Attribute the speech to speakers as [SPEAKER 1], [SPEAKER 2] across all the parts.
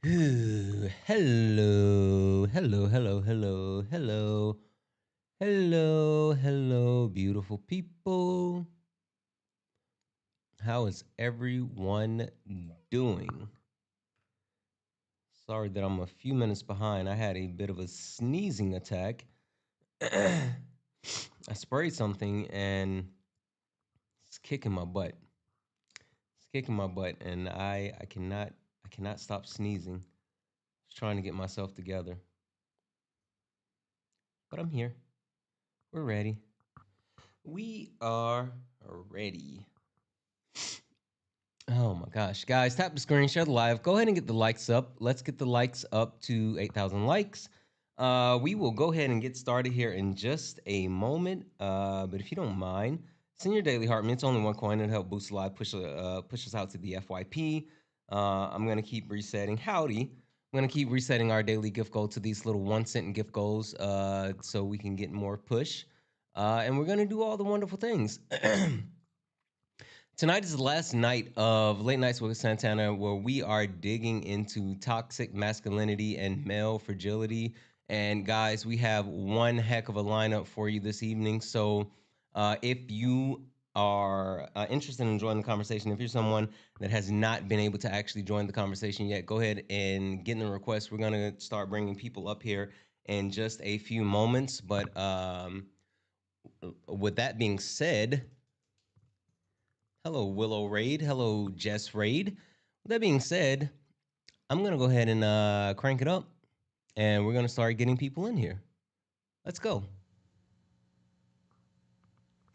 [SPEAKER 1] Ooh, hello, hello, hello, hello, hello, hello, hello, beautiful people. How is everyone doing? Sorry that I'm a few minutes behind. I had a bit of a sneezing attack. I sprayed something and it's kicking my butt. It's kicking my butt, and I cannot stop sneezing. Just trying to get myself together, but I'm here. We're ready. We are ready. Oh my gosh. Guys, tap the screen, share the live. Go ahead and get the likes up. Let's get the likes up to 8,000 likes. We will go ahead and get started here in just a moment. But if you don't mind, send your daily heart. It's only one coin. It'll help boost the live, push us out to the FYP. I'm going to keep resetting. Howdy. I'm going to keep resetting our daily gift goal to these little 1 cent gift goals so we can get more push. And we're going to do all the wonderful things. Tonight is the last night of Late Nights with Santana, where we are digging into toxic masculinity and male fragility. And guys, we have one heck of a lineup for you this evening. So if you are interested in joining the conversation, if you're someone that has not been able to actually join the conversation yet, go ahead and get in the request. We're going to start bringing people up here in just a few moments. But with that being said, hello, Willow Raid. Hello, Jess Raid. With that being said, I'm going to go ahead and crank it up, and we're going to start getting people in here. Let's go.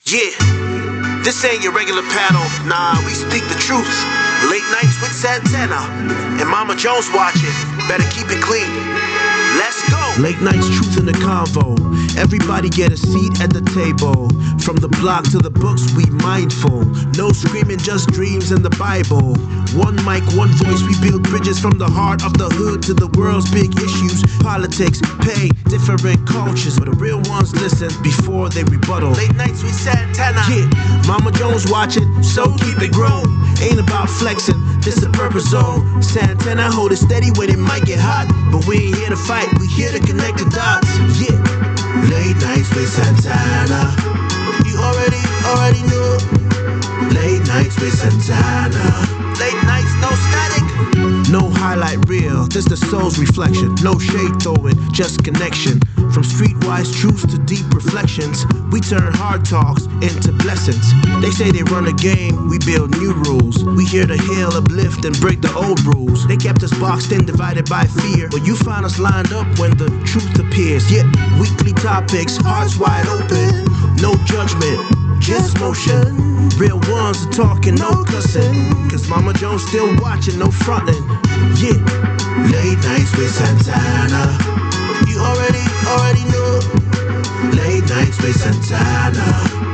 [SPEAKER 2] Yeah, this ain't your regular panel. Nah, we speak the truth. Late nights with Santana and Mama Jones watching. Better keep it clean. Let's go. Late nights, truth in the convo. Everybody get a seat at the table. From the block to the books, we mindful. No screaming, just dreams in the Bible. One mic, one voice, we build bridges from the heart of the hood to the world's big issues. Politics, pay, different cultures, but the real ones listen before they rebuttal. Late nights with Santana. Yeah, Mama Jones watching, so keep it growing. Ain't about flexing, this is a purpose zone. Santana hold it steady when it might get hot, but we ain't here to fight, we here to connect the dots. Yeah, late nights with Santana. You already know. Late nights with Santana. Late nights, no static. No highlight reel, just the soul's reflection. No shade throwing, just connection. From streetwise truths to deep reflections, we turn hard talks into blessings. They say they run a game, we build new rules. We here to heal, uplift, and break the old rules. They kept us boxed in, divided by fear, but you find us lined up when the truth appears. Yeah, weekly topics, hearts wide open. No judgment, just motion. Real ones are talking, no cussing. Cause Mama Jones still watching, no frontin'. Yeah, late nights with Santana. You already know. Late nights with Santana.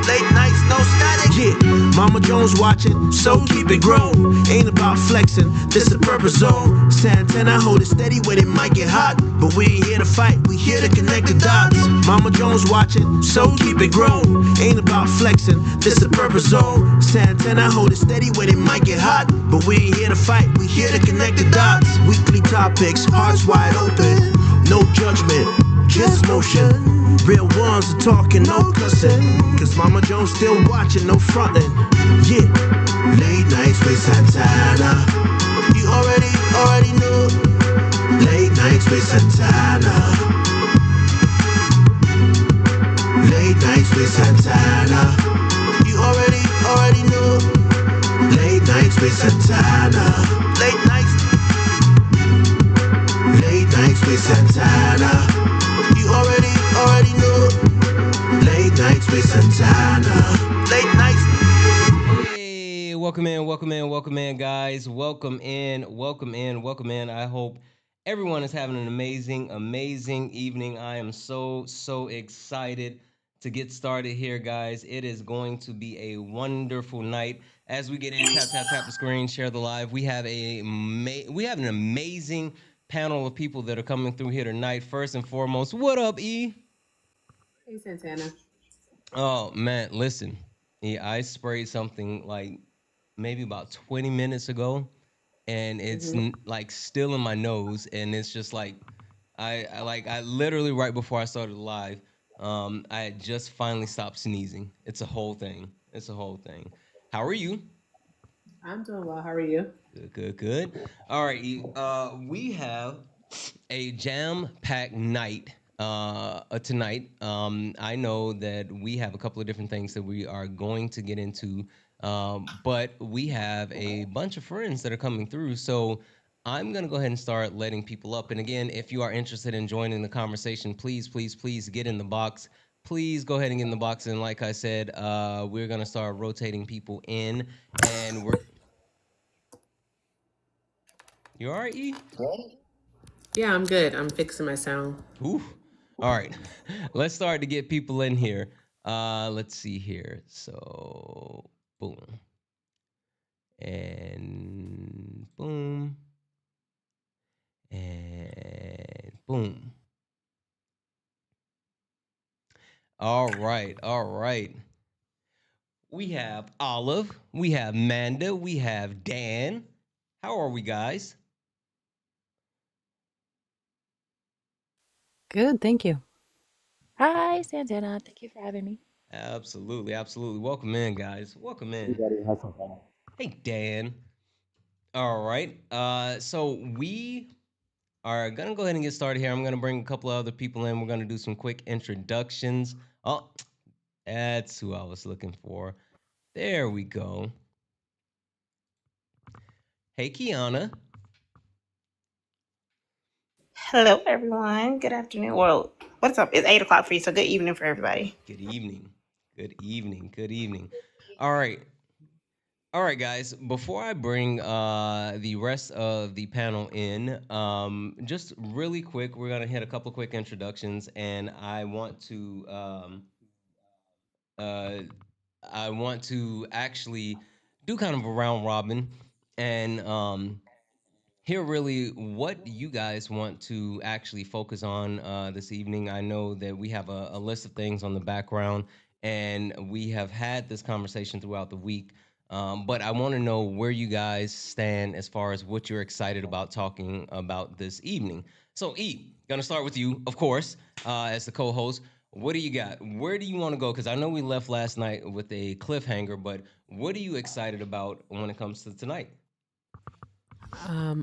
[SPEAKER 2] Late nights, no static. Yeah, Mama Jones watching, so keep it growing. Ain't about flexing, this a purpose zone. Santana hold it steady when it might get hot, but we ain't here to fight, we here to connect the dots. Mama Jones watching, so keep it growing. Ain't about flexing, this a purpose zone. Santana hold it steady when it might get hot, but we ain't here to fight, we here to connect the dots. Weekly topics, hearts wide open. No judgment, just motion. Real ones are talking, no cussing. Cause Mama Jones still watching, no frontin'. Yeah, late nights with Santana. You already know. Late nights with Santana. Late nights with Santana. You already know. Late nights with Santana. Late nights. Late nights with Santana. You already know. Late nights with Santana. Late nights.
[SPEAKER 1] Hey, welcome in, guys. Welcome in. I hope everyone is having an amazing evening. I am so excited to get started here, guys. It is going to be a wonderful night. As we get in, tap the screen, share the live. We have an amazing panel of people that are coming through here tonight. First and foremost, what up, E?
[SPEAKER 3] Hey, Santana.
[SPEAKER 1] Oh man, listen. Yeah, I sprayed something like maybe about 20 minutes ago, and it's
[SPEAKER 3] Hmm.
[SPEAKER 1] like still in my nose, and it's just like I literally right before I started live, I had just finally stopped sneezing. It's a whole thing. It's a whole thing. How are you?
[SPEAKER 3] I'm doing well. How are you?
[SPEAKER 1] Good, good, good. All right, we have a jam-packed night tonight. I know that we have a couple of different things that we are going to get into, but we have a bunch of friends that are coming through. So I'm gonna go ahead and start letting people up. And again, if you are interested in joining the conversation, please, please, please get in the box. Please go ahead and get in the box. And like I said, we're gonna start rotating people in, and we're you all right, E?
[SPEAKER 3] Yeah, I'm good. I'm fixing my sound.
[SPEAKER 1] Ooh. All right. Let's start to get people in here. Let's see here. So boom. And boom. And boom. All right. All right. We have Olive. We have Manda. We have Dan. How are we, guys?
[SPEAKER 4] Good, thank you.
[SPEAKER 5] Hi, Santana. Thank you for having me.
[SPEAKER 1] Absolutely. Absolutely. Welcome in, guys. Welcome in.
[SPEAKER 6] Everybody has some fun.
[SPEAKER 1] Hey, Dan. All right. So we are gonna go ahead and get started here. I'm gonna bring a couple of other people in. We're gonna do some quick introductions. Oh, that's who I was looking for. There we go. Hey, Kiana.
[SPEAKER 7] Hello, everyone. Good afternoon. Well, what's up? It's 8 o'clock for you, so good evening for everybody.
[SPEAKER 1] Good evening. Good evening. Good evening. All right. All right, guys. Before I bring the rest of the panel in, just really quick, we're gonna hit a couple quick introductions, and uh, I want to actually do kind of a round robin and hear really what you guys want to actually focus on this evening. I know that we have a list of things on the background, and we have had this conversation throughout the week. But I want to know where you guys stand as far as what you're excited about talking about this evening. So, E, gonna start with you, of course, as the co-host. What do you got? Where do you want to go? Because I know we left last night with a cliffhanger, but what are you excited about when it comes to tonight?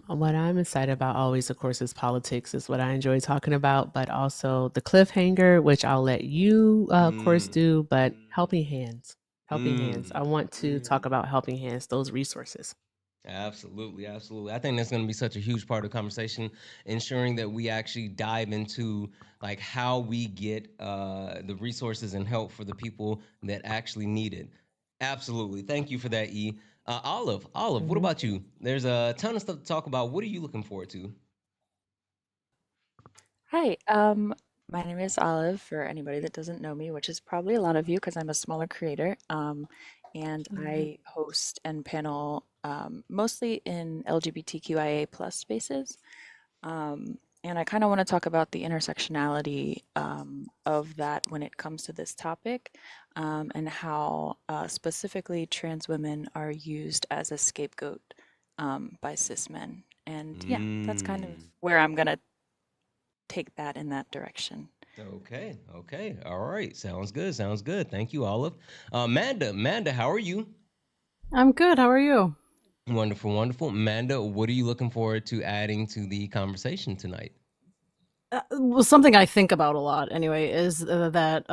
[SPEAKER 4] What I'm excited about always, of course, is politics, is what I enjoy talking about, but also the cliffhanger, which I'll let you, of course,
[SPEAKER 1] Mm,
[SPEAKER 4] do, but helping hands. Helping hands.
[SPEAKER 1] mm.
[SPEAKER 4] I want to talk about helping hands, those resources.
[SPEAKER 1] Absolutely, absolutely. I think that's going to be such a huge part of the conversation, ensuring that we actually dive into like how we get the resources and help for the people that actually need it. Absolutely. Thank you for that, E. Olive, what
[SPEAKER 4] Hmm.
[SPEAKER 1] about you? There's a ton of stuff to talk about. What are you looking forward to?
[SPEAKER 5] Hi, my name is Olive for anybody that doesn't know me, which is probably a lot of you because I'm a smaller creator. And I host and panel mostly in LGBTQIA plus spaces. And I kind of want to talk about the intersectionality of that when it comes to this topic, and how specifically trans women are used as a scapegoat by cis men. And yeah, that's kind of
[SPEAKER 1] Mm.
[SPEAKER 5] where I'm gonna take that in that direction.
[SPEAKER 1] Okay, okay. All right. Sounds good. Sounds good. Thank you, Olive. Manda, how are you?
[SPEAKER 4] I'm good. How are you?
[SPEAKER 1] Wonderful, wonderful. Manda, what are you looking forward to adding to the conversation tonight?
[SPEAKER 8] Well, something I think about a lot anyway is that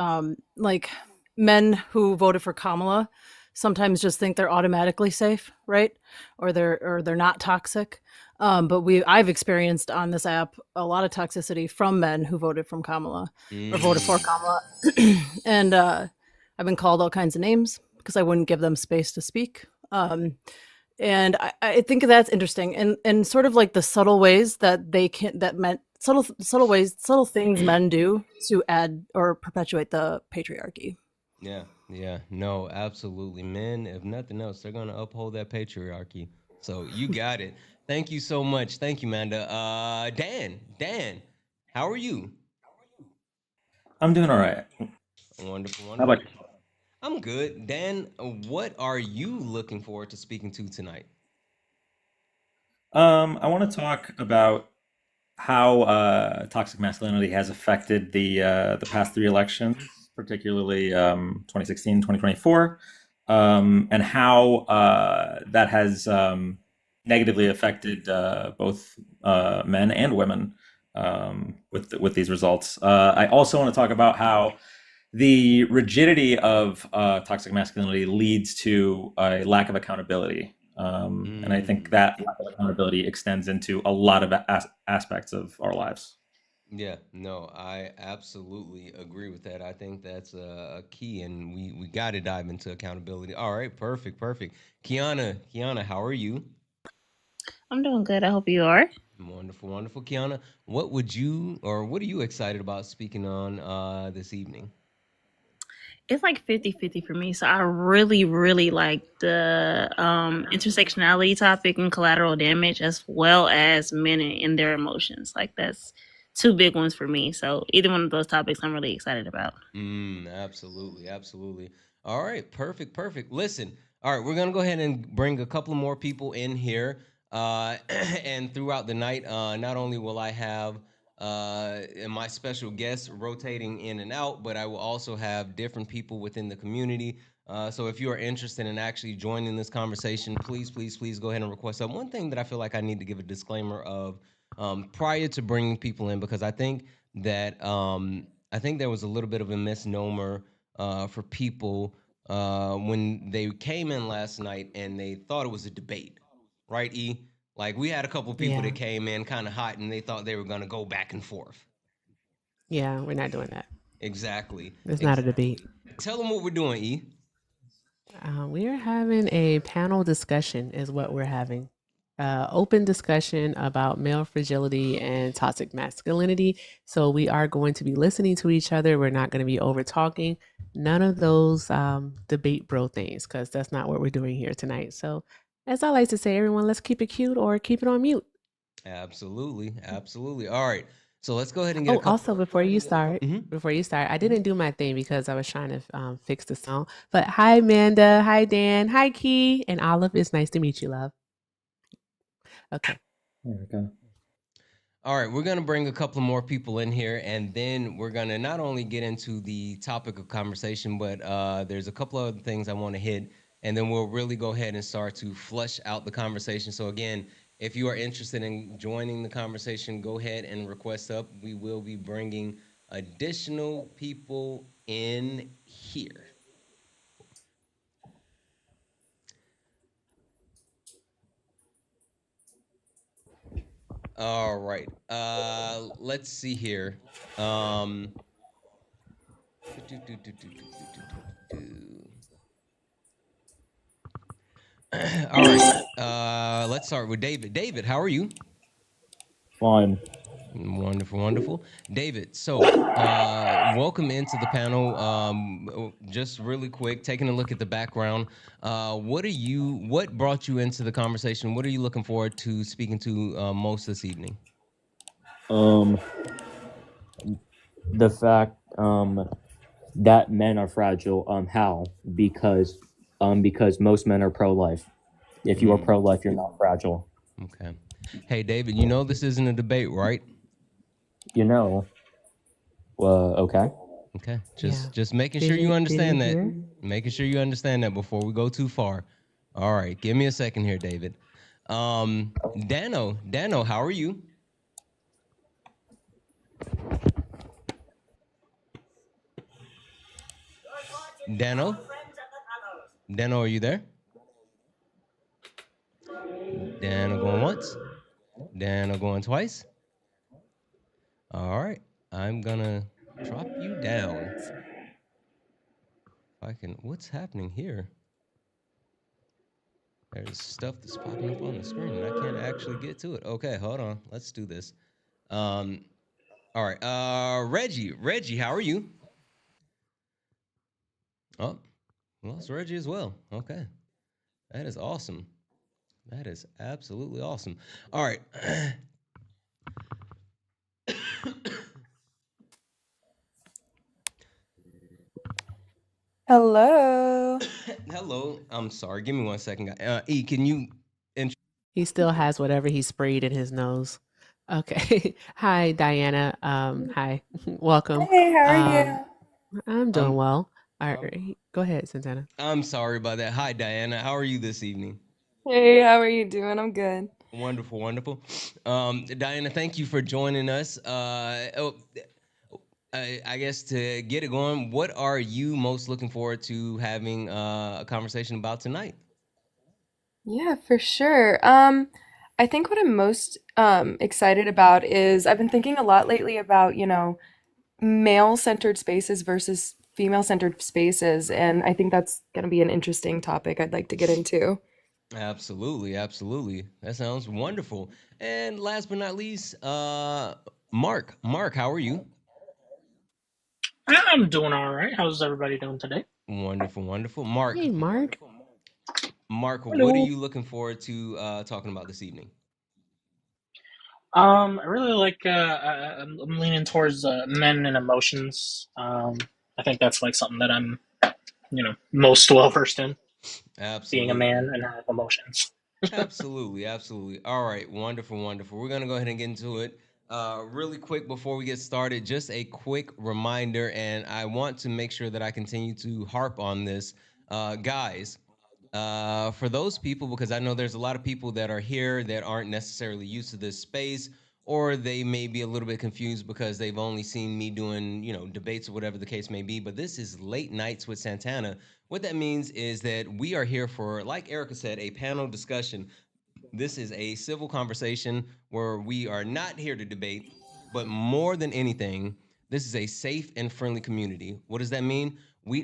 [SPEAKER 8] like men who voted for Kamala sometimes just think they're automatically safe, right? Or they're not toxic. But I've experienced on this app a lot of toxicity from men who voted from Kamala or voted for
[SPEAKER 1] Mm.
[SPEAKER 8] Kamala, and I've been called all kinds of names because I wouldn't give them space to speak. And I think that's interesting, and sort of like the subtle ways that they can that men subtle ways subtle things men do to add or perpetuate the patriarchy.
[SPEAKER 1] Yeah, yeah, no, absolutely. Men, if nothing else, they're gonna uphold that patriarchy. So you got it. Thank you so much. Thank you, Manda. Dan, how are you?
[SPEAKER 6] I'm doing all right.
[SPEAKER 1] Wonderful,
[SPEAKER 6] How about
[SPEAKER 1] wonderful.
[SPEAKER 6] you?
[SPEAKER 1] I'm good. Dan, what are you looking forward to speaking to tonight?
[SPEAKER 6] I want to talk about how toxic masculinity has affected the past three elections, particularly 2016, 2024, and how that has negatively affected both men and women with these results. I also want to talk about how the rigidity of toxic masculinity leads to a lack of accountability. And I think that lack of accountability extends into a lot of aspects of our lives.
[SPEAKER 1] Yeah, no, I absolutely agree with that. I think that's a key, and we got to dive into accountability. All right, perfect, perfect. Kiana, how are you?
[SPEAKER 7] I'm doing good. I hope you are.
[SPEAKER 1] Wonderful, wonderful. Kiana, what would you or what are you excited about speaking on this evening?
[SPEAKER 7] It's like 50-50 for me. So I really, really like the intersectionality topic and collateral damage, as well as men and their emotions. Like that's two big ones for me. So either one of those topics I'm really excited about.
[SPEAKER 1] Absolutely, absolutely. All right, perfect, perfect. Listen, all right, we're gonna go ahead and bring a couple more people in here, and throughout the night, not only will I have my special guests rotating in and out, but I will also have different people within the community. So if you are interested in actually joining this conversation, please, please, please go ahead and request that. One thing that I feel like I need to give a disclaimer of prior to bringing people in, because that I think there was a little bit of a misnomer for people when they came in last night and they thought it was a debate, right? E, like we had a couple people
[SPEAKER 4] Yeah.
[SPEAKER 1] that came in kind of hot and they thought they were going to go back and forth.
[SPEAKER 4] Yeah, we're not doing that.
[SPEAKER 1] Exactly.
[SPEAKER 4] It's not a debate.
[SPEAKER 1] Tell them what we're doing, E.
[SPEAKER 4] We are having a panel discussion, is what we're having. Open discussion about male fragility and toxic masculinity. So we are going to be listening to each other. We're not going to be over talking. None of those debate bro things, because that's not what we're doing here tonight. So, as I like to say, everyone, let's keep it cute or keep it on mute.
[SPEAKER 1] Absolutely. Absolutely. All right. So let's go ahead and get a
[SPEAKER 4] Oh,
[SPEAKER 1] couple.
[SPEAKER 4] also
[SPEAKER 1] Mhm.
[SPEAKER 4] before you start, I didn't do my thing because I was trying to fix the song. But hi, Amanda. Hi, Dan. Hi, Key. And Olive. It's nice to meet you, love. Okay.
[SPEAKER 6] There we go.
[SPEAKER 1] All right, we're going to bring a couple more people in here, and then we're going to not only get into the topic of conversation, but there's a couple of other things I want to hit, and then we'll really go ahead and start to flush out the conversation. So, again, if you are interested in joining the conversation, go ahead and request up. We will be bringing additional people in here. All right, let's see here. Um, do, do, do, do, do, do, do, do. All right. Let's start with David. David, how are you?
[SPEAKER 6] Fine.
[SPEAKER 1] Wonderful, wonderful. David, so welcome into the panel. Just really quick, taking a look at the background. What brought you into the conversation? What are you looking forward to speaking to most this evening?
[SPEAKER 9] Um, the fact that men are fragile. How? Because most men are pro-life. If you are pro-life, you're not fragile.
[SPEAKER 1] Okay. Hey, David, you know this isn't a debate, right?
[SPEAKER 9] You know. Okay.
[SPEAKER 1] Okay.
[SPEAKER 4] Yeah.
[SPEAKER 1] Just making sure you
[SPEAKER 4] Didn't
[SPEAKER 1] understand that.
[SPEAKER 4] hear?
[SPEAKER 1] Making sure you understand that before we go too far. All right. Give me a second here, David. Dano, how are you? Dano, are you there? Dano going once. Dano going twice. All right. I'm gonna drop you down. If I can. What's happening here? There's stuff that's popping up on the screen and I can't actually get to it. Okay, hold on. Let's do this. All right. Reggie, how are you? Oh, well, it's Reggie as well. Okay. That is awesome. That is absolutely awesome. All right.
[SPEAKER 10] Hello.
[SPEAKER 1] Hello. I'm sorry. Give me 1 second. E, can you
[SPEAKER 4] He still has whatever he sprayed in his nose. Okay. Hi, Diana. Hi. Welcome.
[SPEAKER 10] Hey, how are
[SPEAKER 4] Um,
[SPEAKER 10] you?
[SPEAKER 4] I'm doing
[SPEAKER 1] Um,
[SPEAKER 4] well. All right. Go ahead, Santana.
[SPEAKER 1] I'm sorry about that. Hi, Diana. How are you this evening?
[SPEAKER 10] Hey, how are you doing? I'm good.
[SPEAKER 1] Wonderful, wonderful. Diana, thank you for joining us. I guess to get it going, what are you most looking forward to having a conversation about tonight?
[SPEAKER 10] Yeah, for sure. I think what I'm most excited about is I've been thinking a lot lately about, male-centered spaces versus female-centered spaces, and I think that's going to be an interesting topic I'd like to get into.
[SPEAKER 1] Absolutely, absolutely. That sounds wonderful. And last but not least, Mark. Mark, how are you?
[SPEAKER 11] I'm doing all right. How's everybody doing today?
[SPEAKER 1] Wonderful, wonderful. Mark,
[SPEAKER 4] Hey, Mark.
[SPEAKER 1] Mark, what are
[SPEAKER 11] Hello.
[SPEAKER 1] you looking forward to talking about this evening?
[SPEAKER 11] I really like. I'm leaning towards men and emotions. I think that's like something that I'm, most well versed in. Being a
[SPEAKER 1] Absolutely.
[SPEAKER 11] man and have emotions.
[SPEAKER 1] Absolutely, absolutely. All right, wonderful, wonderful. We're gonna go ahead and get into it. Really quick before we get started, just a quick reminder, and I want to make sure that I continue to harp on this, guys. For those people, because I know there's a lot of people that are here that aren't necessarily used to this space, or they may be a little bit confused because they've only seen me doing, debates or whatever the case may be. But this is Late Nights with Santana. What that means is that we are here for, like Erica said, a panel discussion. This is a civil conversation where we are not here to debate, but more than anything, this is a safe and friendly community. What does that mean?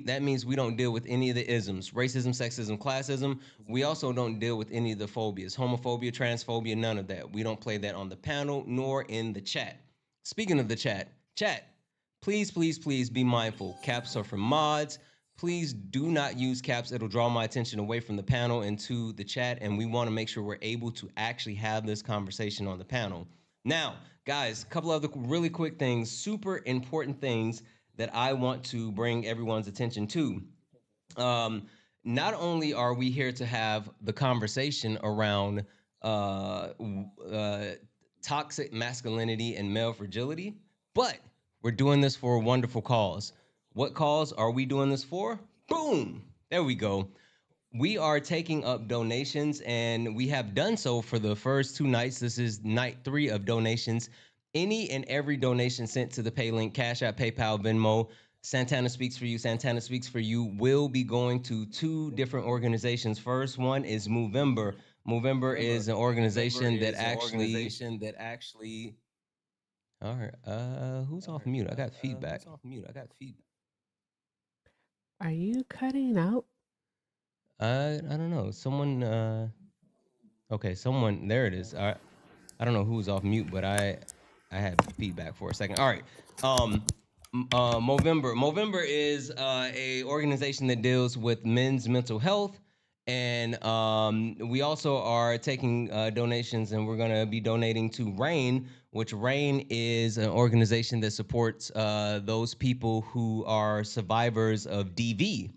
[SPEAKER 1] That means we don't deal with any of the isms, racism, sexism, classism. We also don't deal with any of the phobias, homophobia, transphobia, none of that. We don't play that on the panel nor in the chat. Speaking of the chat, please, please, please be mindful. Caps are for mods. Please do not use caps. It'll draw my attention away from the panel into the chat, and we want to make sure we're able to actually have this conversation on the panel. Now, guys, a couple of the really quick things, super important things that I want to bring everyone's attention to. Um, Not only are we here to have the conversation around uh, uh, toxic masculinity and male fragility, but we're doing this for a wonderful cause. What cause are we doing this for? Boom! There we go. We are taking up donations, and we have done so for the first two nights. This is night 3 of donations. Any and every donation sent to the pay link, Cash App, PayPal, Venmo, Santana Speaks for You, Santana Speaks for You will be going to two different organizations. First one is Movember. Movember is an organization that actually. All right. Who's off mute? I got feedback.
[SPEAKER 4] Are you cutting out?
[SPEAKER 1] I don't know. Someone. Okay, someone. There it is. I don't know who's off mute, but I had feedback for a second. All right. Movember. Movember is a organization that deals with men's mental health, and we also are taking donations, and we're gonna be donating to RAIN, which RAIN is an organization that supports those people who are survivors of DV.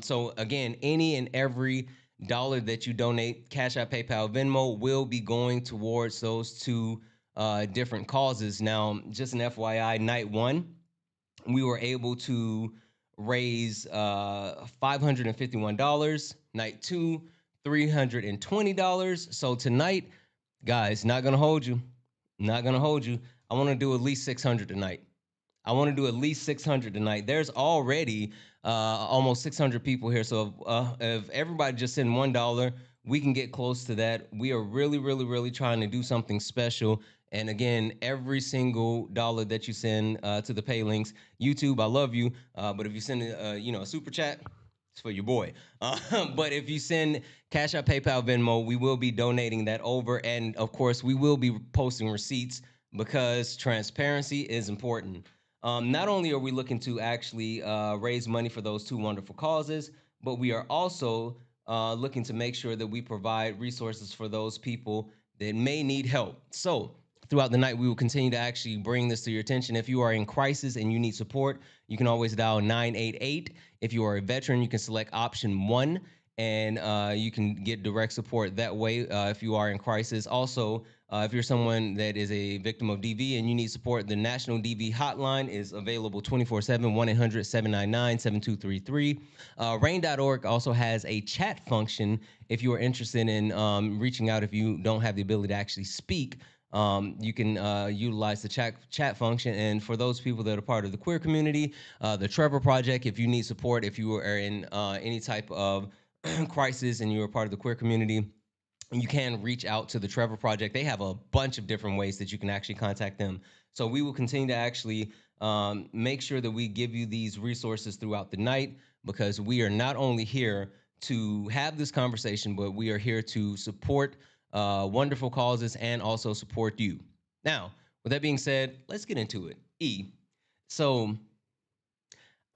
[SPEAKER 1] So again, any and every dollar that you donate, Cash App, PayPal, Venmo, will be going towards those two different causes. Now, just an FYI, night 1, we were able to raise $551. Night 2, $320. So tonight, guys, not gonna hold you. Not gonna hold you. I want to do at least 600 tonight. I want to do at least 600 tonight. There's already almost 600 people here. So if everybody just send $1, we can get close to that. We are really, really, really trying to do something special. And again, every single dollar that you send to the pay links, YouTube, I love you. But if you send a super chat, it's for your boy. But if you send Cash App, PayPal, Venmo, we will be donating that over. And of course, we will be posting receipts because transparency is important. Not only are we looking to actually raise money for those two wonderful causes, but we are also looking to make sure that we provide resources for those people that may need help. So throughout the night, we will continue to actually bring this to your attention. If you are in crisis and you need support, you can always dial 988. If you are a veteran, you can select option 1. and you can get direct support that way if you are in crisis. Also, if you're someone that is a victim of DV and you need support, the National DV Hotline is available 24/7, 1-800-799-7233. RAIN.org also has a chat function if you are interested in reaching out if you don't have the ability to actually speak. You can utilize the chat function. And for those people that are part of the queer community, the Trevor Project, if you need support, if you are in any type of crisis and you're a part of the queer community, you can reach out to the Trevor Project. They have a bunch of different ways that you can actually contact them. So we will continue to actually make sure that we give you these resources throughout the night, because we are not only here to have this conversation, but we are here to support wonderful causes and also support you. Now, with that being said, let's get into it. So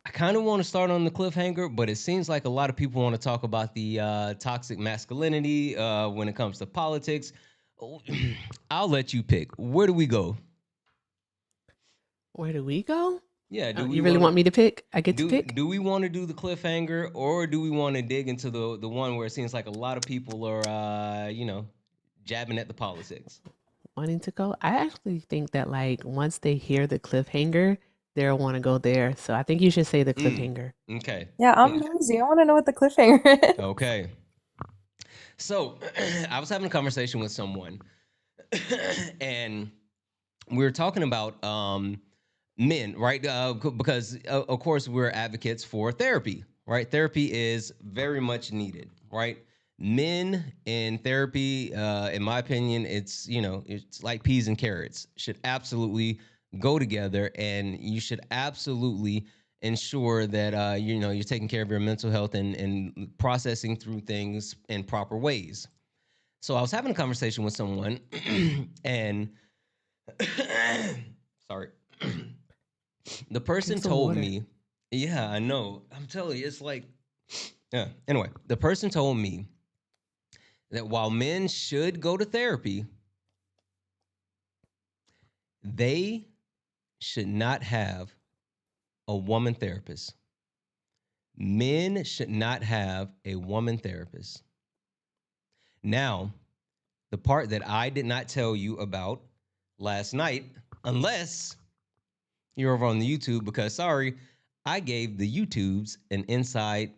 [SPEAKER 1] I kind of want to start on the cliffhanger, but it seems like a lot of people want to talk about the toxic masculinity when it comes to politics. I'll let you pick. Where do we go?
[SPEAKER 4] Where do we go?
[SPEAKER 1] Yeah, do we
[SPEAKER 4] you really want me to pick? I get to pick?
[SPEAKER 1] Do we want to do the cliffhanger, or do we want to dig into the one where it seems like a lot of people are, jabbing at the politics?
[SPEAKER 4] Wanting to go? I actually think that like once they hear the cliffhanger, they'll want to go there. So I think you should say the cliffhanger.
[SPEAKER 1] Okay.
[SPEAKER 10] Yeah, I'm nosy. I want to know what the cliffhanger is.
[SPEAKER 1] Okay. So I was having a conversation with someone, and we were talking about men, right? Because of course we're advocates for therapy, right? Therapy is very much needed, right? Men in therapy, in my opinion, it's like peas and carrots. Should absolutely go together, and you should absolutely ensure that you're taking care of your mental health and processing through things in proper ways. So I was having a conversation with someone, and sorry. The person told me, yeah, I know. I'm telling you, it's like, yeah. Anyway, the person told me that while men should go to therapy, they should not have a woman therapist. Men should not have a woman therapist. Now, the part that I did not tell you about last night, unless you're over on the YouTube, because sorry, I gave the YouTubes an inside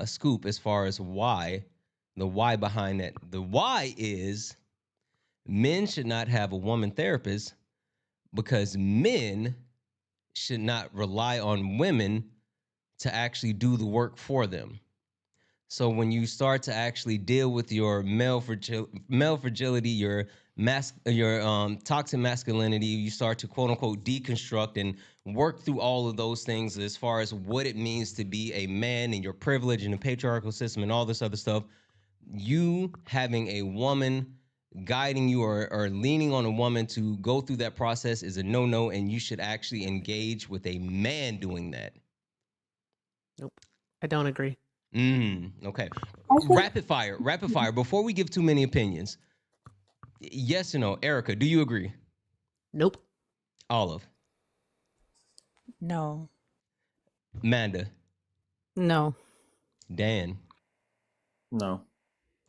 [SPEAKER 1] scoop as far as the why behind that. The why is men should not have a woman therapist because men should not rely on women to actually do the work for them. So when you start to actually deal with your male fragility, your toxic masculinity, you start to quote unquote deconstruct and work through all of those things as far as what it means to be a man and your privilege and the patriarchal system and all this other stuff. You having a woman guiding you or leaning on a woman to go through that process is a no-no, and you should actually engage with a man doing that.
[SPEAKER 4] Nope, I don't agree.
[SPEAKER 1] Okay. Rapid fire. Before we give too many opinions, yes or no? Erica, do you agree?
[SPEAKER 4] Nope.
[SPEAKER 1] Olive?
[SPEAKER 5] No.
[SPEAKER 1] Manda?
[SPEAKER 8] No.
[SPEAKER 1] Dan?
[SPEAKER 6] No.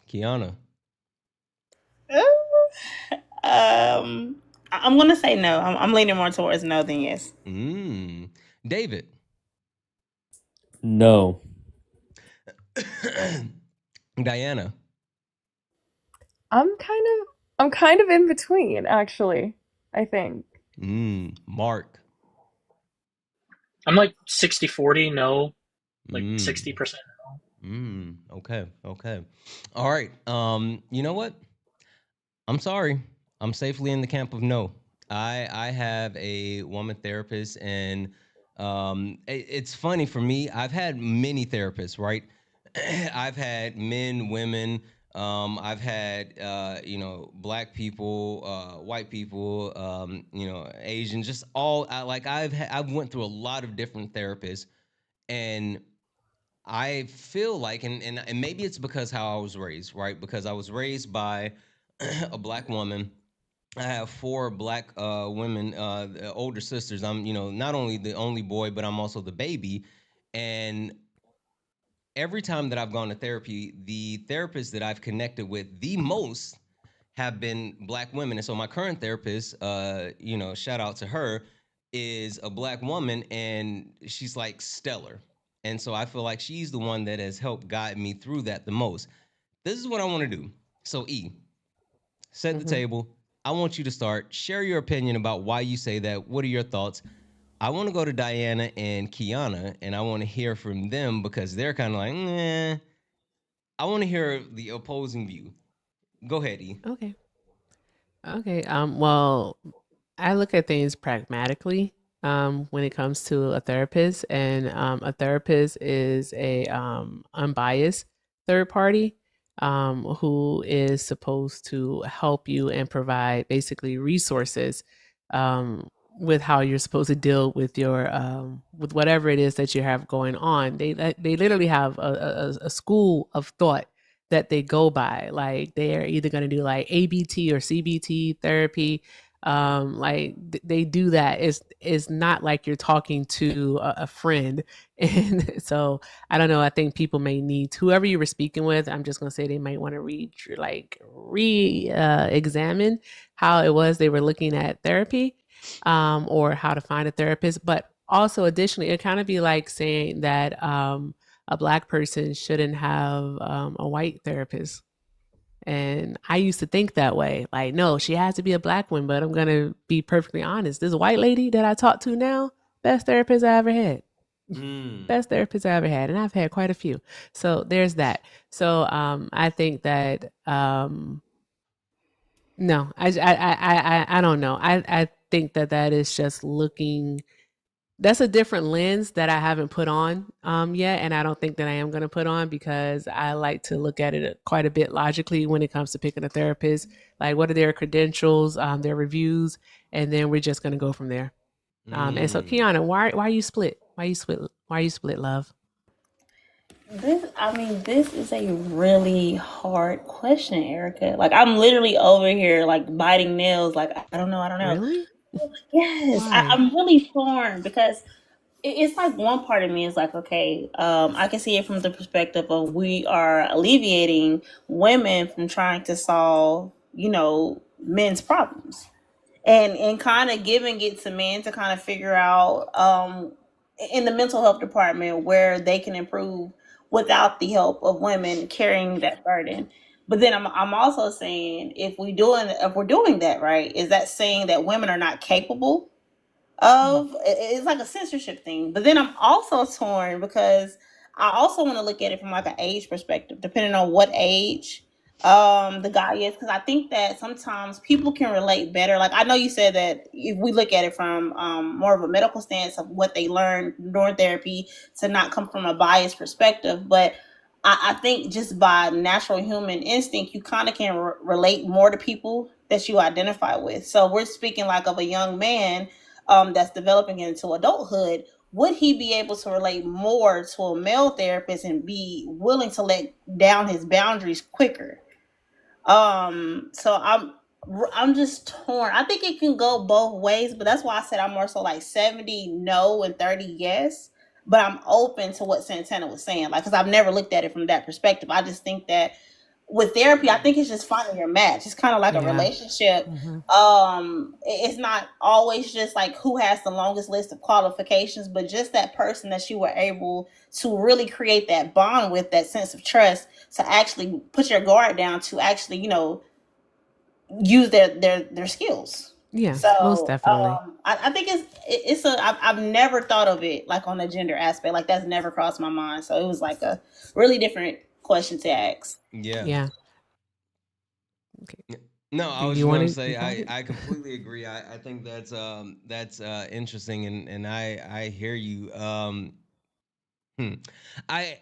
[SPEAKER 1] Kiana?
[SPEAKER 7] I'm gonna say no. I'm leaning more towards no than yes.
[SPEAKER 1] David?
[SPEAKER 9] No.
[SPEAKER 1] Diana?
[SPEAKER 10] I'm kind of in between, actually, I think.
[SPEAKER 1] Mark?
[SPEAKER 11] I'm like 60-40 no, like 60% no.
[SPEAKER 1] Okay. All right. You know what? I'm sorry. I'm safely in the camp of no. I have a woman therapist, and it's funny for me. I've had many therapists, right? I've had men, women. I've had black people, white people, Asian, just all. I've went through a lot of different therapists, and I feel like, and maybe it's because how I was raised, right? Because I was raised by a black woman. I have 4 black women, older sisters. I'm, not only the only boy, but I'm also the baby. And every time that I've gone to therapy, the therapists that I've connected with the most have been Black women. And so my current therapist, shout out to her, is a Black woman, and she's like stellar. And so I feel like she's the one that has helped guide me through that the most. This is what I want to do. So set the table. I want you to start. Share your opinion about why you say that. What are your thoughts? I want to go to Diana and Kiana, and I want to hear from them because they're kind of like, nah. I want to hear the opposing view. Go ahead, E.
[SPEAKER 4] Okay. Okay. Well, I look at things pragmatically when it comes to a therapist, and a therapist is a unbiased third party who is supposed to help you and provide basically resources with how you're supposed to deal with your with whatever it is that you have going on. They literally have a school of thought that they go by. Like they're either going to do like ABT or CBT therapy. They do that. It's not like you're talking to a friend. And so I don't know. I think people may need whoever you were speaking with. I'm just gonna say they might want to examine how it was they were looking at therapy, or how to find a therapist. But also, additionally, it kind of be like saying that a Black person shouldn't have a white therapist. And I used to think that way. Like, no, she has to be a Black one. But I'm going to be perfectly honest. This white lady that I talk to now, best therapist I ever had. Best therapist I ever had. And I've had quite a few. So there's that. So I think that, no, I don't know. I think that is just looking, that's a different lens that I haven't put on yet, and I don't think that I am going to put on, because I like to look at it quite a bit logically when it comes to picking a therapist. Like, what are their credentials, their reviews, and then we're just going to go from there. And so, Kiana, why are you split? Why are you split, love?
[SPEAKER 7] This is a really hard question, Erica. Like, I'm literally over here like biting nails. Like, I don't know.
[SPEAKER 4] Really?
[SPEAKER 7] Yes,
[SPEAKER 4] Why?
[SPEAKER 7] I'm really torn because it's like one part of me is like, okay, I can see it from the perspective of we are alleviating women from trying to solve, men's problems, and kind of giving it to men to kind of figure out in the mental health department where they can improve without the help of women carrying that burden. But then I'm also saying if we're doing that right, is that saying that women are not capable of it's like a censorship thing. But then I'm also torn because I also want to look at it from like an age perspective, depending on what age the guy is, because I think that sometimes people can relate better. Like, I know you said that if we look at it from more of a medical stance of what they learned during therapy, to not come from a biased perspective, but I think just by natural human instinct, you kind of can relate more to people that you identify with. So we're speaking like of a young man that's developing into adulthood. Would he be able to relate more to a male therapist and be willing to let down his boundaries quicker? So I'm just torn. I think it can go both ways, but that's why I said I'm more so like 70 no and 30 yes. But I'm open to what Santana was saying, like, because I've never looked at it from that perspective. I just think that with therapy, I think it's just finding your match. It's kind of like a
[SPEAKER 4] Yeah.
[SPEAKER 7] relationship. It's not always just like who has the longest list of qualifications, but just that person that you were able to really create that bond with, that sense of trust, to actually put your guard down, to actually, use their skills.
[SPEAKER 4] Yeah, most
[SPEAKER 7] So
[SPEAKER 4] definitely.
[SPEAKER 7] I think I've never thought of it like on the gender aspect. Like, that's never crossed my mind. So it was like a really different question to ask.
[SPEAKER 1] Yeah.
[SPEAKER 4] Yeah. Okay.
[SPEAKER 1] No, I
[SPEAKER 4] Do
[SPEAKER 1] was
[SPEAKER 4] you
[SPEAKER 1] just
[SPEAKER 4] want
[SPEAKER 1] gonna
[SPEAKER 4] to
[SPEAKER 1] say
[SPEAKER 4] rebut it?
[SPEAKER 1] I completely agree. I think that's interesting, and I hear you. I I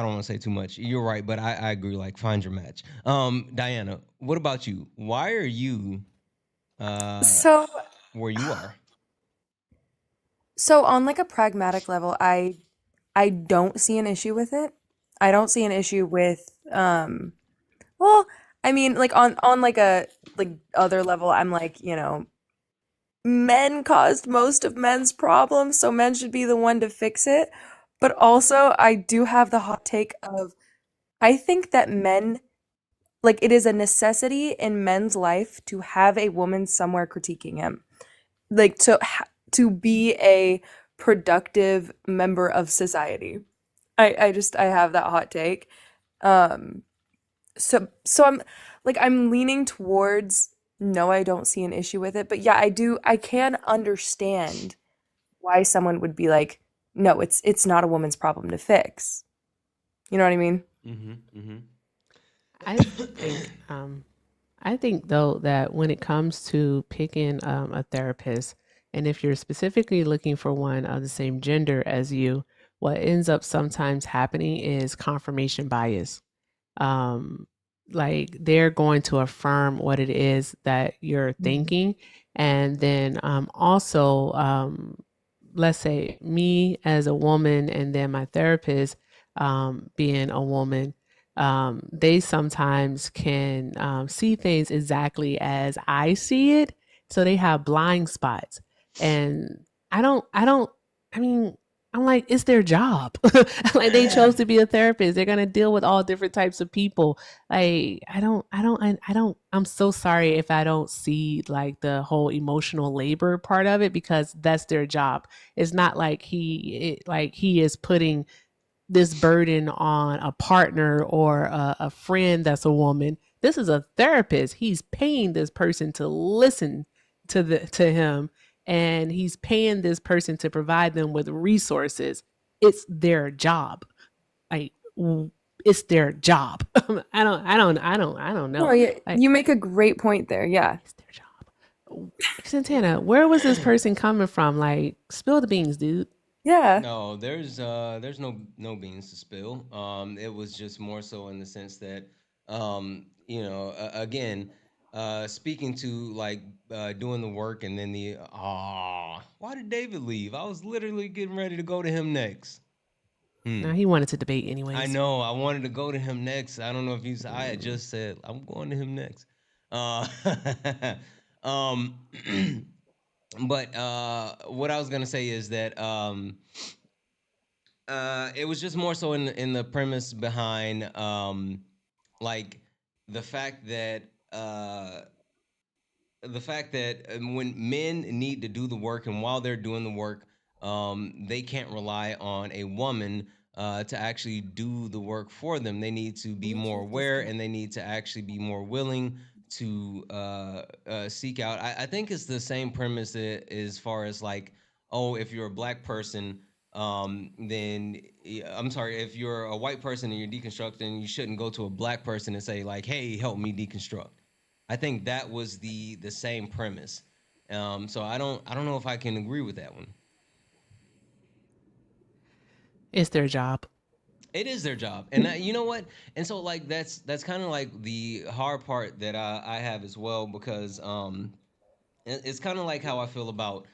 [SPEAKER 1] don't want to say too much. You're right, but I agree. Like, find your match. Diana, what about you? Why are you
[SPEAKER 10] So,
[SPEAKER 1] where you are?
[SPEAKER 10] so on like a pragmatic level, I don't see an issue with it. I don't see an issue with well, I mean, like on like a like other level, I'm like, men caused most of men's problems, so men should be the one to fix it. But also, I do have the hot take of I think that men, like, it is a necessity in men's life to have a woman somewhere critiquing him. Like, to be a productive member of society. I have that hot take. Um, so I'm leaning towards no, I don't see an issue with it. But yeah, I can understand why someone would be like, no, it's not a woman's problem to fix. You know what I mean?
[SPEAKER 4] I think I think though that when it comes to picking a therapist, and if you're specifically looking for one of the same gender as you, what ends up sometimes happening is confirmation bias. Um, like they're going to affirm what it is that you're thinking, and then also, let's say me as a woman, and then my therapist being a woman, they sometimes can see things exactly as I see it. So they have blind spots. And I don't, I mean, I'm like, it's their job. Like they chose to be a therapist. They're going to deal with all different types of people. Like, I'm so sorry if I don't see like the whole emotional labor part of it because that's their job. It's not like like he is putting this burden on a partner or a friend that's a woman. This is a therapist. He's paying this person to listen to him, and he's paying this person to provide them with resources. It's their job. Like it's their job. I don't
[SPEAKER 10] No,
[SPEAKER 4] know.
[SPEAKER 10] yeah,
[SPEAKER 4] Like
[SPEAKER 10] you make a great point there. Yeah.
[SPEAKER 4] it's their job. Santana, where was this person coming from? Like, spill the beans, dude.
[SPEAKER 10] Yeah.
[SPEAKER 1] No, there's no beans to spill. It was just more so in the sense that, again, speaking to like doing the work and then why did David leave? I was literally getting ready to go to him next.
[SPEAKER 4] Now he wanted to debate
[SPEAKER 1] I
[SPEAKER 4] anyways.
[SPEAKER 1] know. I wanted to go to him next. I don't know if you. I had just said I'm going to him next. Uh, um, but what I was gonna say is that it was just more so in the premise behind like the fact that uh, when men need to do the work and while they're doing the work, they can't rely on a woman to actually do the work for them. They need to be more aware and they need to actually be more willing to seek out. I think it's the same premise as far as like, oh, if you're a black person, then I'm sorry, if you're a white person and you're deconstructing, you shouldn't go to a black person and say like, hey, help me deconstruct. I think that was the same premise. So I don't know if I can agree with that one.
[SPEAKER 4] It's their job.
[SPEAKER 1] It is their job, and you know what? And so like that's kind of like the hard part that I have as well because it's kind of like how I feel about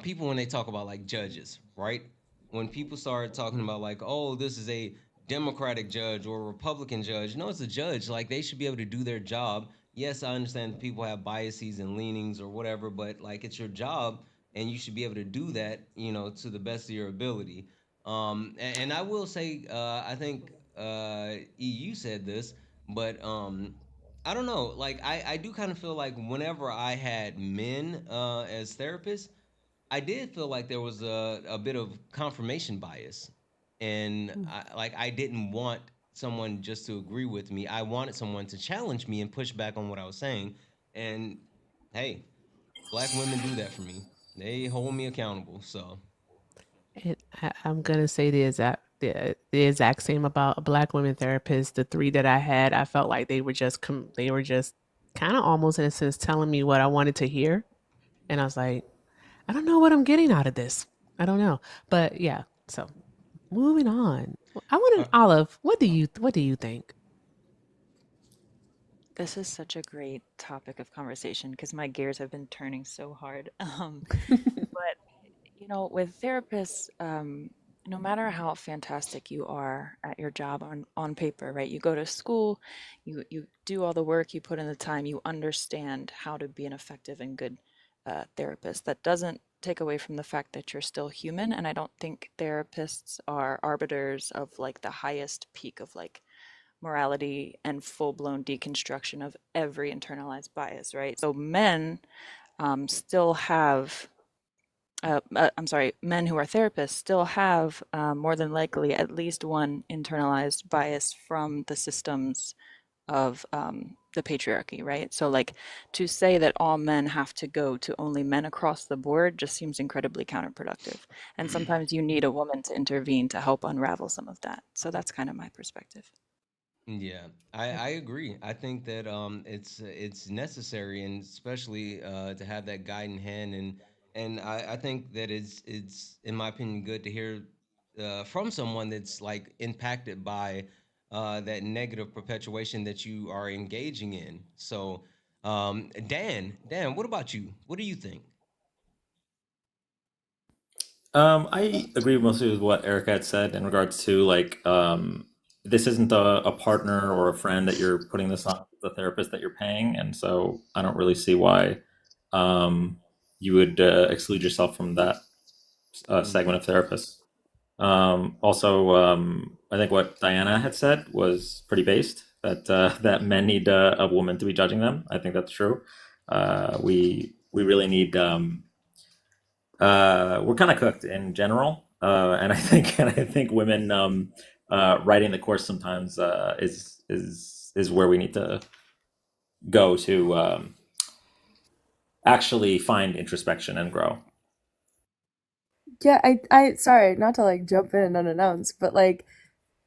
[SPEAKER 1] people when they talk about like judges, right? When people start talking about like, oh, this is a Democratic judge or a Republican judge. No, it's a judge. Like they should be able to do their job. Yes, I understand that people have biases and leanings or whatever, but like it's your job and you should be able to do that, to the best of your ability. And I will say, I think EU said this, but I don't know. Like I do kind of feel like whenever I had men as therapists, I did feel like there was a bit of confirmation bias, and I didn't want someone just to agree with me. I wanted someone to challenge me and push back on what I was saying. And hey, black women do that for me. They hold me accountable. So
[SPEAKER 4] I'm gonna say the exact same about a black women therapist. The three that I had, I felt like they were just kind of almost in a sense telling me what I wanted to hear, and I was like, I don't know what I'm getting out of this. I don't know, but yeah. So moving on, I want an
[SPEAKER 1] uh,
[SPEAKER 4] Olive. What do you think?
[SPEAKER 5] This is such a great topic of conversation because my gears have been turning so hard. But with therapists, no matter how fantastic you are at your job on paper, right? You go to school, you do all the work, you put in the time, you understand how to be an effective and good therapist. That doesn't take away from the fact that you're still human, and I don't think therapists are arbiters of like the highest peak of like morality and full-blown deconstruction of every internalized bias, right? So men still have I'm sorry, men who are therapists still have more than likely at least one internalized bias from the systems of the patriarchy, right? So, like, to say that all men have to go to only men across the board just seems incredibly counterproductive. And sometimes you need a woman to intervene to help unravel some of that. So, that's kind of my perspective.
[SPEAKER 1] Yeah, I agree. I think that it's necessary, and especially to have that guiding hand, and I think that it's in my opinion good to hear from someone that's like impacted by that negative perpetuation that you are engaging in. So, Dan, what about you? What do you think?
[SPEAKER 6] I agree mostly with what Erica had said in regards to like this isn't a partner or a friend that you're putting this on, the therapist that you're paying, and so I don't really see why you would exclude yourself from that segment of therapists. Also, I think what Diana had said was pretty based that that men need a woman to be judging them. I think that's true. We really need we're kind of cooked in general, and I think women writing the course sometimes is where we need to go to actually find introspection and grow.
[SPEAKER 10] Yeah, I sorry, not to like jump in unannounced, but like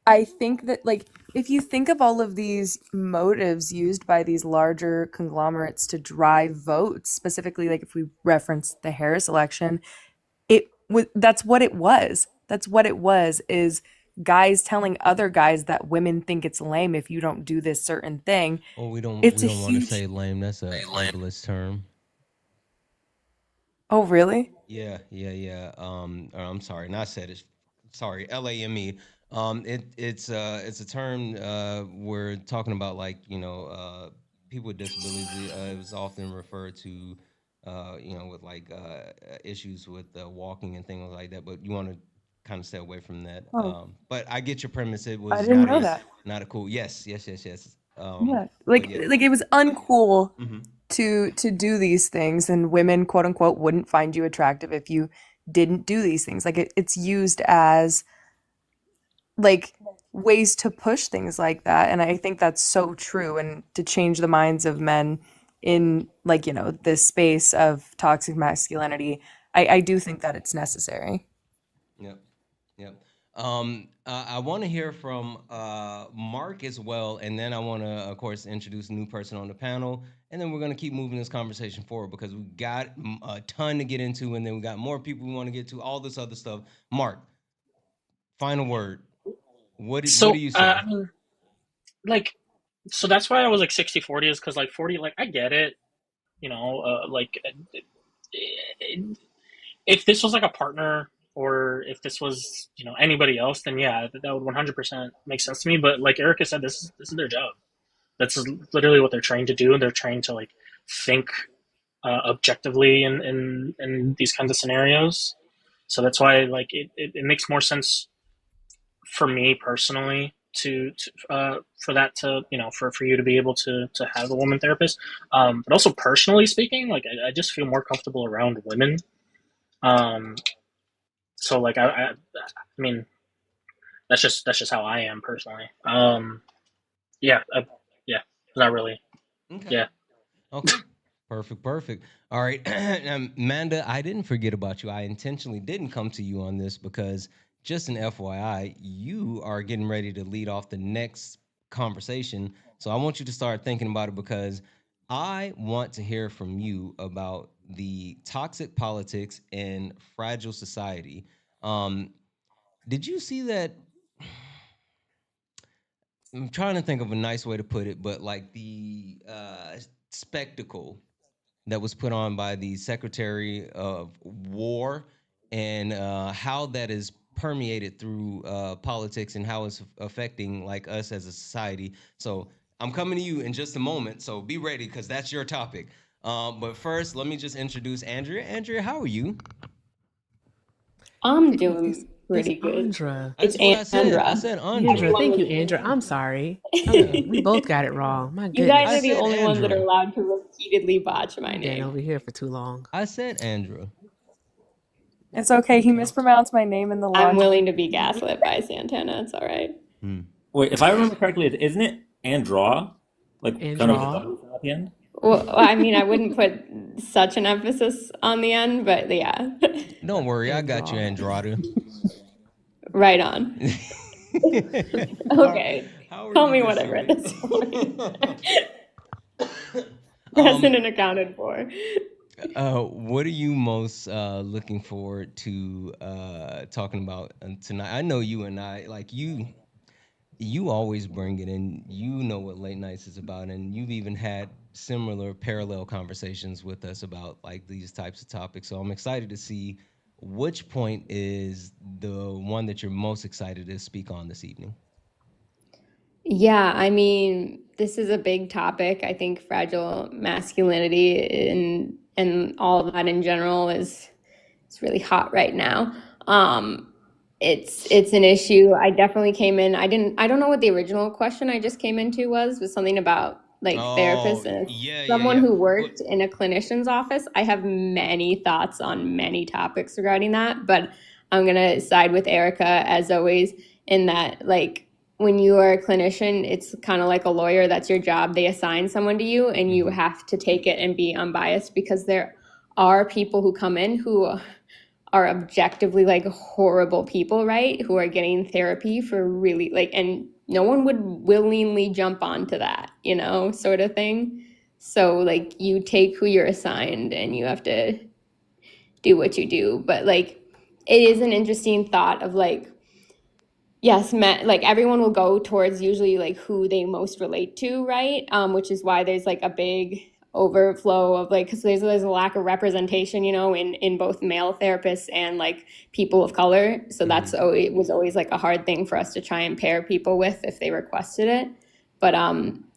[SPEAKER 10] I think that like if you think of all of these motives used by these larger conglomerates to drive votes, specifically like if we reference the Harris election, it was that's what it was. That's what it was is guys telling other guys that women think it's lame if you don't do this certain thing.
[SPEAKER 1] Oh, we
[SPEAKER 10] It's a
[SPEAKER 1] don't want to
[SPEAKER 10] huge.
[SPEAKER 1] say lame. That's a ableist term.
[SPEAKER 10] Oh, really?
[SPEAKER 1] Yeah. I'm sorry, not said it. Sorry, LAME. It's a term we're talking about like people with disabilities. It was often referred to with like issues with walking and things like that. But you want to kind of stay away from that.
[SPEAKER 10] Oh,
[SPEAKER 1] But I get your premise. It
[SPEAKER 10] I
[SPEAKER 1] was
[SPEAKER 10] didn't know that.
[SPEAKER 1] not a cool. Yes.
[SPEAKER 10] Yeah.
[SPEAKER 1] But yeah.
[SPEAKER 10] Like it was uncool
[SPEAKER 1] Hmm.
[SPEAKER 10] to do these things and women quote unquote wouldn't find you attractive if you didn't do these things. Like it's used as like ways to push things like that and I think that's so true and to change the minds of men in like this space of toxic masculinity I do think that it's necessary.
[SPEAKER 1] Yep. Yep. I want to hear from Mark as well, and then I want to, of course, introduce a new person on the panel, and then we're going to keep moving this conversation forward because we got a ton to get into, and then we got more people we want to get to, all this other stuff. Mark, final word. What do
[SPEAKER 11] So
[SPEAKER 1] you say?
[SPEAKER 11] I mean, like, so that's why I was like 60-40 is because like 40, like I get it, like if this was like a partner or if this was anybody else, then yeah, that would 100% make sense to me. But like Erica said, this is their job. That's literally what they're trained to do, and they're trained to like think objectively in these kinds of scenarios. So that's why like it makes more sense for me personally to for that to for you to be able to have a woman therapist. But also personally speaking, like I just feel more comfortable around women. Um, so like I mean that's just how I am personally. Yeah, yeah, not really.
[SPEAKER 1] Okay.
[SPEAKER 11] Yeah.
[SPEAKER 1] Okay. Perfect. All right. Amanda, I didn't forget about you. I intentionally didn't come to you on this because just an FYI, you are getting ready to lead off the next conversation. So I want you to start thinking about it because I want to hear from you about the toxic politics in fragile society. Um, did you see that? I'm trying to think of a nice way to put it, but like the spectacle that was put on by the Secretary of War and how that is permeated through politics and how it's affecting like us as a society. So I'm coming to you in just a moment. So be ready because that's your topic. But first, let me just introduce Andrea. Andrea, how are you?
[SPEAKER 12] I'm
[SPEAKER 4] It's
[SPEAKER 12] doing pretty good.
[SPEAKER 4] Andra.
[SPEAKER 12] It's
[SPEAKER 1] That's what I said. I
[SPEAKER 12] Andra.
[SPEAKER 1] said Andrea.
[SPEAKER 4] Andra,
[SPEAKER 12] Everyone
[SPEAKER 4] thank
[SPEAKER 12] was
[SPEAKER 4] you, Andra. I'm sorry.
[SPEAKER 1] Yeah.
[SPEAKER 4] We both got it wrong. My
[SPEAKER 12] You guys
[SPEAKER 1] I
[SPEAKER 12] are
[SPEAKER 4] goodness.
[SPEAKER 12] the
[SPEAKER 1] said
[SPEAKER 12] only ones that are
[SPEAKER 1] Andrea.
[SPEAKER 12] allowed to repeatedly botch my
[SPEAKER 4] You've been
[SPEAKER 12] name.
[SPEAKER 4] over here for too long.
[SPEAKER 1] I said Andrea.
[SPEAKER 10] It's okay. He
[SPEAKER 1] Okay.
[SPEAKER 10] mispronounced my name in the
[SPEAKER 12] I'm
[SPEAKER 10] lodge.
[SPEAKER 12] willing to be gaslit by Santana. It's all right.
[SPEAKER 1] Hmm.
[SPEAKER 6] Wait, if I remember correctly, isn't it Andra? Like kind of with a
[SPEAKER 4] Andra.
[SPEAKER 6] W at the end?
[SPEAKER 12] Well, I mean, I wouldn't put such an emphasis on the end, but yeah.
[SPEAKER 1] Don't worry, I got you,
[SPEAKER 4] Andra.
[SPEAKER 1] Andrada.
[SPEAKER 12] Right on.
[SPEAKER 1] how,
[SPEAKER 12] Okay.
[SPEAKER 1] how are
[SPEAKER 12] Call
[SPEAKER 1] you
[SPEAKER 12] me
[SPEAKER 1] this
[SPEAKER 12] whatever at
[SPEAKER 1] evening?
[SPEAKER 12] this point.
[SPEAKER 1] um,
[SPEAKER 12] Present and accounted for.
[SPEAKER 1] what are you most looking forward to talking about tonight? I know you and I, like you always bring it in. You know what late nights is about, and you've even had similar parallel conversations with us about like these types of topics. So I'm excited to see which point is the one that you're most excited to speak on this evening.
[SPEAKER 12] Yeah, I mean, this is a big topic. I think fragile masculinity and all of that in general is it's really hot right now. It's an issue. I definitely came in. I don't know what the original question I just came into was something about like
[SPEAKER 1] Oh,
[SPEAKER 12] therapists and as
[SPEAKER 1] yeah, yeah,
[SPEAKER 12] someone
[SPEAKER 1] yeah.
[SPEAKER 12] who
[SPEAKER 1] What?
[SPEAKER 12] worked in a clinician's office, I have many thoughts on many topics regarding that, but I'm gonna side with Erica as always in that like when you are a clinician, it's kind of like a lawyer. That's your job. They assign someone to you and you have to take it and be unbiased because there are people who come in who are objectively like horrible people, right? Who are getting therapy for really like, and no one would willingly jump onto that, you know, sort of thing. So like you take who you're assigned and you have to do what you do. But like it is an interesting thought of like, yes, like everyone will go towards usually like who they most relate to, right? Which is why there's like a big overflow of like because there's a lack of representation, you know, in both male therapists and like people of color. So that's always was always like a hard thing for us to try and pair people with if they requested it. But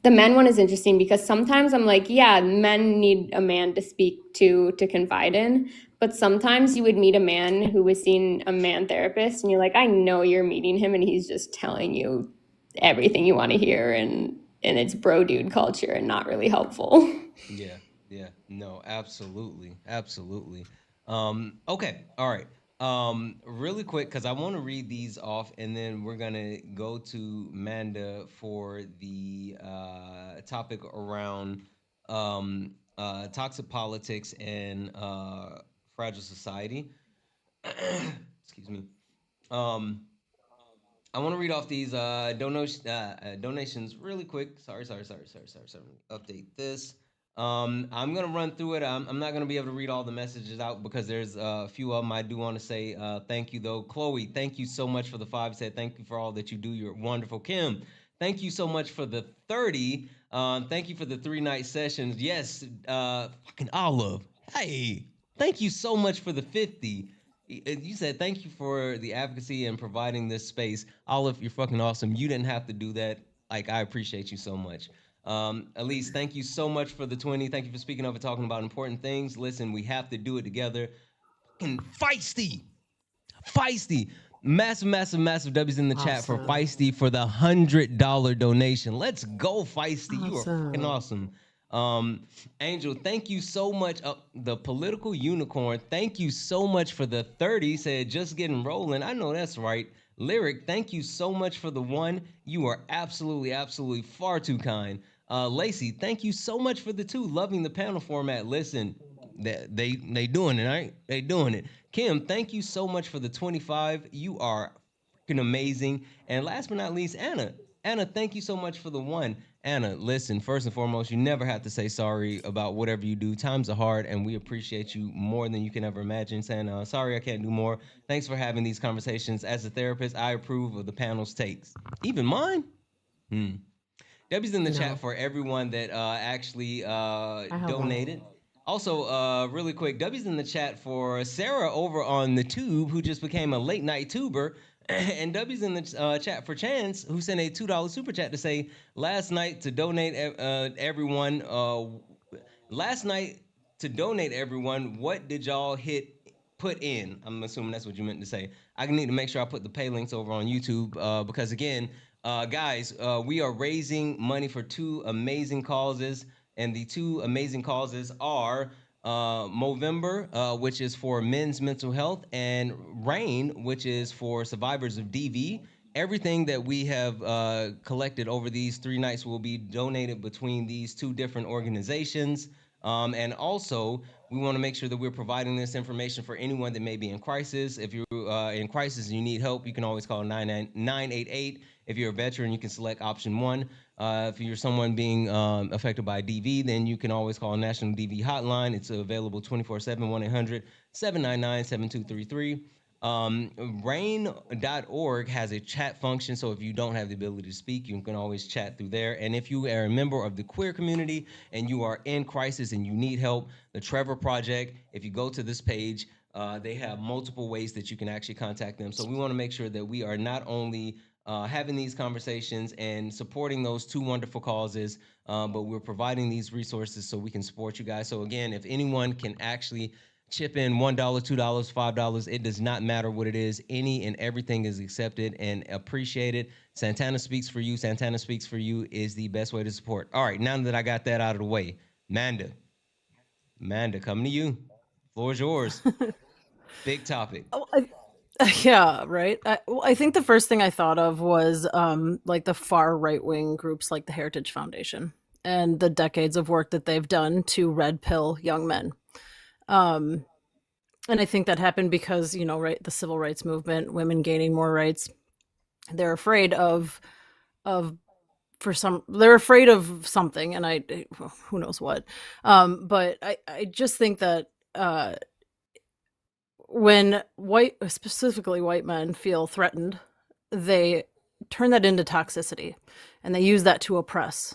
[SPEAKER 12] the men one is interesting because sometimes I'm like, yeah, men need a man to speak to confide in. But sometimes you would meet a man who was seeing a man therapist and you're like, I know you're meeting him and he's just telling you everything you want to hear and it's bro dude culture and not really helpful.
[SPEAKER 1] Yeah, yeah, no, absolutely, absolutely. Okay, all right. Really quick, because I want to read these off, and then we're gonna go to Manda for the topic around toxic politics and fragile society. Excuse me. Um, I want to read off these donations really quick. Sorry. Update this. I'm gonna run through it. I'm not gonna be able to read all the messages out because there's a few of them. I do want to say thank you though. Chloe, thank you so much for the 5. Said thank you for all that you do. You're wonderful. Kim, thank you so much for the 30. Thank you for the 3-night sessions. Yes, fucking Olive. Hey, thank you so much for the 50. You said thank you for the advocacy and providing this space. Olive, you're fucking awesome. You didn't have to do that. Like, I appreciate you so much. Elise, thank you so much for the 20. Thank you for speaking up and talking about important things. Listen, we have to do it together. Fucking feisty. Feisty. Massive W's in the chat for Feisty for the $100 donation. Let's go, Feisty. You are fucking awesome. Angel, thank you so much. The political unicorn, thank you so much for the 30. Said just getting rolling. I know that's right. Lyric, thank you so much for the 1. You are absolutely far too kind. Lacey, thank you so much for the 2. Loving the panel format. Listen, they doing it, right? They doing it. Kim, thank you so much for the 25. You are freaking amazing. And last but not least, Anna. Anna, thank you so much for the 1. Anna, listen, first and foremost, you never have to say sorry about whatever you do. Times are hard, and we appreciate you more than you can ever imagine. Saying, sorry, I can't do more. Thanks for having these conversations. As a therapist, I approve of the panel's takes. Even mine? Debbie's in the chat for everyone that actually donated. Also, really quick, W's in the chat for Sarah over on the tube, who just became a late night tuber. And W's in the chat for Chance, who sent a $2 super chat to say last night to donate everyone last night to donate, everyone, what did y'all put in? I'm assuming that's what you meant to say. I need to make sure I put the pay links over on YouTube because again, guys, we are raising money for two amazing causes, and the two amazing causes are Movember, which is for men's mental health, and RAIN, which is for survivors of DV. Everything that we have collected over these 3 nights will be donated between these two different organizations. And also, we want to make sure that we're providing this information for anyone that may be in crisis. If you're in crisis and you need help, you can always call 988. If you're a veteran, you can select option 1. If you're someone being affected by DV, then you can always call National DV Hotline. It's available 24/7, 1-800-799-7233. Rain.org has a chat function, so if you don't have the ability to speak, you can always chat through there. And if you are a member of the queer community and you are in crisis and you need help, the Trevor Project, if you go to this page, they have multiple ways that you can actually contact them. So we want to make sure that we are not only having these conversations and supporting those two wonderful causes, but we're providing these resources so we can support you guys. So again, if anyone can actually chip in $1, $2, $5, it does not matter what it is. Any and everything is accepted and appreciated. Santana Speaks for You. Santana Speaks for You is the best way to support. All right, now that I got that out of the way, Manda, coming to you. Floor is yours. Big topic.
[SPEAKER 8] Yeah, right. I think the first thing I thought of was like the far right wing groups like the Heritage Foundation and the decades of work that they've done to red pill young men. And I think that happened because, right, the civil rights movement, women gaining more rights. They're afraid they're afraid of something, and who knows what. But I just think that when specifically white men feel threatened, they turn that into toxicity, and they use that to oppress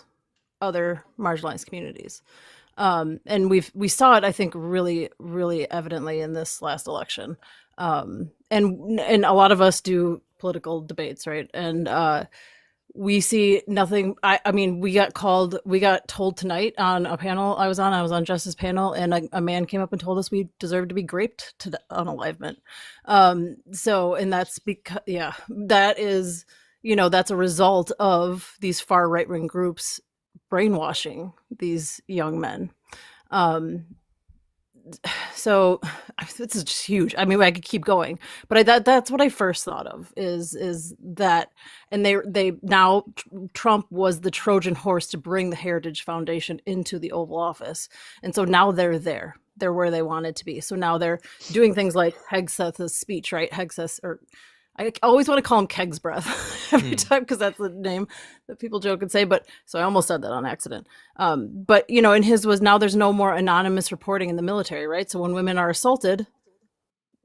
[SPEAKER 8] other marginalized communities. And we saw it, I think, really, really evidently in this last election. And a lot of us do political debates, right? And we see nothing. I mean, we got told tonight on a panel I was on Justice panel, and a man came up and told us we deserve to be raped to unalivement. And that's because, that is, that's a result of these far right-wing groups brainwashing these young men. So this is just huge. I mean, I could keep going, but that's what I first thought of is that, and they now Trump was the Trojan horse to bring the Heritage Foundation into the Oval Office, and so now they're there. They're where they wanted to be. So now they're doing things like Hegseth's speech, right? Hegseth, or I always want to call him Keg's Breath every time because that's the name that people joke and say. But so I almost said that on accident. But and his was, now there's no more anonymous reporting in the military, right? So when women are assaulted,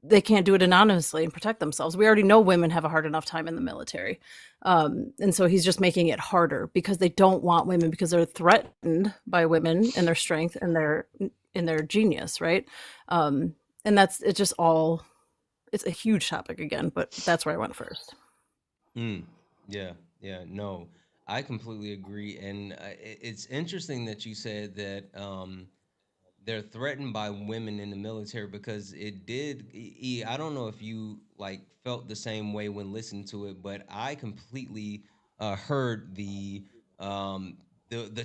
[SPEAKER 8] they can't do it anonymously and protect themselves. We already know women have a hard enough time in the military, and so he's just making it harder because they don't want women, because they're threatened by women and their strength and their genius, right? And it's just all. It's a huge topic again, but that's where I went first.
[SPEAKER 1] Yeah, no, I completely agree. And it's interesting that you said that they're threatened by women in the military, because it did. I don't know if you felt the same way when listening to it, but I completely heard the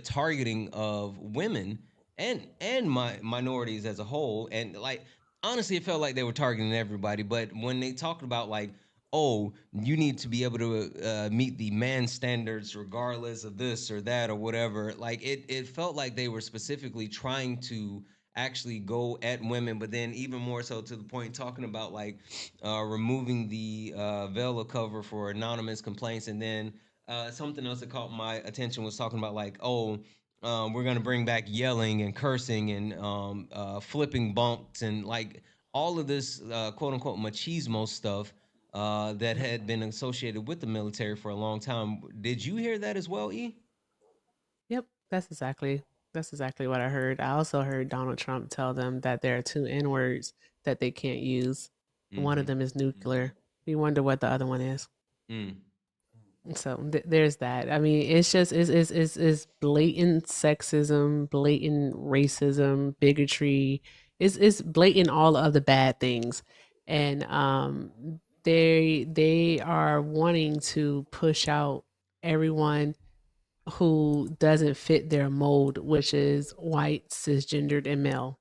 [SPEAKER 1] targeting of women and minorities as a whole, and honestly, it felt like they were targeting everybody. But when they talked about oh, you need to be able to meet the man standards regardless of this or that or whatever, it felt like they were specifically trying to actually go at women, but then even more so to the point talking about removing the veil of cover for anonymous complaints. And then something else that caught my attention was talking about we're going to bring back yelling and cursing and flipping bunks and all of this quote unquote machismo stuff that had been associated with the military for a long time. Did you hear that as well, E?
[SPEAKER 4] Yep, that's exactly what I heard. I also heard Donald Trump tell them that there are two N words that they can't use. One of them is nuclear. We wonder what the other one is. So there's that. I mean, it's just it's blatant sexism, blatant racism, bigotry. It's blatant all of the bad things, and they are wanting to push out everyone who doesn't fit their mold, which is white, cisgendered, and male.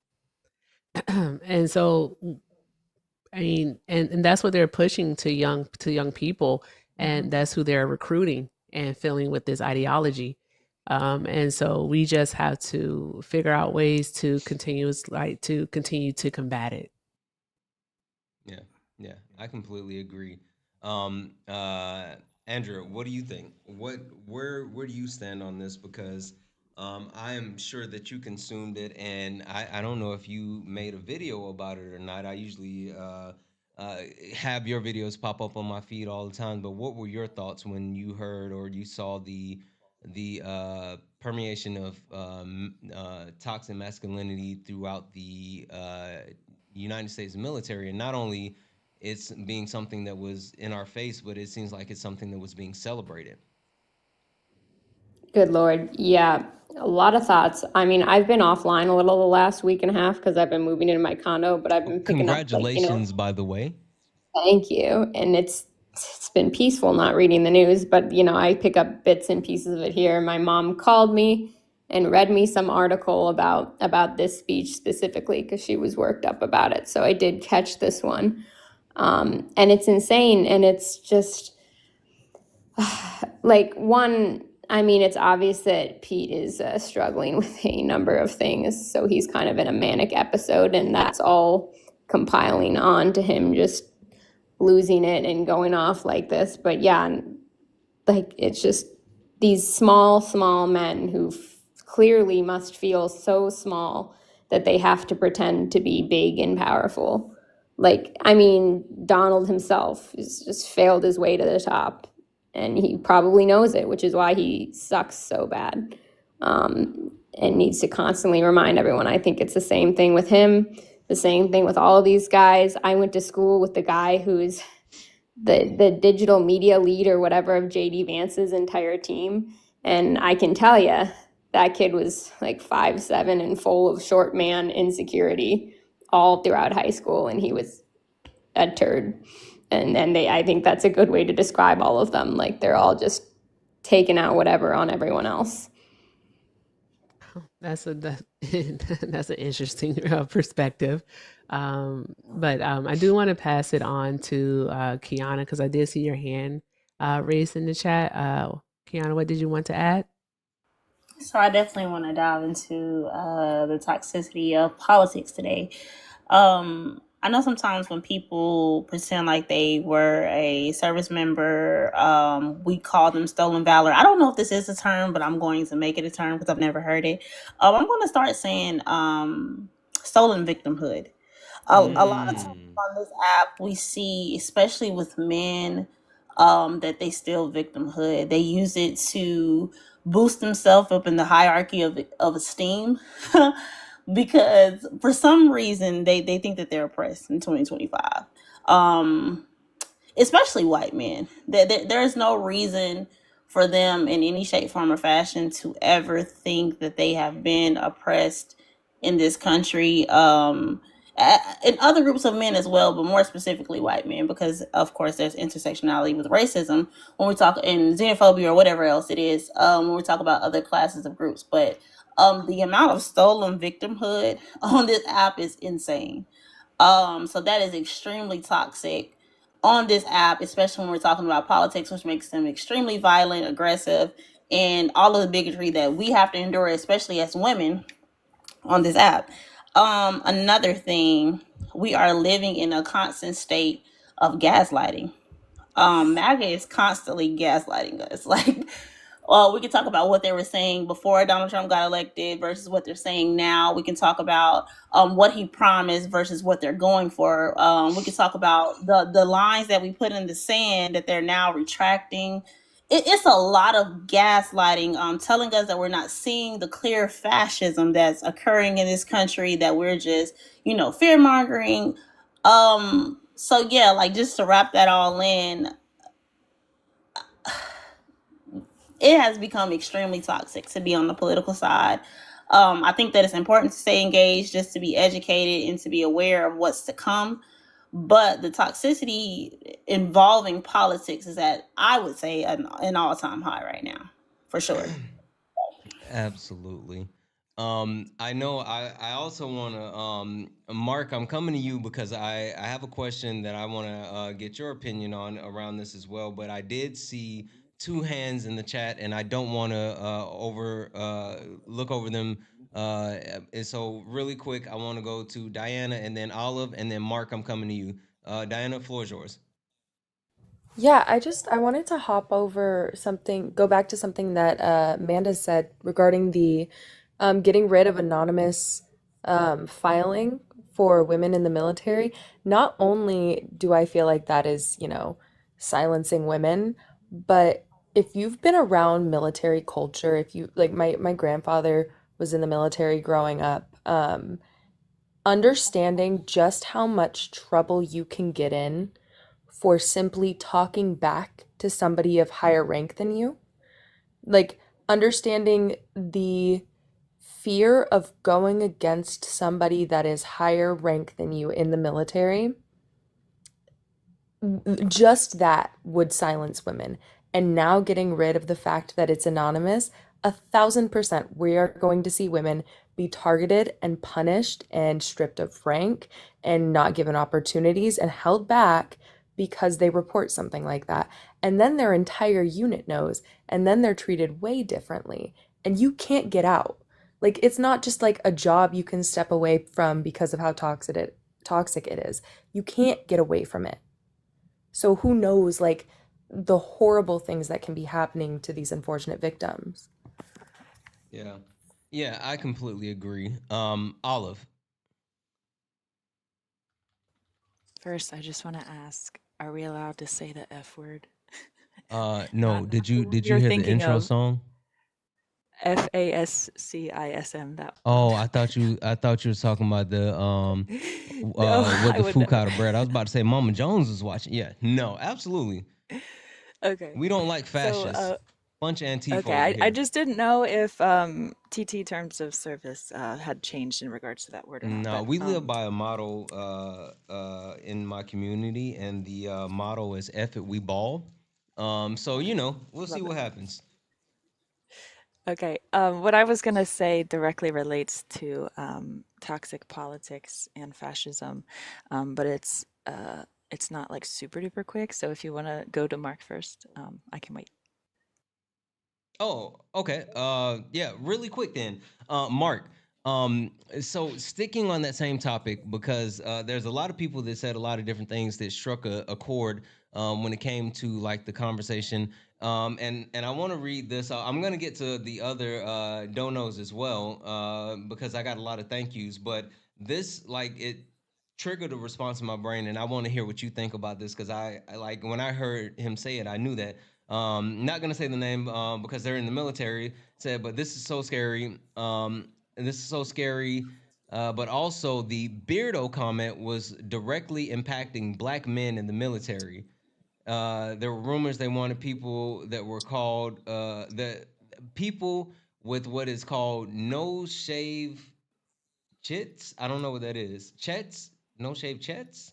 [SPEAKER 4] And so I mean, and that's what they're pushing to young people, and that's who they're recruiting and filling with this ideology. And so we just have to figure out ways to continue to combat it.
[SPEAKER 1] Yeah, yeah, I completely agree. Andrew, what do you think? Where do you stand on this? Because I am sure that you consumed it, and I don't know if you made a video about it or not. I usually uh, have your videos pop up on my feed all the time. But what were your thoughts when you heard or you saw the permeation of toxic masculinity throughout the United States military, and not only it's being something that was in our face, but it seems like it's something that was being celebrated.
[SPEAKER 12] Good Lord. Yeah, a lot of thoughts. I mean, I've been offline a little the last week and a half because I've been moving into my condo, but I've been picking up, like,
[SPEAKER 1] Congratulations, by the way.
[SPEAKER 12] thank you. And it's been peaceful not reading the news, but I pick up bits and pieces of it here. My mom called me and read me some article about this speech specifically because she was worked up about it. So I did catch this one. And it's insane, and it's just like one. I mean, it's obvious that Pete is struggling with a number of things, so he's kind of in a manic episode, and that's all compiling on to him just losing it and going off like this. But yeah, like, it's just these small men who clearly must feel so small that they have to pretend to be big and powerful. Like, I mean, Donald himself has just failed his way to the top, and he probably knows it, which is why he sucks so bad, and needs to constantly remind everyone. I think it's the same thing with him, the same thing with all of these guys. I went to school with the guy who's the digital media lead or whatever of JD Vance's entire team, and I can tell you that kid was like 5'7" and full of short man insecurity all throughout high school, and he was a turd. And I think that's a good way to describe all of them. Like, they're all just taking out whatever on everyone else.
[SPEAKER 4] That's that's an interesting perspective. But I do want to pass it on to Kiana, because I did see your hand raised in the chat. Kiana, what did you want to add?
[SPEAKER 7] So I definitely want to dive into the toxicity of politics today. I know sometimes when people pretend like they were a service member, we call them stolen valor. I don't know if this is a term, but I'm going to make it a term because I've never heard it. I'm going to start saying stolen victimhood. A lot of times on this app, we see, especially with men, that they steal victimhood. They use it to boost themselves up in the hierarchy of esteem. Because for some reason they think that they're oppressed in 2025, especially white men. There is no reason for them in any shape, form, or fashion to ever think that they have been oppressed in this country, and other groups of men as well, but more specifically white men, because of course there's intersectionality with racism when we talk in xenophobia or whatever else it is, when we talk about other classes of groups. But the amount of stolen victimhood on this app is insane. So that is extremely toxic on this app, especially when we're talking about politics, which makes them extremely violent, aggressive, and all of the bigotry that we have to endure, especially as women on this app. Another thing, we are living in a constant state of gaslighting. MAGA is constantly gaslighting us. Like, we can talk about what they were saying before Donald Trump got elected versus what they're saying now. We can talk about what he promised versus what they're going for. We can talk about the lines that we put in the sand that they're now retracting. It's a lot of gaslighting, telling us that we're not seeing the clear fascism that's occurring in this country, that we're just, fear mongering. So yeah, like, just to wrap that all in, it has become extremely toxic to be on the political side. I think that it's important to stay engaged, just to be educated and to be aware of what's to come. But the toxicity involving politics is at, I would say, an all-time high right now, for sure.
[SPEAKER 1] Absolutely. I know I also want to, Mark, I'm coming to you because I have a question that I want to get your opinion on around this as well. But I did see two hands in the chat, and I don't want to look over them. And so, really quick, I want to go to Diana, and then Olive, and then Mark. I'm coming to you. Diana, floor is yours.
[SPEAKER 10] Yeah, I wanted to hop over something, go back to something that Amanda said regarding the getting rid of anonymous filing for women in the military. Not only do I feel like that is, silencing women, but if you've been around military culture, if you like my grandfather was in the military growing up, understanding just how much trouble you can get in for simply talking back to somebody of higher rank than you. Like understanding the fear of going against somebody that is higher rank than you in the military, just that would silence women. And now getting rid of the fact that it's anonymous, 1,000% we are going to see women be targeted and punished and stripped of rank and not given opportunities and held back because they report something like that. And then their entire unit knows, and then they're treated way differently. And you can't get out. Like it's not just like a job you can step away from because of how toxic it is. You can't get away from it. So who knows, like, the horrible things that can be happening to these unfortunate victims.
[SPEAKER 1] Yeah, yeah, I completely agree. Olive.
[SPEAKER 5] First, I just want to ask, are we allowed to say the F word?
[SPEAKER 1] No.
[SPEAKER 5] Not
[SPEAKER 1] Did
[SPEAKER 5] the
[SPEAKER 1] you
[SPEAKER 5] one
[SPEAKER 1] did you
[SPEAKER 5] you're
[SPEAKER 1] hear the
[SPEAKER 5] thinking
[SPEAKER 1] intro
[SPEAKER 5] of.
[SPEAKER 1] song?
[SPEAKER 5] FASCISM, that one.
[SPEAKER 1] Oh, I thought you was talking about the
[SPEAKER 5] No,
[SPEAKER 1] with
[SPEAKER 5] I
[SPEAKER 1] the
[SPEAKER 5] would never.
[SPEAKER 1] fukata bread. I was about to say Mama Jones was watching. Yeah, no, absolutely.
[SPEAKER 5] Okay.
[SPEAKER 1] We don't like
[SPEAKER 5] So,
[SPEAKER 1] fascists. Bunch of Antifa
[SPEAKER 5] okay,
[SPEAKER 1] over
[SPEAKER 5] I
[SPEAKER 1] here.
[SPEAKER 5] just didn't know if TT terms of service had changed in regards to that word or not,
[SPEAKER 1] No,
[SPEAKER 5] but
[SPEAKER 1] we live by a motto in my community, and the motto is "F it, we ball." So we'll see
[SPEAKER 5] love it.
[SPEAKER 1] what happens.
[SPEAKER 5] Okay, what I was gonna say directly relates to toxic politics and fascism, but it's not like super duper quick. So if you want to go to Mark first, I can wait.
[SPEAKER 1] Oh, okay. Yeah, really quick then. Mark, so sticking on that same topic, because there's a lot of people that said a lot of different things that struck a chord when it came to like the conversation. And I want to read this. I'm gonna get to the other donos as well, because I got a lot of thank yous, but this like it triggered a response in my brain, and I want to hear what you think about this because I like when I heard him say it, I knew that. Not gonna say the name because they're in the military. Said, but this is so scary. And this is so scary. But also the Beardo comment was directly impacting black men in the military. There were rumors they wanted people that were called the people with what is called no shave chits. I don't know what that is. Chets, no shave chets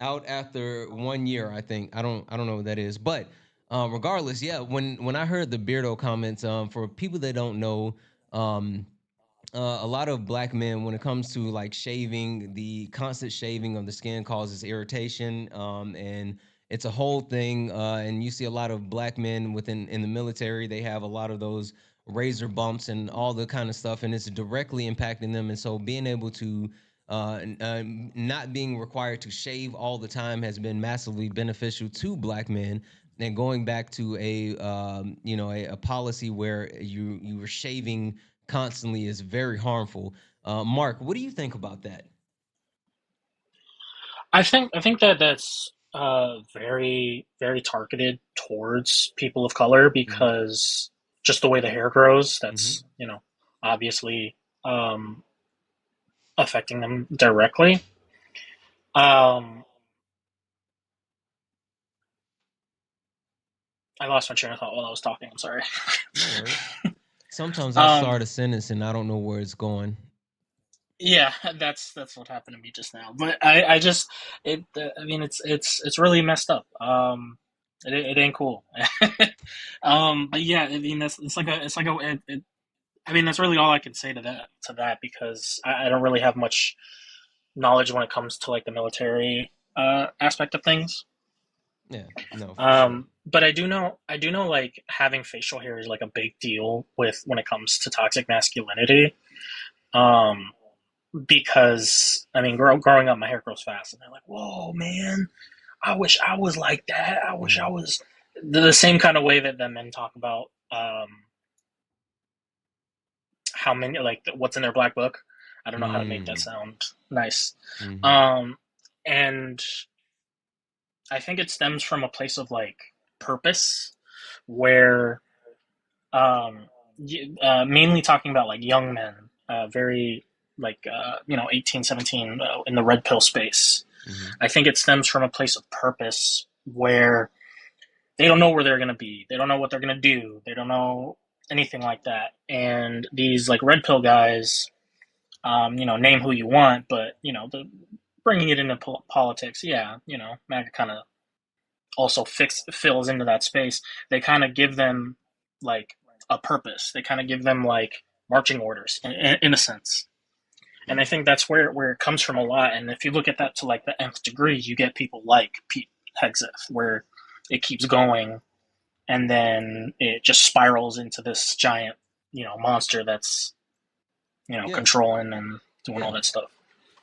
[SPEAKER 1] out after 1 year. I think I don't know what that is, but regardless, yeah. When I heard the Beardo comments, for people that don't know, um, a lot of black men, when it comes to like shaving, the constant shaving of the skin causes irritation, and it's a whole thing. And you see a lot of black men within in the military, they have a lot of those razor bumps and all the kind of stuff, and it's directly impacting them. And so being able to not being required to shave all the time has been massively beneficial to black men. And going back to a policy where you were shaving constantly is very harmful. Mark, what do you think about that?
[SPEAKER 11] I think that that's very very targeted towards people of color
[SPEAKER 1] Mm-hmm.
[SPEAKER 11] because just the way the hair grows,
[SPEAKER 1] Mm-hmm.
[SPEAKER 11] that's obviously um, affecting them directly. Um, I lost my train of thought while I was talking. I'm sorry.
[SPEAKER 1] No worries. Sometimes I start a sentence and I don't know where it's going.
[SPEAKER 11] Yeah, that's what happened to me just now. But I just I mean, it's really messed up. It ain't cool. But yeah, I mean, I mean, that's really all I can say to that because I don't really have much knowledge when it comes to like the military aspect of things.
[SPEAKER 1] Yeah, no, for sure.
[SPEAKER 11] But I do know like having facial hair is like a big deal with when it comes to toxic masculinity. Um, because I mean, growing up, my hair grows fast, and they're like, "Whoa, man! I wish I was like that. I wish I was the same kind of way that men talk about how many like what's in their black book. I don't know how to make that sound nice. And I think it stems from a place of like purpose, where um, mainly talking about like young men, very like 18, 17 in the red pill space. I think it stems from a place of purpose where they don't know where they're going to be. They don't know what they're going to do. They don't know anything like that. And these like red pill guys, name who you want, but bringing it into politics, yeah, MAGA kind of also fills into that space. They kind of give them like a purpose. They kind of give them like marching orders in a sense. And I think that's where it comes from a lot. And if you look at that to like the nth degree, you get people like Pete Hegseth, where it keeps going and then it just spirals into this giant, monster that's, controlling and doing all that stuff.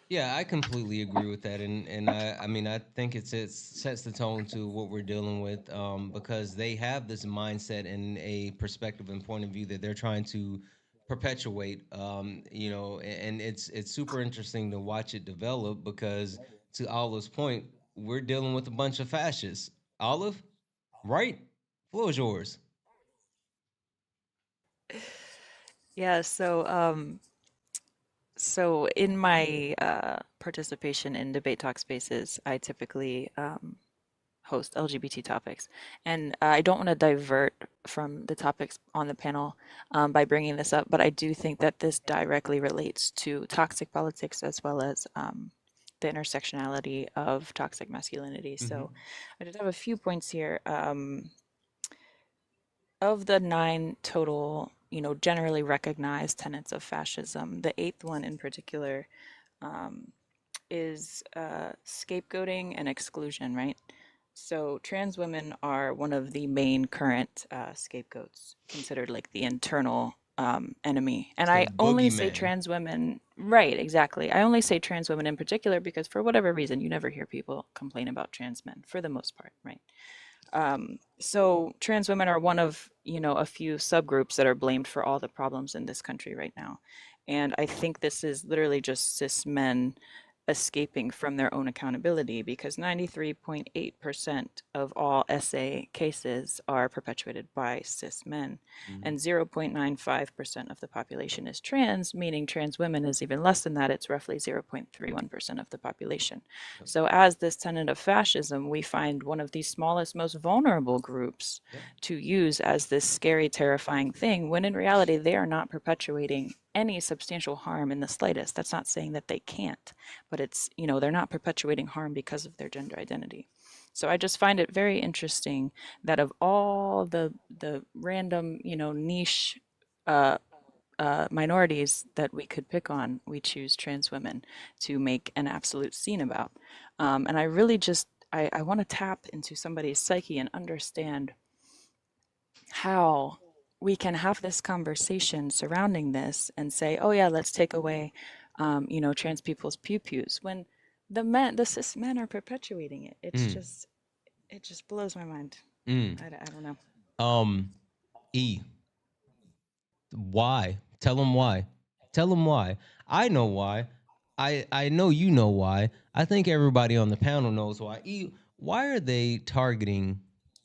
[SPEAKER 1] Yeah, I completely agree with that, and I mean I think it sets the tone to what we're dealing with, because they have this mindset and a perspective and point of view that they're trying to perpetuate, and it's super interesting to watch it develop because to Olive's point, we're dealing with a bunch of fascists. Olive, right? Floor is yours.
[SPEAKER 5] Yeah, so in my participation in debate talk spaces, I typically host LGBT topics. And I don't want to divert from the topics on the panel by bringing this up, but I do think that this directly relates to toxic politics as well as the intersectionality of toxic masculinity. So I just have a few points here. Of the 9 total, generally recognized tenets of fascism, the 8th one in particular is scapegoating and exclusion, right? So trans women are one of the main current scapegoats, considered like the internal enemy. And I only say trans women, right, exactly. I only say trans women in particular because for whatever reason, you never hear people complain about trans men for the most part, right? So trans women are one of, a few subgroups that are blamed for all the problems in this country right now. And I think this is literally just cis men escaping from their own accountability because 93.8% of all SA cases are perpetuated by cis men, and 0.95% of the population is trans, meaning trans women is even less than that. It's roughly 0.31% of the population. So, as this tenet of fascism, we find one of the smallest, most vulnerable groups to use as this scary, terrifying thing, when in reality, they are not perpetuating any substantial harm in the slightest. That's not saying that they can't, but it's, they're not perpetuating harm because of their gender identity. So I just find it very interesting that of all the random, niche minorities that we could pick on, we choose trans women to make an absolute scene about. And I really just, I want to tap into somebody's psyche and understand how we can have this conversation surrounding this and say, oh yeah, let's take away, trans people's pew-pews when the cis men are perpetuating it. It's just, it just blows my mind. I don't know.
[SPEAKER 1] E, why? Tell them why. Tell them why. I know why. I know you know why. I think everybody on the panel knows why. E, why are they targeting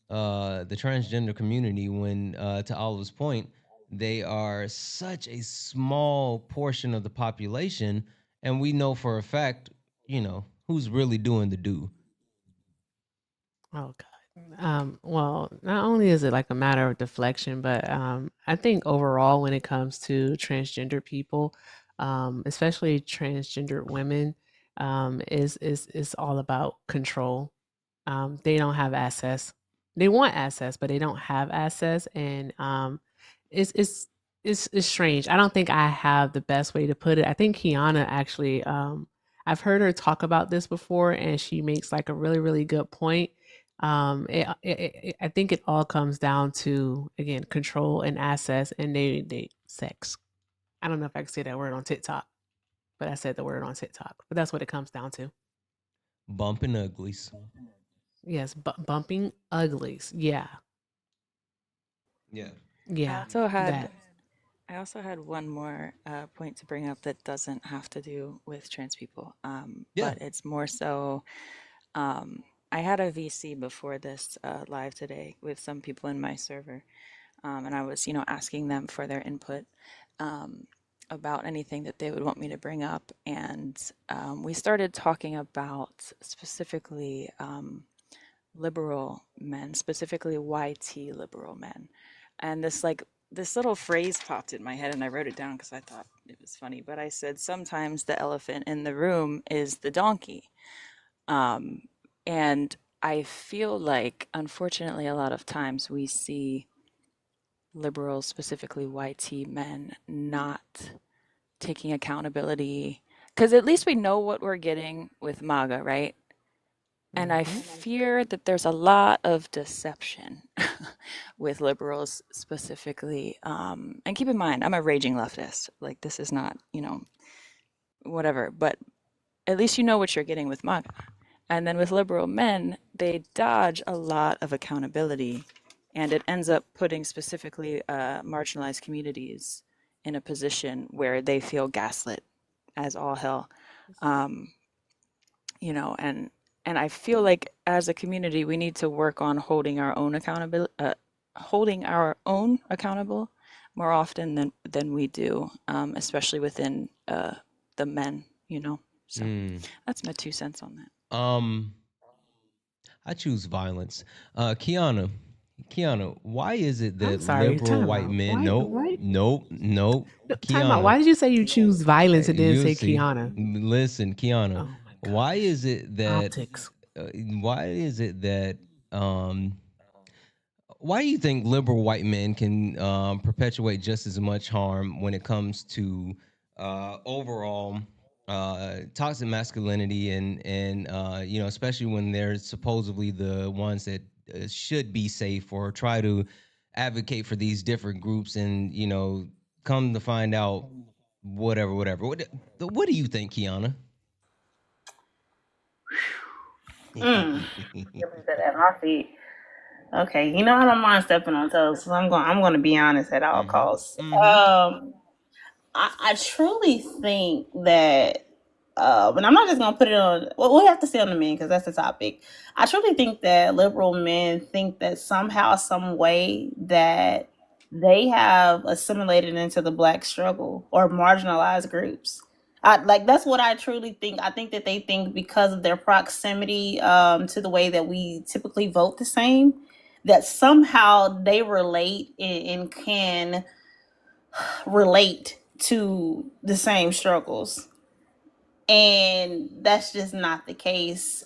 [SPEAKER 1] the transgender community when, to Olive's point, they are such a small portion of the population, and we know for a fact, who's really doing the do.
[SPEAKER 4] Oh Well, not only is it like a matter of deflection, but I think overall, when it comes to transgender people, especially transgender women, is all about control. They don't have access. They want access, but they don't have access, and it's it's it's strange. I don't think I have the best way to put it. I think Kiana actually, I've heard her talk about this before, and she makes like a really good point. I think it all comes down to again control and access, and they sex. I don't know if I can say that word on TikTok, but I said the word on TikTok. But that's what it comes down to.
[SPEAKER 1] Bumping uglies.
[SPEAKER 4] Yes, bumping uglies. Yeah,
[SPEAKER 1] Yeah.
[SPEAKER 4] yeah, that.
[SPEAKER 5] I also had one more point to bring up that doesn't have to do with trans people,
[SPEAKER 1] Yeah.
[SPEAKER 5] but it's more so. I had a VC before this live today with some people in my server, and I was, asking them for their input um, about anything that they would want me to bring up, and we started talking about specifically liberal men, specifically YT liberal men, and this little phrase popped in my head, and I wrote it down because I thought it was funny. But I said sometimes the elephant in the room is the donkey. Um, and I feel like, unfortunately, a lot of times we see liberals, specifically YT men, not taking accountability. Because at least we know what we're getting with MAGA, right? And I fear that there's a lot of deception with liberals specifically. And keep in mind, I'm a raging leftist. Like, this is not, whatever. But at least you know what you're getting with MAGA. And then with liberal men, they dodge a lot of accountability, and it ends up putting specifically marginalized communities in a position where they feel gaslit as all hell. Um, and I feel like as a community, we need to work on holding our own accountable more often than we do, especially within the men. So that's my 2 cents on that.
[SPEAKER 1] I choose violence. Kiana, why is it
[SPEAKER 4] I'm
[SPEAKER 1] that
[SPEAKER 4] sorry.
[SPEAKER 1] liberal
[SPEAKER 4] Time
[SPEAKER 1] white
[SPEAKER 4] out.
[SPEAKER 1] men?
[SPEAKER 4] Why?
[SPEAKER 1] Nope,
[SPEAKER 4] Why?
[SPEAKER 1] nope, nope.
[SPEAKER 4] No, time out.
[SPEAKER 1] Kiana,
[SPEAKER 4] Why did you say you choose violence and then
[SPEAKER 1] you'll
[SPEAKER 4] say
[SPEAKER 1] see.
[SPEAKER 4] Kiana?
[SPEAKER 1] Listen, Kiana,
[SPEAKER 4] Oh my
[SPEAKER 1] why
[SPEAKER 4] gosh.
[SPEAKER 1] is it that?
[SPEAKER 4] Optics.
[SPEAKER 1] Why is it that? Um, why do you think liberal white men can perpetuate just as much harm when it comes to overall toxic masculinity and especially when they're supposedly the ones that should be safe or try to advocate for these different groups and come to find out whatever. What do you think, Kiana?
[SPEAKER 7] At my feet. Okay, I don't mind stepping on toes, so I'm going to be honest at all
[SPEAKER 1] Mm-hmm.
[SPEAKER 7] costs.
[SPEAKER 1] Mm-hmm.
[SPEAKER 7] I truly think that, and I'm not just gonna put it on. Well, we have to stay on the men because that's the topic. I truly think that liberal men think that somehow, some way, that they have assimilated into the black struggle or marginalized groups. Like that's what I truly think. I think that they think because of their proximity to the way that we typically vote the same, that somehow they relate and can relate to the same struggles, and that's just not the case.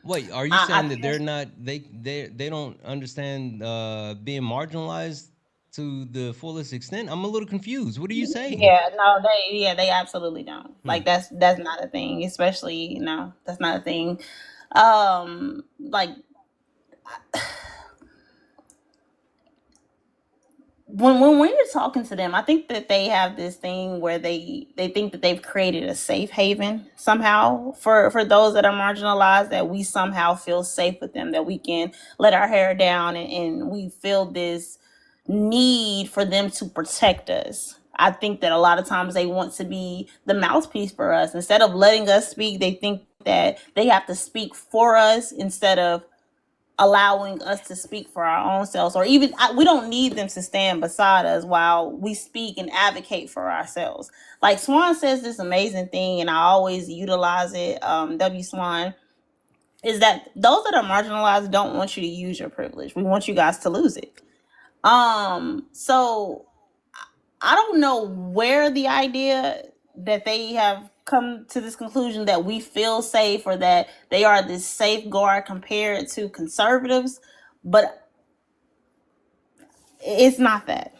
[SPEAKER 1] Wait, are you
[SPEAKER 7] I
[SPEAKER 1] saying that they're
[SPEAKER 7] think,
[SPEAKER 1] not they don't understand being marginalized to the fullest extent? I'm a little confused. What are you saying?
[SPEAKER 7] yeah, no, they absolutely don't.
[SPEAKER 1] Hmm.
[SPEAKER 7] Like that's not a thing, especially no, that's not a thing. Like when we're talking to them, I think that they have this thing where they think that they've created a safe haven somehow for those that are marginalized, that we somehow feel safe with them, that we can let our hair down, and we feel this need for them to protect us. I think that a lot of times they want to be the mouthpiece for us. Instead of letting us speak, they think that they have to speak for us instead of allowing us to speak for our own selves, or even we don't need them to stand beside us while we speak and advocate for ourselves. Like Swan says this amazing thing, and I always utilize it. W Swan is that those that are marginalized don't want you to use your privilege. We want you guys to lose it. So I don't know where the idea that they have come to this conclusion that we feel safe or that they are this safeguard compared to conservatives, but it's not that.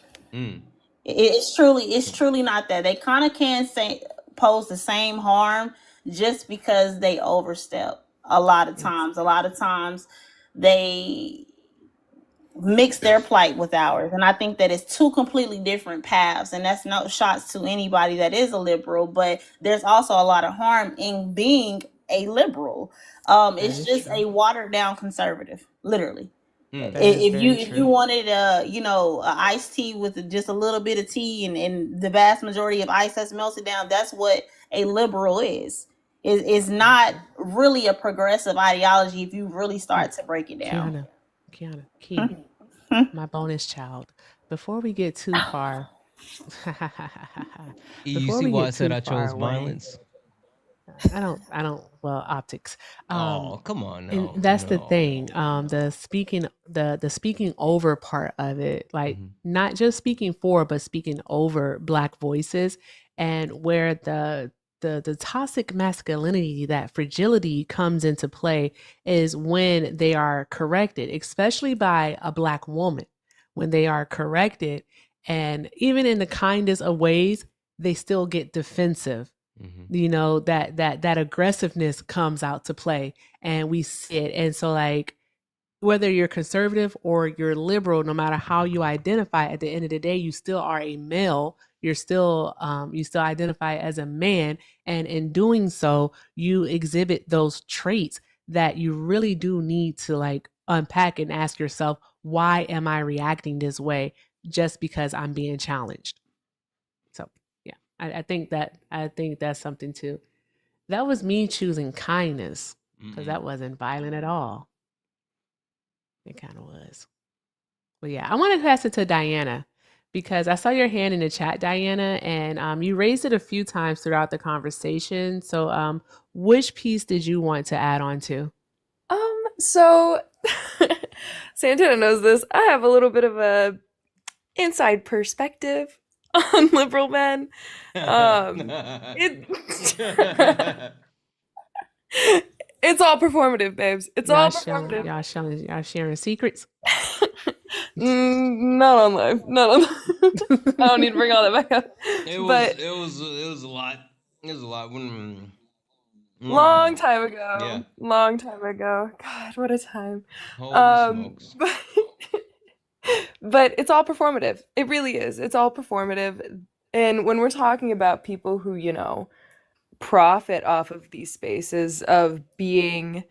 [SPEAKER 7] It's truly not that. They kind of can say pose the same harm just because they overstep a lot of times. A lot of times they mix their plight with ours, and I think that it's two completely different paths, and that's no shots to anybody that is a liberal, but there's also a lot of harm in being a liberal. It's just a watered down conservative, literally. If you wanted a iced tea with just a little bit of tea and the vast majority of ice that's melted down, that's what a liberal is. It's not really a progressive ideology if you really start to break it down.
[SPEAKER 4] Kiana, Key, my bonus child. Before we get too far,
[SPEAKER 1] You see why I said I chose violence?
[SPEAKER 4] I don't. Well, optics.
[SPEAKER 1] Oh, come on,
[SPEAKER 4] And
[SPEAKER 1] no,
[SPEAKER 4] that's the
[SPEAKER 1] no.
[SPEAKER 4] thing. The speaking over part of it, like not just speaking for, but speaking over Black voices, and where the toxic masculinity, that fragility comes into play, is when they are corrected, especially by a Black woman. When they are corrected, and even in the kindest of ways, they still get defensive. You know, that aggressiveness comes out to play, and we see it. And so, like, whether you're conservative or you're liberal, no matter how you identify, at the end of the day, you still are a male. You still identify as a man, and in doing so, you exhibit those traits that you really do need to like unpack and ask yourself, why am I reacting this way just because I'm being challenged? So yeah, I think that's something too. That was me choosing kindness because that wasn't violent at all. It kind of was. But yeah, I want to pass it to Diana because I saw your hand in the chat, Diana, and you raised it a few times throughout the conversation. So, which piece did you want to add on to?
[SPEAKER 10] So Santana knows this. I have a little bit of a inside perspective on liberal men. It's all performative, babes. It's all performative.
[SPEAKER 4] Y'all sharing secrets.
[SPEAKER 10] Not on live. Not on live. I don't need to bring all that back up.
[SPEAKER 1] It was a lot. It was a lot.
[SPEAKER 10] Long time ago.
[SPEAKER 1] Yeah.
[SPEAKER 10] Long time ago. God, what a time.
[SPEAKER 1] Holy smokes.
[SPEAKER 10] But it's all performative. It really is. It's all performative. And when we're talking about people who, you know, profit off of these spaces of being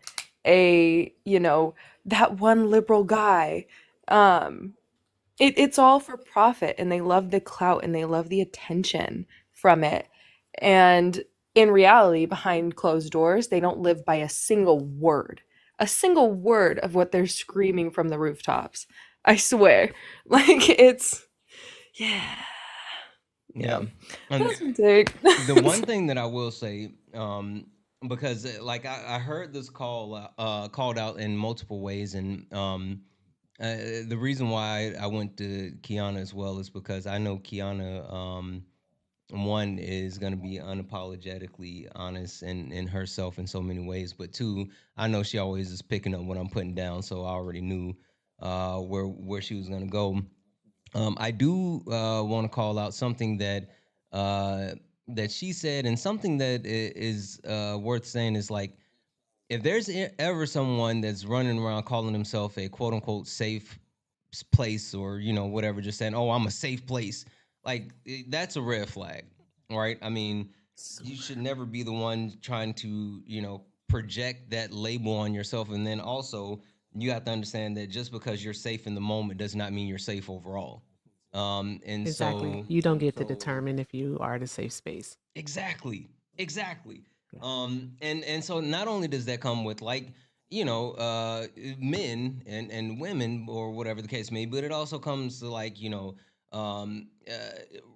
[SPEAKER 10] a, you know, that one liberal guy, it's all for profit, and they love the clout and they love the attention from it. And in reality, behind closed doors, they don't live by a single word of what they're screaming from the rooftops. I swear. Like, it's, yeah.
[SPEAKER 1] And
[SPEAKER 10] That's my take.
[SPEAKER 1] The one thing that I will say, because like I heard this called out in multiple ways, and the reason why I went to Kiana as well is because I know Kiana, one, is going to be unapologetically honest in herself in so many ways, but two, I know she always is picking up what I'm putting down, so I already knew where she was going to go. I do want to call out something that that she said, and something that is worth saying is like, if there's ever someone that's running around calling himself a quote unquote safe place, or whatever, just saying, "Oh, I'm a safe place," like that's a red flag, right? I mean, you should never be the one trying to project that label on yourself, and then also you have to understand that just because you're safe in the moment does not mean you're safe overall. And
[SPEAKER 4] Exactly.
[SPEAKER 1] so
[SPEAKER 4] You don't get to determine if you are the safe space.
[SPEAKER 1] Exactly. And so not only does that come with, like, men and women, or whatever the case may be, but it also comes to, like, um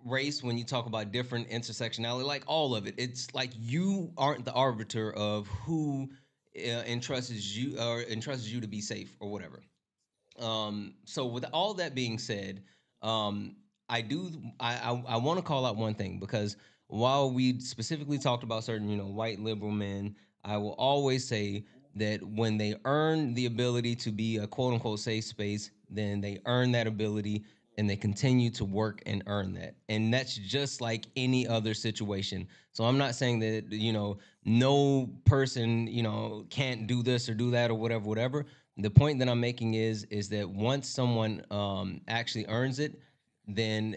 [SPEAKER 1] race. When you talk about different intersectionality, like all of it, it's like you aren't the arbiter of who entrusts you to be safe or whatever. So with all that being said, um, I do I want to call out one thing, because while we specifically talked about certain, white liberal men, I will always say that when they earn the ability to be a quote unquote safe space, then they earn that ability and they continue to work and earn that. And that's just like any other situation. So I'm not saying that, no person, can't do this or do that or whatever, whatever. The point that I'm making is that once someone actually earns it, then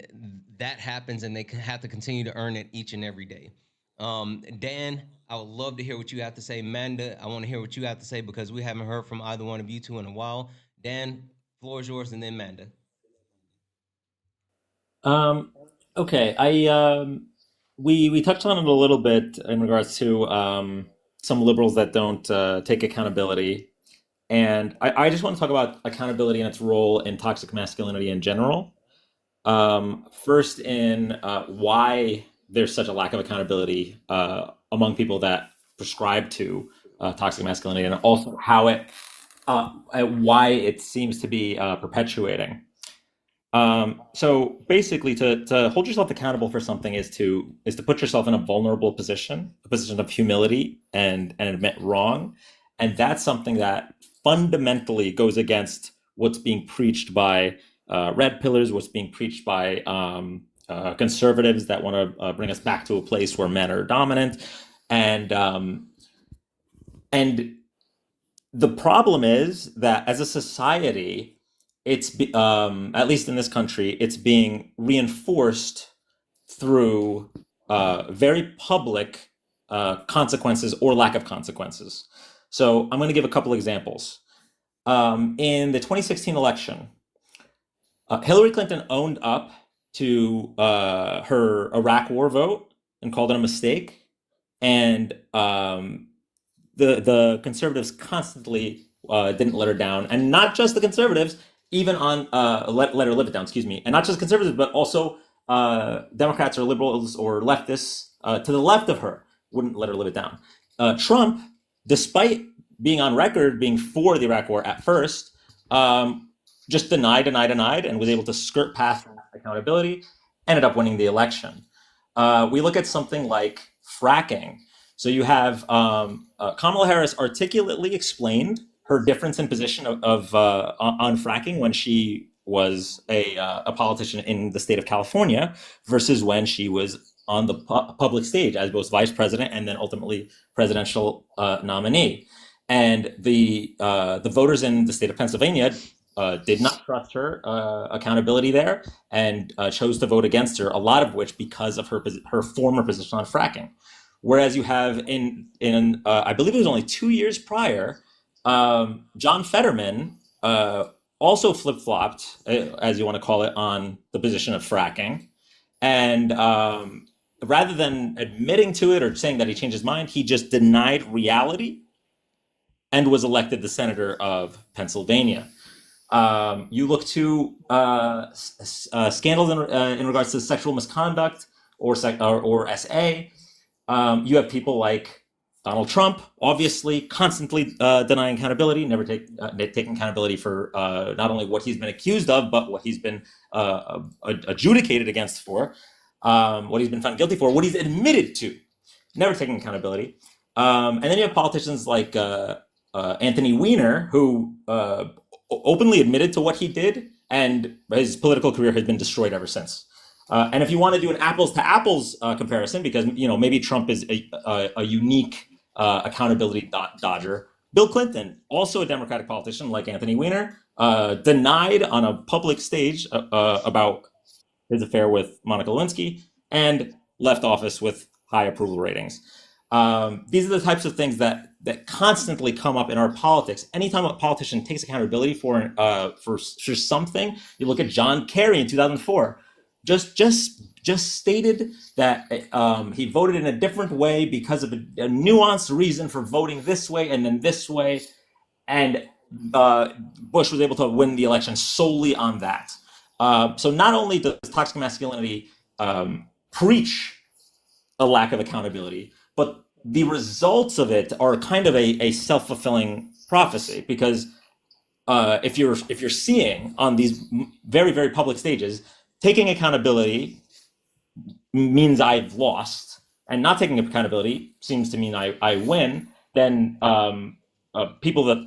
[SPEAKER 1] that happens, and they have to continue to earn it each and every day. Dan, I would love to hear what you have to say. Manda, I want to hear what you have to say, because we haven't heard from either one of you two in a while. Dan, floor is yours, and then Manda.
[SPEAKER 6] Um, okay, we touched on it a little bit in regards to some liberals that don't take accountability, and I just want to talk about accountability and its role in toxic masculinity in general. First, in why there's such a lack of accountability among people that prescribe to toxic masculinity, and also how why it seems to be perpetuating. So basically, to hold yourself accountable for something is to put yourself in a vulnerable position, a position of humility, and admit wrong, and that's something that fundamentally goes against what's being preached by red pillars, what's being preached by conservatives that want to bring us back to a place where men are dominant, and the problem is that as a society, at least in this country, it's being reinforced through very public consequences or lack of consequences. So I'm going to give a couple examples. In the 2016 election, Hillary Clinton owned up to her Iraq War vote and called it a mistake, and the conservatives constantly didn't let her down, and not just the conservatives, even on let her live it down. Excuse me, and not just conservatives, but also Democrats or liberals or leftists to the left of her wouldn't let her live it down. Trump, despite being on record being for the Iraq War at first, just denied, and was able to skirt past accountability, ended up winning the election. We look at something like fracking. So you have Kamala Harris articulately explained her difference in position on fracking when she was a politician in the state of California versus when she was on the public stage as both vice president and then ultimately presidential nominee. And the voters in the state of Pennsylvania did not trust her accountability there and chose to vote against her, a lot of which because of her former position on fracking. Whereas you have in I believe it was only 2 years prior, John Fetterman also flip-flopped, as you want to call it, on the position of fracking. And rather than admitting to it or saying that he changed his mind, he just denied reality and was elected the senator of Pennsylvania. You look to scandals in regards to sexual misconduct or SA. You have people like Donald Trump, obviously constantly denying accountability, never taking accountability for not only what he's been accused of, but what he's been adjudicated against for, what he's been found guilty for, what he's admitted to, never taking accountability. And then you have politicians like Anthony Weiner, who openly admitted to what he did, and his political career has been destroyed ever since. And if you want to do an apples to apples comparison, because maybe Trump is a unique accountability dodger, Bill Clinton, also a Democratic politician like Anthony Weiner, denied on a public stage about his affair with Monica Lewinsky and left office with high approval ratings. These are the types of things that constantly come up in our politics. Anytime a politician takes accountability for something, you look at John Kerry in 2004. Just stated that he voted in a different way because of a nuanced reason for voting this way and then this way, and Bush was able to win the election solely on that. So not only does toxic masculinity preach a lack of accountability, but the results of it are kind of a self-fulfilling prophecy, because if you're seeing on these very, very public stages, taking accountability means I've lost, and not taking accountability seems to mean I win, then people that,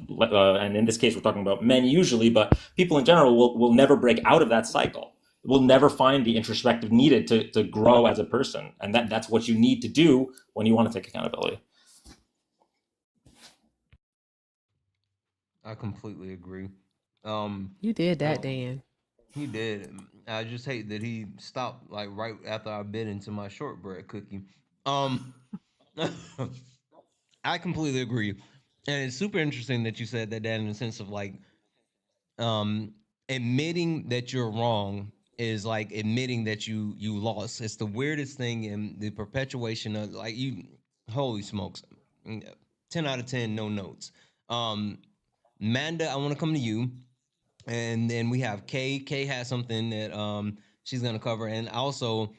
[SPEAKER 6] and in this case we're talking about men usually, but people in general will never break out of that cycle. Will never find the introspective needed to grow as a person, and that's what you need to do when you want to take accountability.
[SPEAKER 1] I completely agree.
[SPEAKER 4] You did that,
[SPEAKER 1] um,
[SPEAKER 4] Dan.
[SPEAKER 1] he did. I just hate that he stopped like right after I bit into my shortbread cookie. Um, I completely agree, and it's super interesting that you said that, Dan, in the sense of like, um, admitting that you're wrong is like admitting that you lost. It's the weirdest thing in the perpetuation of like you. Holy smokes, 10 out of 10, no notes. Um, Manda, I want to come to you, and then we have Kay. Kay has something that she's gonna cover, and also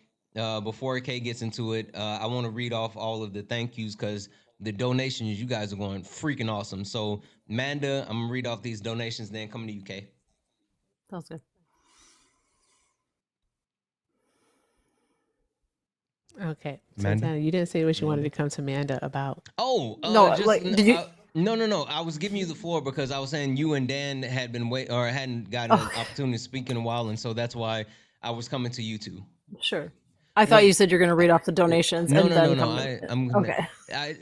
[SPEAKER 1] before Kay gets into it, I want to read off all of the thank yous because the donations you guys are going freaking awesome. So Manda, I'm gonna read off these donations, then coming to you, Kay.
[SPEAKER 8] Sounds good.
[SPEAKER 4] Okay,
[SPEAKER 1] Manda?
[SPEAKER 4] Santana, you didn't say what you wanted to come to Manda about.
[SPEAKER 1] Oh,
[SPEAKER 8] No,
[SPEAKER 1] just
[SPEAKER 8] like, did you?
[SPEAKER 1] no. I was giving you the floor because I was saying you and Dan had been wait or hadn't gotten an
[SPEAKER 8] Okay,
[SPEAKER 1] opportunity to speak in a while, and so that's why I was coming to you two.
[SPEAKER 8] sure. I thought
[SPEAKER 1] Wait,
[SPEAKER 8] you said you're going to read off the donations
[SPEAKER 1] no,
[SPEAKER 8] and
[SPEAKER 1] no, no,
[SPEAKER 8] then
[SPEAKER 1] no.
[SPEAKER 8] come to.
[SPEAKER 1] I'm gonna.
[SPEAKER 8] Okay,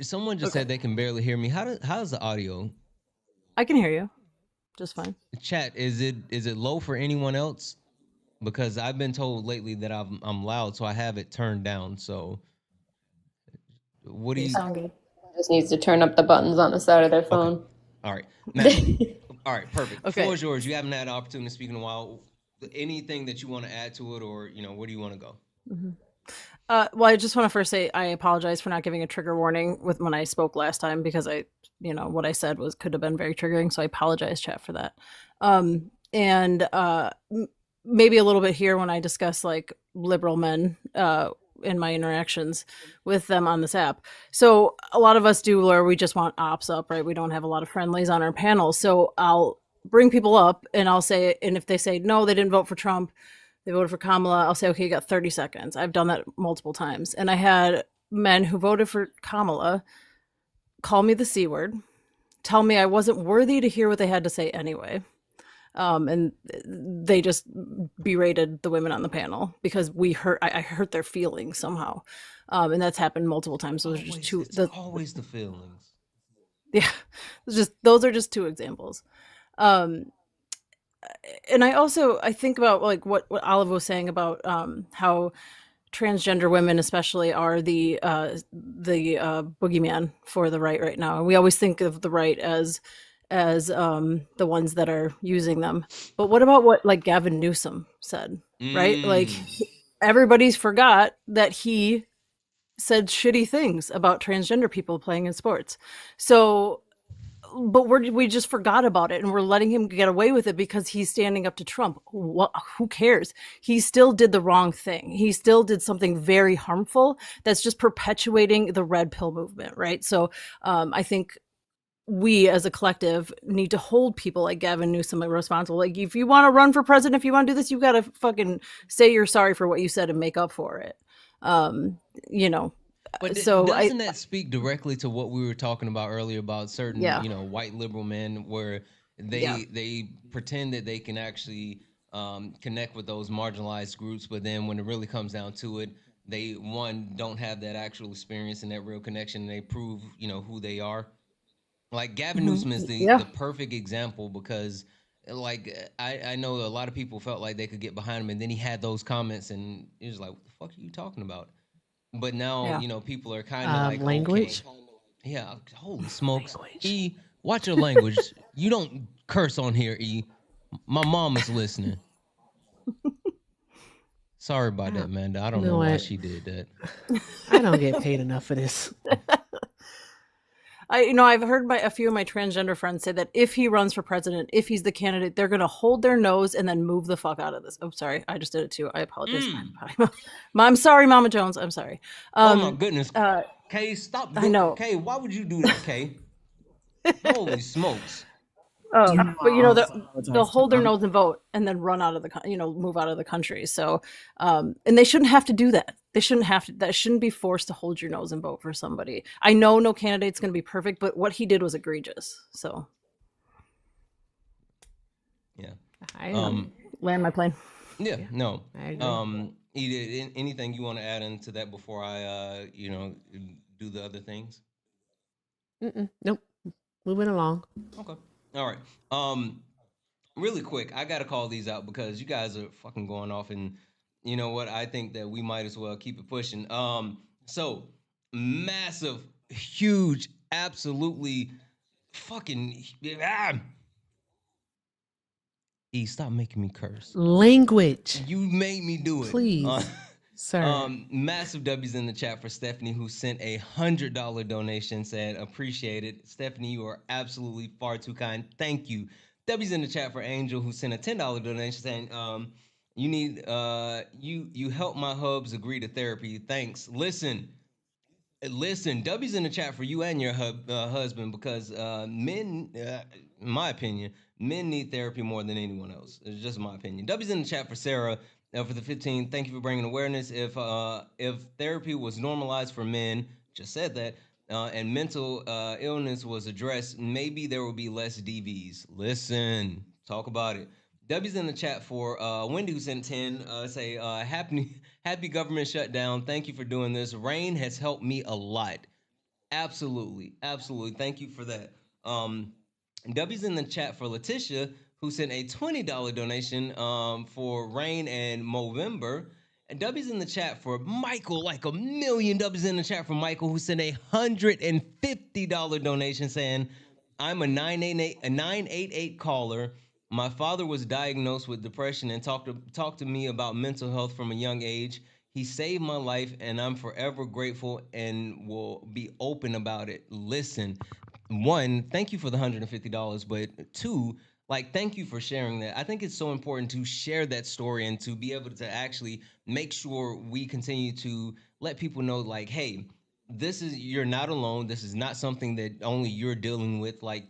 [SPEAKER 1] Someone just
[SPEAKER 8] okay.
[SPEAKER 1] said they can barely hear me. How's the audio?
[SPEAKER 8] I can hear you just fine.
[SPEAKER 1] Chat, is it low for anyone else? Because I've been told lately that I'm loud, so I have it turned down. So what do
[SPEAKER 12] You
[SPEAKER 1] you?
[SPEAKER 12] sound good. Just needs to turn up the buttons on the side of their
[SPEAKER 1] Okay,
[SPEAKER 12] phone.
[SPEAKER 1] all right, Matt. All right, perfect. Floor
[SPEAKER 8] Okay.
[SPEAKER 1] is yours. You haven't had an opportunity to speak in a while. Anything that you want to add to it, or where do you want to go?
[SPEAKER 8] hmm Well, I just want to first say I apologize for not giving a trigger warning with when I spoke last time because what I said could have been very triggering. So I apologize, chat, for that. And maybe a little bit here when I discuss like liberal men in my interactions with them on this app. So a lot of us do where we just want ops up, right? We don't have a lot of friendlies on our panel. So I'll bring people up and I'll say, and if they say no, they didn't vote for Trump, they voted for Kamala, I'll say, okay, you got 30 seconds. I've done that multiple times. And I had men who voted for Kamala call me the C word, tell me I wasn't worthy to hear what they had to say anyway. And they just berated the women on the panel because I hurt their feelings somehow. And that's happened multiple times. Those are just two.
[SPEAKER 1] It's always the feelings.
[SPEAKER 8] Yeah, those are just two examples. Um, and I think about like what Olive was saying about how transgender women especially are the boogeyman for the right now. And we always think of the right as the ones that are using them. But what about what like Gavin Newsom said, right? Like everybody's forgot that he said shitty things about transgender people playing in sports. So but we just forgot about it and we're letting him get away with it because he's standing up to Trump. Who cares? He still did the wrong thing. He still did something very harmful that's just perpetuating the red pill movement, right? So I think we as a collective need to hold people like Gavin Newsom responsible. Like if you want to run for president, if you want to do this, you got to fucking say you're sorry for what you said and make up for it.
[SPEAKER 1] But
[SPEAKER 8] So
[SPEAKER 1] doesn't that speak directly to what we were talking about earlier about certain,
[SPEAKER 8] yeah,
[SPEAKER 1] white liberal men where
[SPEAKER 8] yeah.
[SPEAKER 1] they pretend that they can actually connect with those marginalized groups, but then when it really comes down to it, they don't have that actual experience and that real connection. And they prove who they are. Like Gavin Newsom is the
[SPEAKER 8] Yeah.
[SPEAKER 1] perfect example because like I know a lot of people felt like they could get behind him, and then he had those comments, and it was like, what the fuck are you talking about? But now,
[SPEAKER 8] Yeah.
[SPEAKER 1] People are kind of like, okay,
[SPEAKER 4] Language.
[SPEAKER 1] yeah, holy smokes. E, watch your language. You don't curse on here, E. My mom is listening. Sorry about that, Amanda. I don't
[SPEAKER 4] You know
[SPEAKER 1] know why
[SPEAKER 4] what?
[SPEAKER 1] she did that.
[SPEAKER 4] I don't get paid enough for this.
[SPEAKER 8] I've heard a few of my transgender friends say that if he runs for president, if he's the candidate, they're going to hold their nose and then move the fuck out of this. Oh, sorry, I just did it too. I apologize. I'm sorry, Mama Jones. I'm sorry.
[SPEAKER 1] Oh my goodness, Kay, stop!
[SPEAKER 8] I know.
[SPEAKER 1] Kay, why would you do that, Kay? Holy smokes!
[SPEAKER 8] But they'll hold their nose and vote, and then run out of move out of the country. So, and they shouldn't have to do that. They shouldn't have to. That shouldn't be forced to hold your nose and vote for somebody. I know no candidate's going to be perfect, but what he did was egregious. So,
[SPEAKER 1] yeah,
[SPEAKER 8] I land my plane.
[SPEAKER 1] Yeah, no.
[SPEAKER 4] I agree.
[SPEAKER 1] Edith, anything you want to add into that before I, do the other things?
[SPEAKER 4] Nope. Moving along.
[SPEAKER 1] Okay. All right. Really quick, I gotta call these out because you guys are fucking going off, and you know what? I think that we might as well keep it pushing. So massive, huge, absolutely fucking. Stop making me curse.
[SPEAKER 4] Language.
[SPEAKER 1] You made me do it.
[SPEAKER 4] Please, sir.
[SPEAKER 1] Massive W's in the chat for Stephanie, who sent a $100 donation, said appreciate it. Stephanie, you are absolutely far too kind. Thank you. W's in the chat for Angel, who sent a $10 donation, saying you need you help my hubs agree to therapy. Thanks. Listen, W's in the chat for you and your husband, because men, in my opinion, men need therapy more than anyone else. It's just my opinion. W's in the chat for Sarah for the 15. Thank you for bringing awareness. If therapy was normalized for men, just said that, and mental illness was addressed, maybe there would be less DVs. Listen, talk about it. W's in the chat for Wendy, who sent 10. Say happy government shutdown. Thank you for doing this. Rain has helped me a lot. Absolutely. Thank you for that. W's in the chat for Letitia, who sent a $20 donation for Rain and Movember. And W's in the chat for Michael, like a million W's in the chat for Michael, who sent a $150 donation saying, I'm a 988 caller. My father was diagnosed with depression and talked to me about mental health from a young age. He saved my life, and I'm forever grateful and will be open about it. Listen, one, thank you for the $150, but two, like, thank you for sharing that. I think it's so important to share that story and to be able to actually make sure we continue to let people know, like, hey, you're not alone. This is not something that only you're dealing with. Like,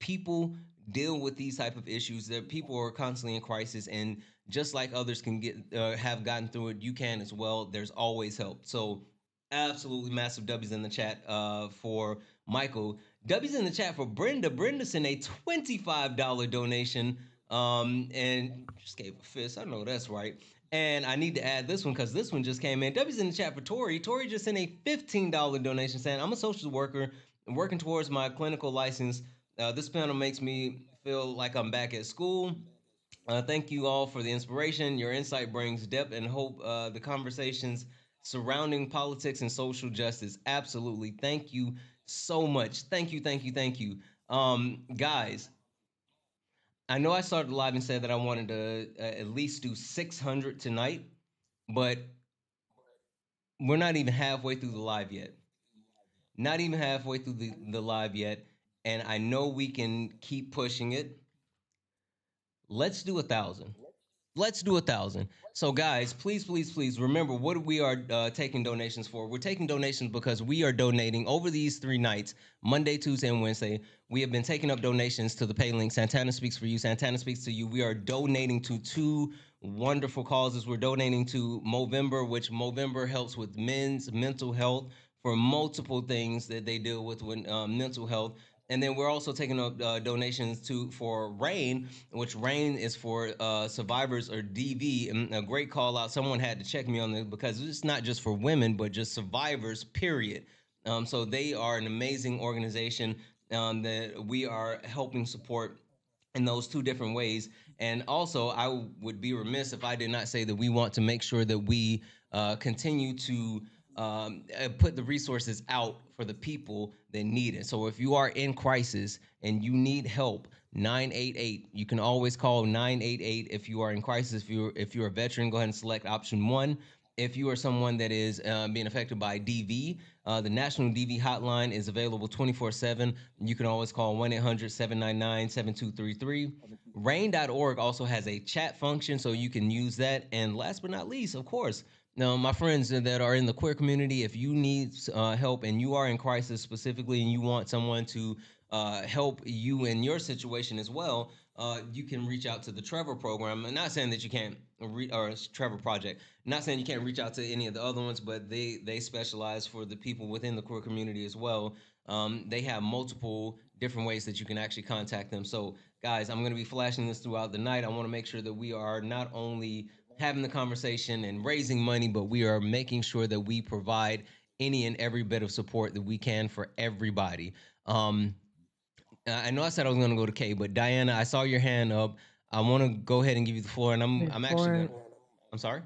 [SPEAKER 1] people deal with these type of issues. That people are constantly in crisis, and just like others can have gotten through it, you can as well. There's always help. So absolutely massive W's in the chat for Michael. W's in the chat for Brenda. Brenda sent a $25 donation and just gave a fist. I know that's right. And I need to add this one because this one just came in. W's in the chat for Tori. Tori just sent a $15 donation saying, I'm a social worker working towards my clinical license. This panel makes me feel like I'm back at school. Thank you all for the inspiration. Your insight brings depth and hope. The conversations surrounding politics and social justice. Absolutely. Thank you so much. Thank you. Guys, I know I started live and said that I wanted to at least do 600 tonight, but we're not even halfway through the live yet. Not even halfway through the live yet. And I know we can keep pushing it. Let's do 1,000. Let's do 1,000. So guys, please remember what we are taking donations for. We're taking donations because we are donating over these 3 nights, Monday, Tuesday, and Wednesday. We have been taking up donations to the pay link. Santana Speaks for You. Santana Speaks to You. We are donating to 2 wonderful causes. We're donating to Movember, which Movember helps with men's mental health for multiple things that they deal with mental health. And then we're also taking up donations for RAIN, which RAIN is for survivors or DV. And a great call out. Someone had to check me on this because it's not just for women, but just survivors, period. So they are an amazing organization that we are helping support in those 2 different ways. And also, I would be remiss if I did not say that we want to make sure that we continue to put the resources out for the people that need it. So if you are in crisis and you need help, 988. You can always call 988 if you are in crisis. If you're a veteran, go ahead and select option 1. if you are someone that is being affected by DV, the National DV hotline is available 24/7. You can always call 1-800-799-7233. Rain.org also has a chat function, so you can use that. And last but not least, of course, now, my friends that are in the queer community, if you need help and you are in crisis specifically and you want someone to help you in your situation as well, you can reach out to the Trevor program. I'm not saying that you can't, or Trevor Project. Not saying you can't reach out to any of the other ones, but they specialize for the people within the queer community as well. They have multiple different ways that you can actually contact them. So, guys, I'm going to be flashing this throughout the night. I want to make sure that we are not only having the conversation and raising money, but we are making sure that we provide any and every bit of support that we can for everybody. I know I said I was going to go to Kay, but Diana, I saw your hand up. I want to go ahead and give you the floor, and I'm actually going to. I'm sorry.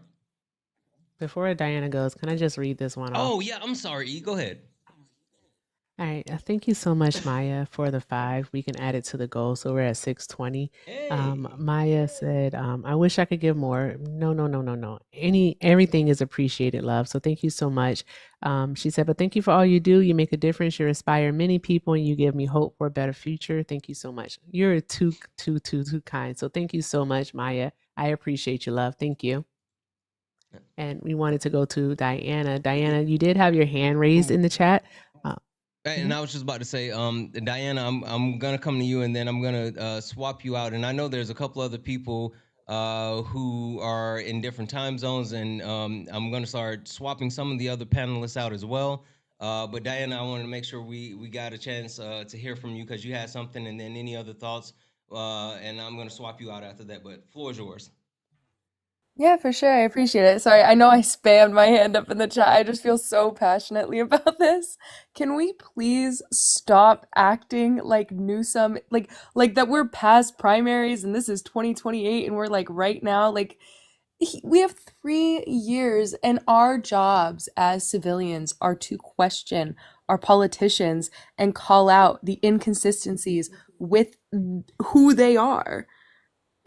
[SPEAKER 4] Before Diana goes, can I just read this one off?
[SPEAKER 1] Oh yeah, I'm sorry. E, go ahead.
[SPEAKER 4] All right. Thank you so much, Maya, for the 5. We can add it to the goal. So we're at 620.
[SPEAKER 1] Hey.
[SPEAKER 4] Maya said, I wish I could give more. No. Everything is appreciated, love. So thank you so much. She said, but thank you for all you do. You make a difference. You inspire many people and you give me hope for a better future. Thank you so much. You're too kind. So thank you so much, Maya. I appreciate you, love. Thank you. And we wanted to go to Diana. Diana, you did have your hand raised in the chat.
[SPEAKER 1] And I was just about to say, Diana, I'm gonna come to you, and then I'm gonna swap you out. And I know there's a couple other people who are in different time zones, and I'm gonna start swapping some of the other panelists out as well. But Diana, I wanted to make sure we got a chance to hear from you because you had something, and then any other thoughts. And I'm gonna swap you out after that. But floor is yours.
[SPEAKER 10] Yeah, for sure. I appreciate it. Sorry, I know I spammed my hand up in the chat. I just feel so passionately about this. Can we please stop acting like Newsom, like that we're past primaries and this is 2028 and we're like right now, like we have 3 years and our jobs as civilians are to question our politicians and call out the inconsistencies with who they are.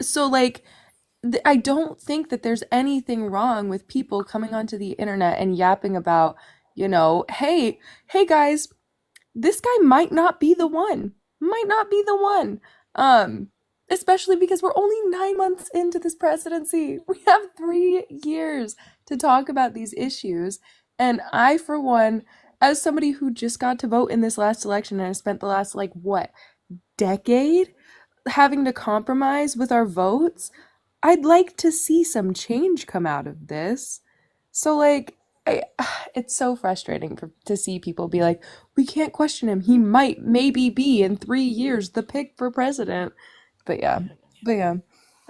[SPEAKER 10] So like I don't think that there's anything wrong with people coming onto the internet and yapping about, hey guys, this guy might not be the one. Might not be the one. Especially because we're only 9 months into this presidency. We have 3 years to talk about these issues. And I, for one, as somebody who just got to vote in this last election and I spent the last, decade having to compromise with our votes, I'd like to see some change come out of this. So it's so frustrating to see people be like, we can't question him. He might maybe be in 3 years the pick for president. But yeah.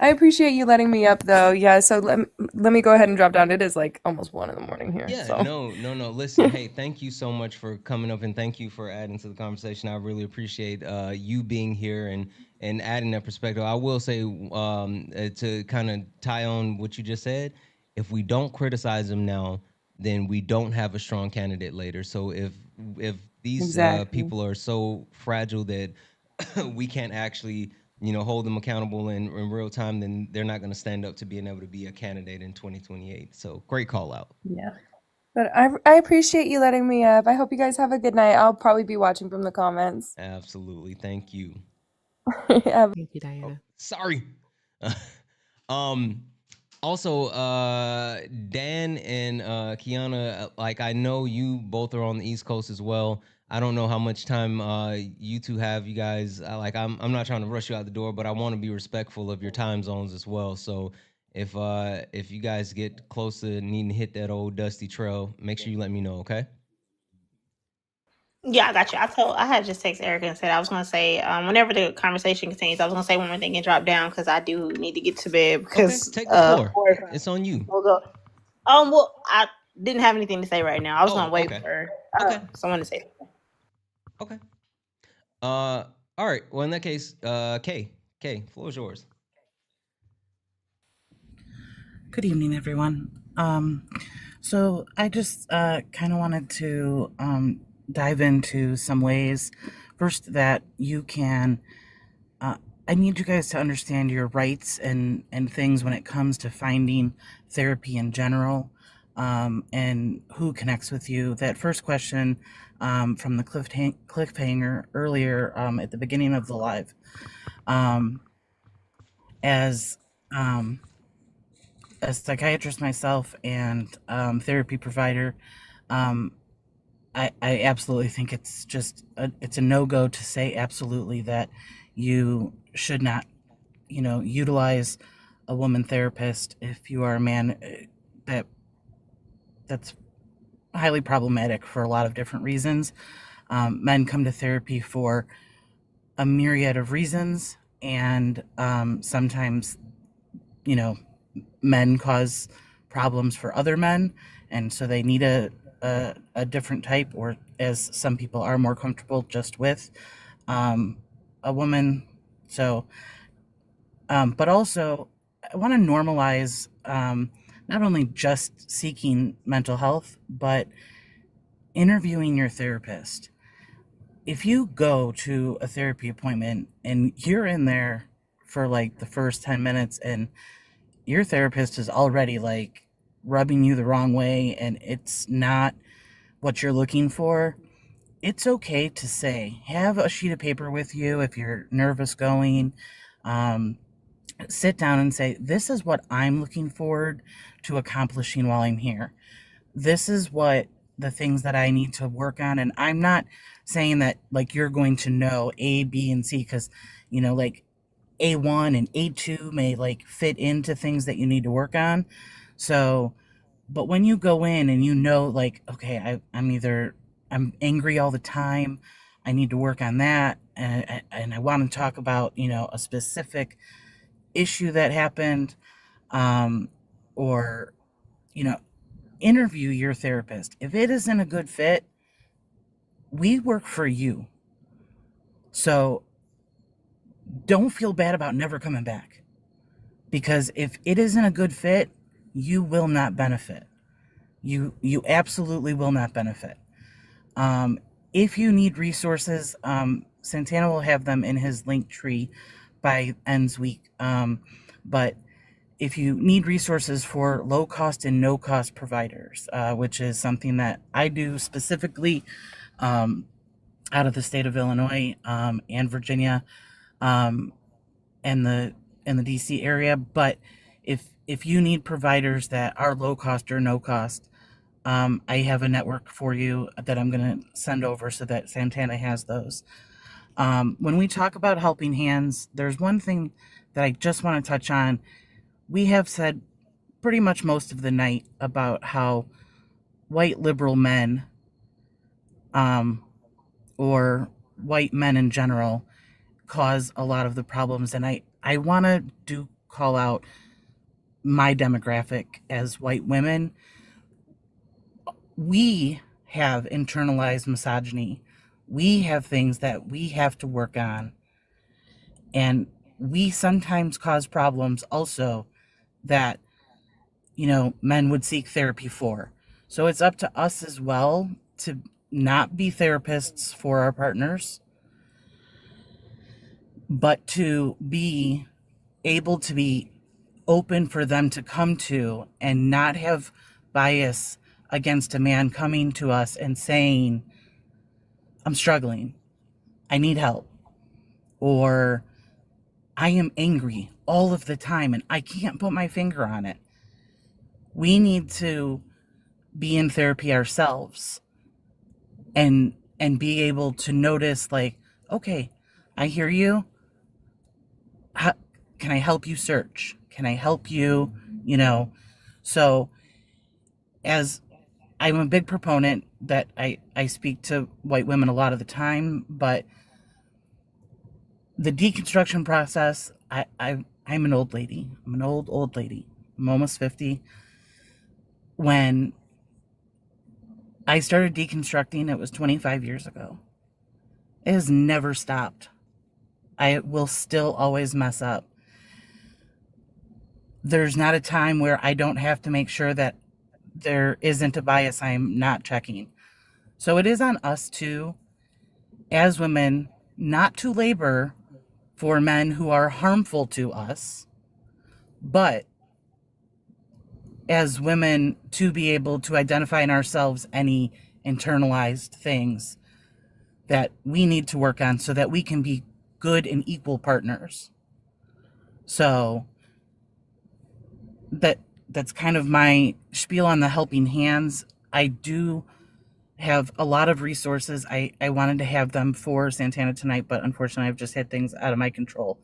[SPEAKER 10] I appreciate you letting me up though. Yeah, so let me go ahead and drop down. It is like almost 1 a.m. here.
[SPEAKER 1] Yeah,
[SPEAKER 10] so.
[SPEAKER 1] No. Listen, hey, thank you so much for coming up and thank you for adding to the conversation. I really appreciate you being here and adding that perspective. I will say to kind of tie on what you just said, if we don't criticize them now, then we don't have a strong candidate later. So if these people are so fragile that we can't actually hold them accountable in real time, then they're not going to stand up to being able to be a candidate in 2028. So great call out.
[SPEAKER 10] Yeah. But I appreciate you letting me up. I hope you guys have a good night. I'll probably be watching from the comments.
[SPEAKER 1] Absolutely. Thank you.
[SPEAKER 10] Yeah.
[SPEAKER 4] Thank you, Diana.
[SPEAKER 1] Sorry. Also, Dan and Kiana, I know you both are on the East Coast as well. I don't know how much time you two have. You guys, I'm not trying to rush you out the door, but I want to be respectful of your time zones as well. So if you guys get close to needing to hit that old dusty trail, make sure you let me know, okay?
[SPEAKER 7] Yeah, I got you. I had just text Erica and said I was gonna say whenever the conversation continues, I was gonna say one more thing and drop down because I do need to get to bed because
[SPEAKER 1] take the floor. It's on you.
[SPEAKER 7] Well, I didn't have anything to say right now. I was gonna wait for someone to say something.
[SPEAKER 1] Okay. All right. Well, in that case, Kay, floor is yours.
[SPEAKER 13] Good evening, everyone. So I just kind of wanted to dive into some ways. First, that you can, I need you guys to understand your rights and things when it comes to finding therapy in general. and who connects with you. That first question from the cliffhanger earlier at the beginning of the live. As a psychiatrist myself and therapy provider, I absolutely think it's just it's a no-go to say absolutely that you should not, utilize a woman therapist if you are a man. That's highly problematic for a lot of different reasons. Men come to therapy for a myriad of reasons, and sometimes, men cause problems for other men, and so they need a different type, or as some people are more comfortable just with a woman. So, but also, I want to normalize not only just seeking mental health, but interviewing your therapist. If you go to a therapy appointment and you're in there for like the first 10 minutes and your therapist is already like rubbing you the wrong way and it's not what you're looking for, it's okay to say, have a sheet of paper with you if you're nervous going. Sit down and say, this is what I'm looking forward to accomplishing while I'm here. This is what the things that I need to work on. And I'm not saying that like you're going to know A, B, and C, because, like A1 and A2 may like fit into things that you need to work on. So, but when you go in and like, okay, I'm angry all the time, I need to work on that, and I want to talk about, a specific issue that happened, or, interview your therapist. If it isn't a good fit, we work for you. So don't feel bad about never coming back, because if it isn't a good fit, you will not benefit. You absolutely will not benefit. If you need resources, Santana will have them in his link tree by ends week. But if you need resources for low cost and no cost providers, which is something that I do specifically out of the state of Illinois and Virginia, and the DC area. But if you need providers that are low cost or no cost, I have a network for you that I'm going to send over so that Santana has those. When we talk about helping hands, there's one thing that I just want to touch on. We have said pretty much most of the night about how white liberal men, or white men in general, cause a lot of the problems. And I want to call out my demographic as white women. We have internalized misogyny. We have things that we have to work on. And we sometimes cause problems also that, men would seek therapy for. So it's up to us as well to not be therapists for our partners, but to be able to be open for them to come to and not have bias against a man coming to us and saying, I'm struggling, I need help, or I am angry all of the time and I can't put my finger on it. We need to be in therapy ourselves and be able to notice, like, okay, I hear you. How, can I help you search? Can I help you? So as I'm a big proponent that I speak to white women a lot of the time, but the deconstruction process, I'm an old lady. I'm an old lady. I'm almost 50. When I started deconstructing, it was 25 years ago. It has never stopped. I will still always mess up. There's not a time where I don't have to make sure that there isn't a bias I'm not checking. So it is on us too, as women, not to labor for men who are harmful to us, but as women to be able to identify in ourselves any internalized things that we need to work on so that we can be good and equal partners. So that's kind of my spiel on the helping hands. I do have a lot of resources. I wanted to have them for Santana tonight, but unfortunately I've just had things out of my control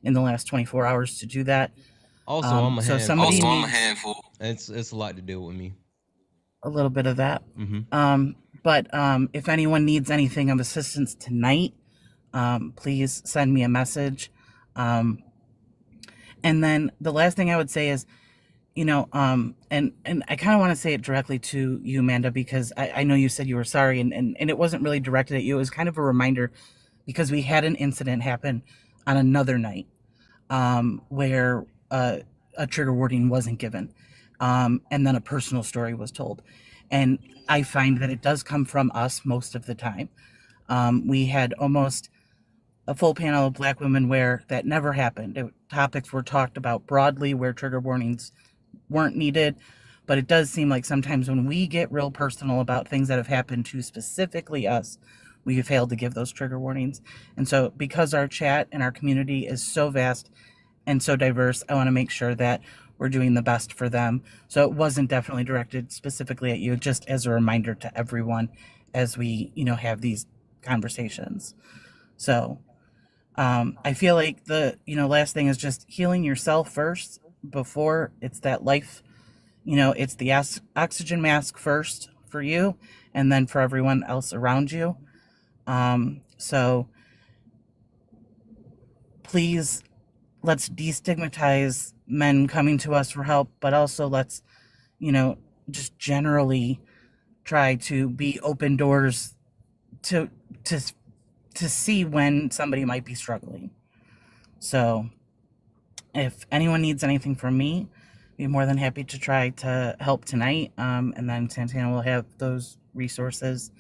[SPEAKER 13] in the last 24 hours to do that.
[SPEAKER 1] Also, I'm a
[SPEAKER 13] So
[SPEAKER 1] handful.
[SPEAKER 13] somebody needs
[SPEAKER 1] It's a lot to deal with me.
[SPEAKER 13] a little bit of that.
[SPEAKER 1] Mm-hmm.
[SPEAKER 13] But if anyone needs anything of assistance tonight, please send me a message. And then the last thing I would say is, you know, and I kind of want to say it directly to you, Amanda, because I know you said you were sorry, and it wasn't really directed at you. It was kind of a reminder because we had an incident happen on another night where a trigger warning wasn't given, and then a personal story was told. And I find that it does come from us most of the time. We had almost a full panel of Black women where that never happened. Topics were talked about broadly where trigger warnings weren't needed, but it does seem like sometimes when we get real personal about things that have happened to specifically us, we have failed to give those trigger warnings. And so because our chat and our community is so vast and so diverse, I want to make sure that we're doing the best for them. So it wasn't definitely directed specifically at you, just as a reminder to everyone as we, have these conversations. So I feel like the, last thing is just healing yourself first before it's that life, it's the oxygen mask first for you and then for everyone else around you. So please, let's destigmatize men coming to us for help, but also let's, just generally try to be open doors to see when somebody might be struggling. So if anyone needs anything from me, I'd be more than happy to try to help tonight. And then Santana will have those resources.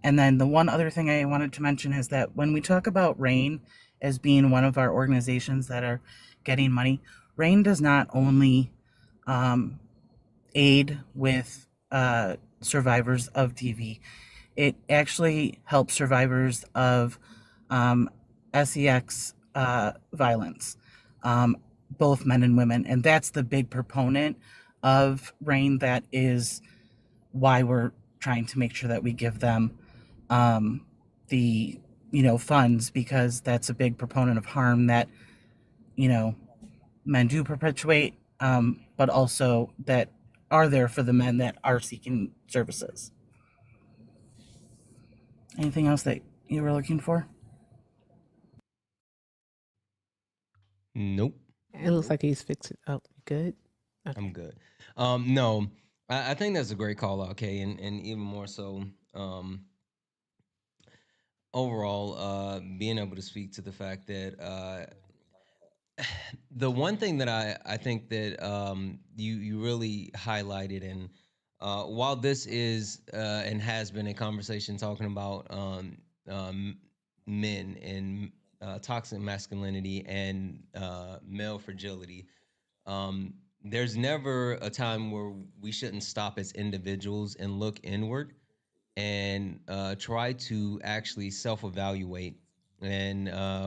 [SPEAKER 13] And then the one other thing I wanted to mention is that when we talk about RAIN as being one of our organizations that are getting money, RAIN does not only aid with survivors of DV. It actually helps survivors of SEX violence, both men and women. And that's the big proponent of RAIN. That is why we're trying to make sure that we give them the, funds, because that's a big proponent of harm that, men do perpetuate, but also that are there for the men that are seeking services. Anything else that you were looking for?
[SPEAKER 1] Nope.
[SPEAKER 4] It looks like he's fixed it up. Good. Okay.
[SPEAKER 1] I'm good. No, I think that's a great call out, Kay, and even more so, overall, being able to speak to the fact that the one thing that I think that you really highlighted, and while this is and has been a conversation talking about men and toxic masculinity and male fragility, there's never a time where we shouldn't stop as individuals and look inward and try to actually self-evaluate. And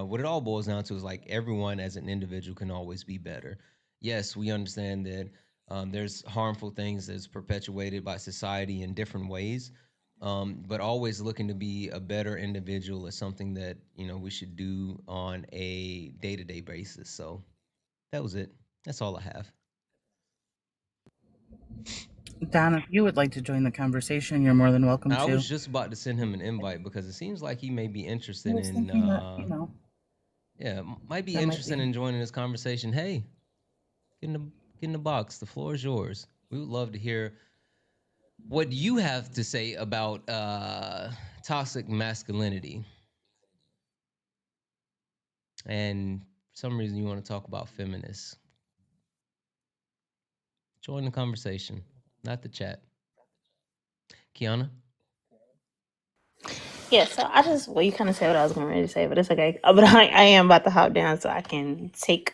[SPEAKER 1] what it all boils down to is like everyone as an individual can always be better. Yes, we understand that there's harmful things that's perpetuated by society in different ways, but always looking to be a better individual is something that we should do on a day-to-day basis. So that was it. That's all I have.
[SPEAKER 13] Don, if you would like to join the conversation, you're more than welcome
[SPEAKER 1] I
[SPEAKER 13] to.
[SPEAKER 1] was just about to send him an invite because it seems like he may be
[SPEAKER 13] I
[SPEAKER 1] interested
[SPEAKER 13] was
[SPEAKER 1] in,
[SPEAKER 13] thinking that,
[SPEAKER 1] yeah, might be
[SPEAKER 13] that might
[SPEAKER 1] interested
[SPEAKER 13] be.
[SPEAKER 1] in joining this conversation. Hey, get in the box. The floor is yours. We would love to hear what you have to say about toxic masculinity. And for some reason you want to talk about feminists. Join the conversation, not the chat. Kiana?
[SPEAKER 7] Yeah, so you kind of said what I was going to say, but it's okay. But I am about to hop down so I can take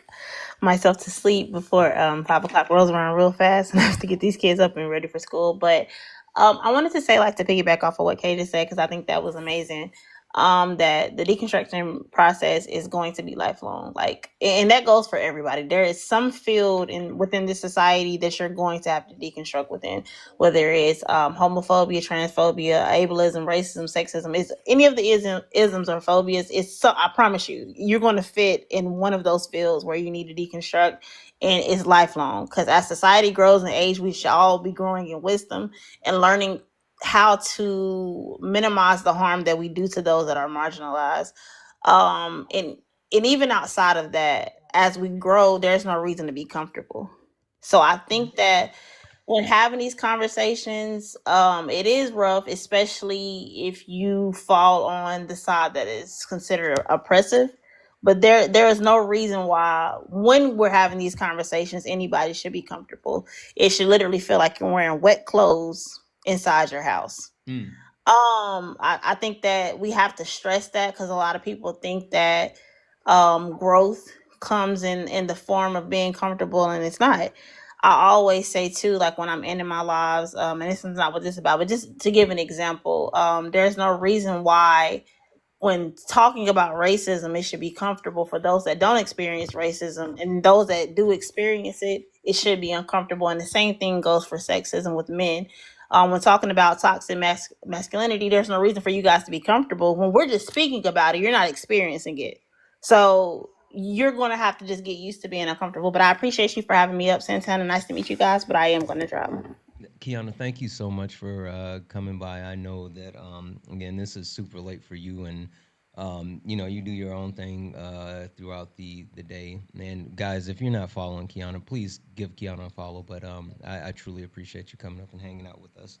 [SPEAKER 7] myself to sleep before 5 o'clock rolls around real fast, and I have to get these kids up and ready for school. But I wanted to say, like, to piggyback off of what Kay just said, because I think that was amazing. That the deconstruction process is going to be lifelong, like, and that goes for everybody. There is some field within this society that you're going to have to deconstruct within, whether it's homophobia, transphobia, ableism, racism, sexism, is any of the isms or phobias. I promise you, you're going to fit in one of those fields where you need to deconstruct, and it's lifelong. Because as society grows in age, we should all be growing in wisdom and learning how to minimize the harm that we do to those that are marginalized. And even outside of that, as we grow, there's no reason to be comfortable. So I think that when having these conversations, it is rough, especially if you fall on the side that is considered oppressive. But there is no reason why, when we're having these conversations, anybody should be comfortable. It should literally feel like you're wearing wet clothes inside your house. I think that we have to stress that, because a lot of people think that growth comes in the form of being comfortable, and it's not. I always say too, like, when I'm ending my lives, and this is not what this is about, but just to give an example, there's no reason why, when talking about racism, it should be comfortable for those that don't experience racism, and those that do experience it, it should be uncomfortable. And the same thing goes for sexism with men. When talking about toxic masculinity, there's no reason for you guys to be comfortable. When we're just speaking about it, you're not experiencing it. So you're going to have to just get used to being uncomfortable. But I appreciate you for having me up, Santana. Nice to meet you guys, but I am going to drop.
[SPEAKER 1] Kiana, thank you so much for coming by. I know that again, this is super late for you, and you do your own thing throughout the day. And guys, if you're not following Kiana, please give Kiana a follow. But I truly appreciate you coming up and hanging out with us.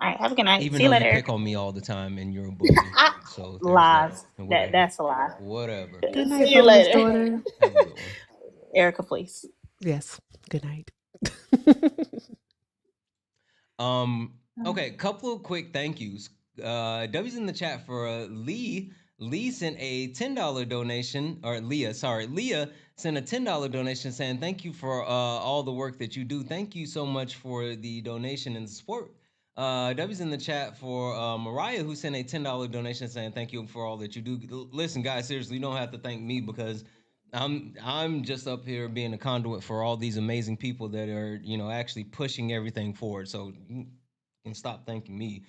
[SPEAKER 7] All right, have a good night.
[SPEAKER 1] Even
[SPEAKER 7] See you
[SPEAKER 1] though
[SPEAKER 7] later.
[SPEAKER 1] you pick on me all the time and you're a bully, so there's
[SPEAKER 7] Lies.
[SPEAKER 1] that. Whatever.
[SPEAKER 7] That's a lie.
[SPEAKER 1] Whatever.
[SPEAKER 4] Good night,
[SPEAKER 7] See you
[SPEAKER 4] bonus
[SPEAKER 7] later.
[SPEAKER 4] daughter.
[SPEAKER 1] Have a good one.
[SPEAKER 7] Erica, please.
[SPEAKER 4] Yes. Good night.
[SPEAKER 1] Okay, couple of quick thank yous. W's in the chat for Lee. Lee sent a $10 donation, or Leah sent a $10 donation saying thank you for all the work that you do. Thank you so much for the donation and the support. W's in the chat for Mariah, who sent a $10 donation saying thank you for all that you do. Listen, guys, seriously, you don't have to thank me, because I'm just up here being a conduit for all these amazing people that are, actually pushing everything forward. So you can stop thanking me.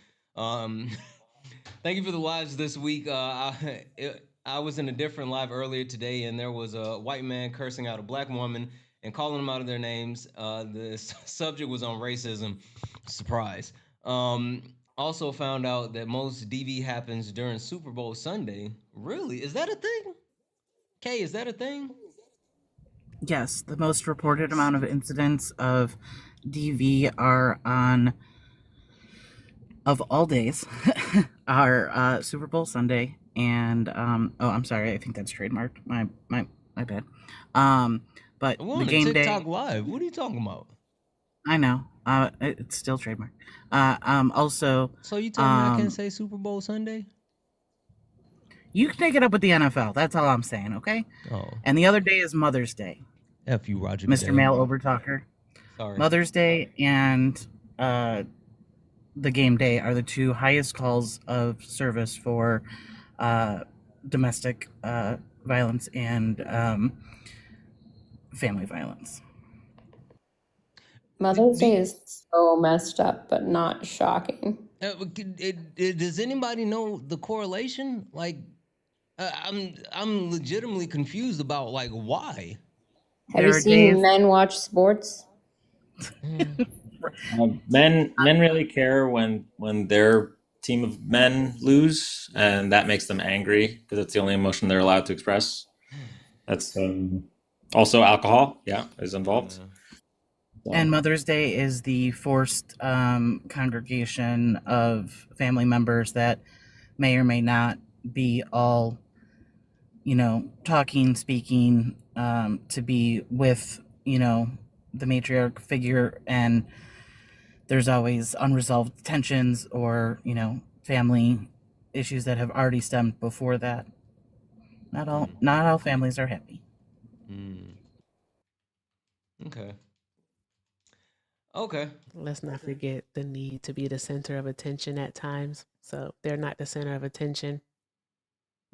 [SPEAKER 1] Thank you for the lives this week. I was in a different live earlier today, and there was a white man cursing out a black woman and calling them out of their names. The subject was on racism. Surprise. Also found out that most DV happens during Super Bowl Sunday. Really? Is that a thing? Kay, is that a thing?
[SPEAKER 13] Yes, the most reported amount of incidents of DV are of all days, are Super Bowl Sunday and I'm sorry, I think that's trademarked. My bad. But
[SPEAKER 1] We're
[SPEAKER 13] the
[SPEAKER 1] on
[SPEAKER 13] game
[SPEAKER 1] TikTok
[SPEAKER 13] day.
[SPEAKER 1] Live. What are you talking about?
[SPEAKER 13] I know. It's still trademarked. Also.
[SPEAKER 1] So you telling me I can't say Super Bowl Sunday?
[SPEAKER 13] You can take it up with the NFL. That's all I'm saying, okay?
[SPEAKER 1] Oh.
[SPEAKER 13] And the other day is Mother's Day.
[SPEAKER 1] F you, Roger.
[SPEAKER 13] Mr. Male Overtalker.
[SPEAKER 1] Sorry.
[SPEAKER 13] Mother's Day and the game day are the two highest calls of service for domestic violence and family violence.
[SPEAKER 12] Mother's Day is so messed up, but not shocking.
[SPEAKER 1] Does anybody know the correlation? Like, I'm legitimately confused about, like, why.
[SPEAKER 12] Have you seen men watch sports?
[SPEAKER 6] Men really care when their team of men lose, and that makes them angry because it's the only emotion they're allowed to express. That's also alcohol, is involved.
[SPEAKER 13] And Mother's Day is the forced congregation of family members that may or may not be all, talking, speaking, to be with, the matriarch figure, and there's always unresolved tensions or, family issues that have already stemmed before that. Not all families are happy.
[SPEAKER 1] Okay. Okay.
[SPEAKER 4] Let's not forget the need to be the center of attention at times. So if they're not the center of attention,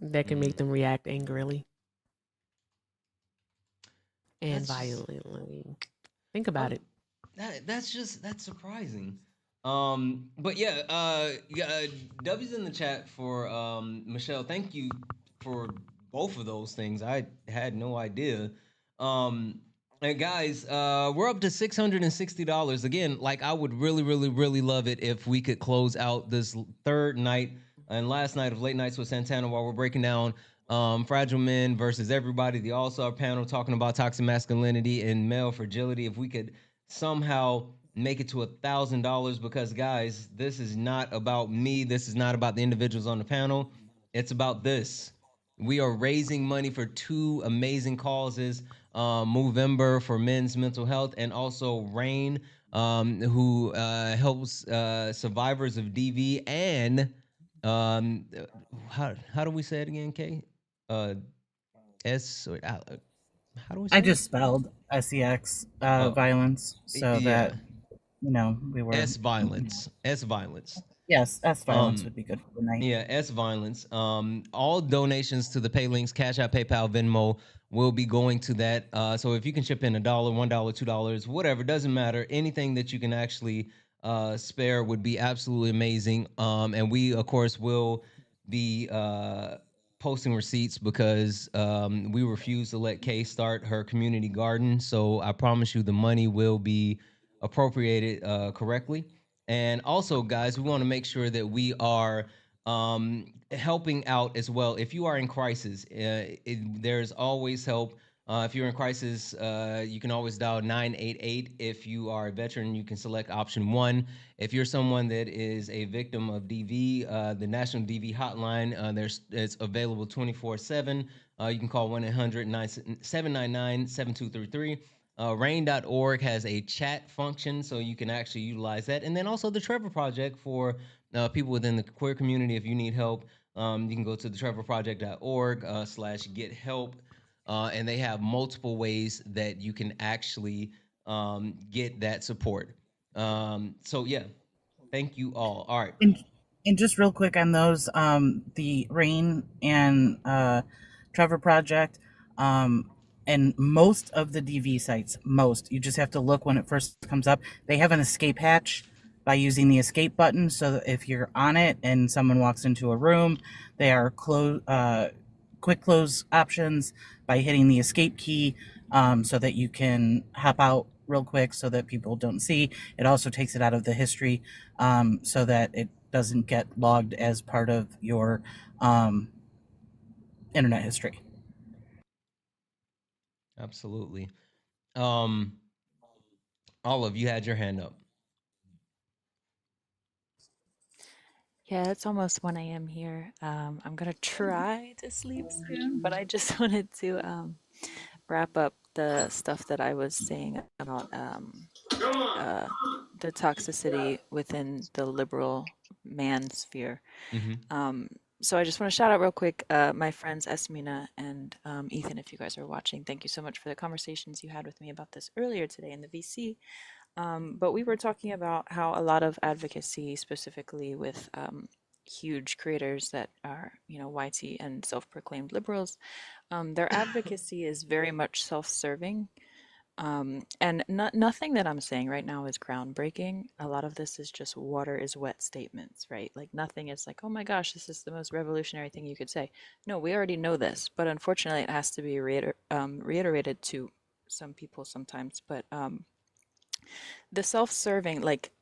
[SPEAKER 4] that can make
[SPEAKER 1] Mm.
[SPEAKER 4] them react angrily and
[SPEAKER 1] That's just
[SPEAKER 4] violently. Think about
[SPEAKER 1] um
[SPEAKER 4] it.
[SPEAKER 1] that's surprising. But yeah, W's in the chat for Michelle. Thank you for both of those things. I had no idea. Um, and guys, we're up to $660. Again, like I would really, really, really love it if we could close out this third night and last night of Late Nights with Santana while we're breaking down Fragile Men versus Everybody, the All Star panel talking about toxic masculinity and male fragility. If we could somehow make it to $1,000, because guys, this is not about me. This is not about the individuals on the panel. It's about this. We are raising money for two amazing causes: Movember for men's mental health, and also Rain, who helps survivors of DV. And how do we say it again, Kay? Uh, S or how do we
[SPEAKER 13] I
[SPEAKER 1] say it?
[SPEAKER 13] just spelled sex
[SPEAKER 1] Oh,
[SPEAKER 13] violence so
[SPEAKER 1] yeah.
[SPEAKER 13] that we were
[SPEAKER 1] S violence. S violence.
[SPEAKER 13] yes, S violence
[SPEAKER 1] Um,
[SPEAKER 13] would be good for the night.
[SPEAKER 1] yeah, S violence. All donations to the pay links, Cash App, PayPal, Venmo will be going to that. So if you can chip in $1, $1, $2, whatever, doesn't matter. Anything that you can actually spare would be absolutely amazing. And we of course will be posting receipts because we refuse to let Kay start her community garden. So I promise you the money will be appropriated correctly. And also, guys, we want to make sure that we are helping out as well. If you are in crisis, there's always help. If you're in crisis, you can always dial 988. If you are a veteran, you can select option one. If you're someone that is a victim of DV, the National DV Hotline, it's available 24/7. You can call 1-800-799-7233. Rain.org has a chat function, so you can actually utilize that. And then also the Trevor Project for people within the queer community. If you need help, you can go to the trevorproject.org slash get help. And they have multiple ways that you can actually get that support. So, yeah, thank you all. All right.
[SPEAKER 13] And just real quick on those, the Rain and Trevor Project, and most of the DV sites, most, you just have to look when it first comes up. They have an escape hatch by using the escape button. So that if you're on it and someone walks into a room, they are quick close options by hitting the escape key, so that you can hop out real quick so that people don't see. It also takes it out of the history, so that it doesn't get logged as part of your internet history.
[SPEAKER 1] Absolutely. Olive, you had your hand up.
[SPEAKER 5] Yeah, it's almost 1 a.m. here. I'm gonna try to sleep soon, but I just wanted to wrap up the stuff that I was saying about uh, the toxicity within the liberal man sphere.
[SPEAKER 1] Mm-hmm.
[SPEAKER 5] So I just want to shout out real quick my friends Esmina and Ethan, if you guys are watching. Thank you so much for the conversations you had with me about this earlier today in the VC. But we were talking about how a lot of advocacy, specifically with huge creators that are, YT and self-proclaimed liberals, their advocacy is very much self-serving. And nothing that I'm saying right now is groundbreaking. A lot of this is just water is wet statements, right? Like nothing is like, oh my gosh, this is the most revolutionary thing you could say. No, we already know this, but unfortunately, it has to be reiterated to some people sometimes. But the self-serving, like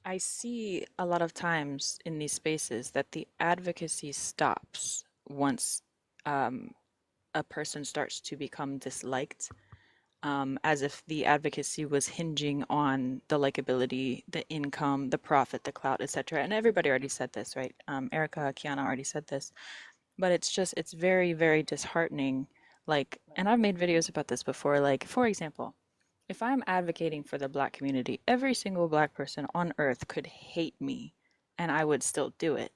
[SPEAKER 5] I see a lot of times in these spaces that the advocacy stops once a person starts to become disliked, as if the advocacy was hinging on the likability, the income, the profit, the clout, etc. And everybody already said this, right? Erica, Kiana already said this, but it's very, very disheartening. Like, and I've made videos about this before. Like, for example, if I'm advocating for the Black community, every single Black person on earth could hate me and I would still do it,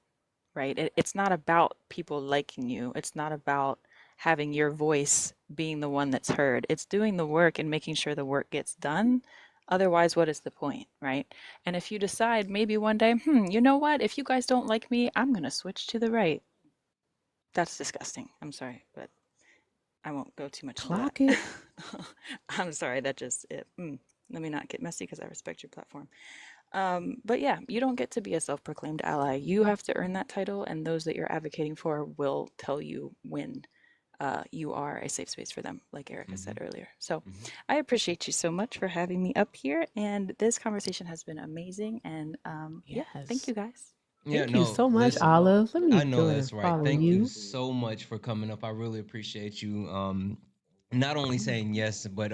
[SPEAKER 5] right? It's not about people liking you. It's not about having your voice being the one that's heard. It's doing the work and making sure the work gets done. Otherwise, what is the point, right? And if you decide maybe one day, you know what? If you guys don't like me, I'm going to switch to the right. That's disgusting. I'm sorry, but I won't go too much into that.
[SPEAKER 4] Clock it.
[SPEAKER 5] I'm sorry, that just let me not get messy because I respect your platform. But yeah, you don't get to be a self-proclaimed ally. You have to earn that title, and those that you're advocating for will tell you when you are a safe space for them, like Erica said earlier. So I appreciate you so much for having me up here, and this conversation has been amazing. And yeah, thank
[SPEAKER 4] Yes.
[SPEAKER 5] you guys.
[SPEAKER 1] Yeah,
[SPEAKER 4] Thank you
[SPEAKER 1] no,
[SPEAKER 4] so much,
[SPEAKER 1] listen,
[SPEAKER 4] Olive. Let me
[SPEAKER 1] I know
[SPEAKER 4] go ahead
[SPEAKER 1] that's
[SPEAKER 4] and
[SPEAKER 1] right.
[SPEAKER 4] follow
[SPEAKER 1] Thank you
[SPEAKER 4] you.
[SPEAKER 1] so much for coming up. I really appreciate you. Not only saying yes, but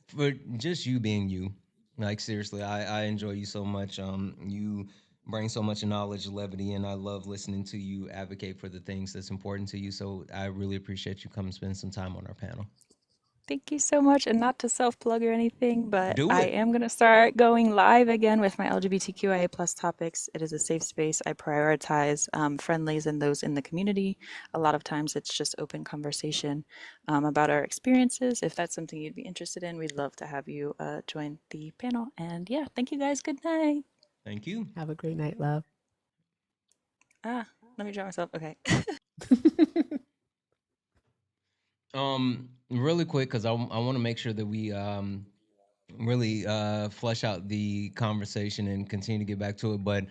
[SPEAKER 1] for just you being you. Like seriously, I enjoy you so much. You bring so much knowledge, levity, and I love listening to you advocate for the things that's important to you. So I really appreciate you coming spend some time on our panel.
[SPEAKER 5] Thank you so much. And not to self plug or anything, but
[SPEAKER 1] Do
[SPEAKER 5] I
[SPEAKER 1] it.
[SPEAKER 5] am going to start going live again with my LGBTQIA plus topics. It is a safe space. I prioritize friendlies and those in the community. A lot of times it's just open conversation about our experiences. If that's something you'd be interested in, we'd love to have you join the panel. And yeah, thank you guys. Good night.
[SPEAKER 1] Thank you.
[SPEAKER 4] Have a great night, love.
[SPEAKER 5] Let me draw myself. Okay.
[SPEAKER 1] Really quick, because I want to make sure that we really flesh out the conversation and continue to get back to it. But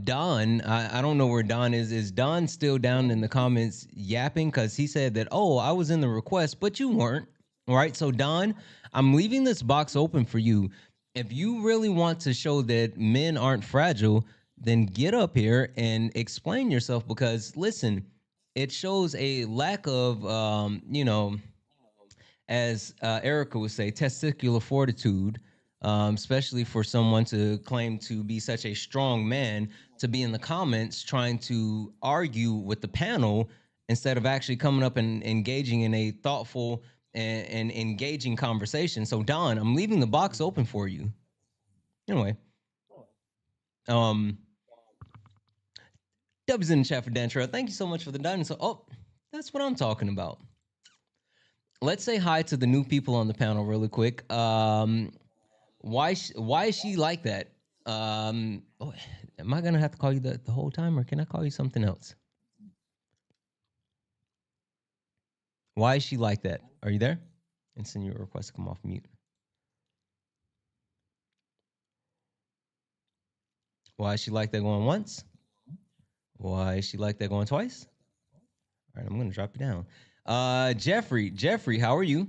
[SPEAKER 1] Don, I don't know where Don is. Is Don still down in the comments yapping? Because he said that, oh, I was in the request, but you weren't. All right. So, Don, I'm leaving this box open for you. If you really want to show that men aren't fragile, then get up here and explain yourself. Because, listen, it shows a lack of, as Erica would say, testicular fortitude, especially for someone to claim to be such a strong man to be in the comments trying to argue with the panel instead of actually coming up and engaging in a thoughtful and engaging conversation. So, Don, I'm leaving the box open for you. Anyway, Dubs in the chat for Dantra. Thank you so much for the dinosaur. Oh, that's what I'm talking about. Let's say hi to the new people on the panel really quick. Why is she like that? Am I gonna have to call you the whole time, or can I call you something else? Why is she like that? Are you there? And send you a request to come off mute. Why is she like that going once? Why is she like that going twice? All right, I'm gonna drop you down. Jeffrey, how are you?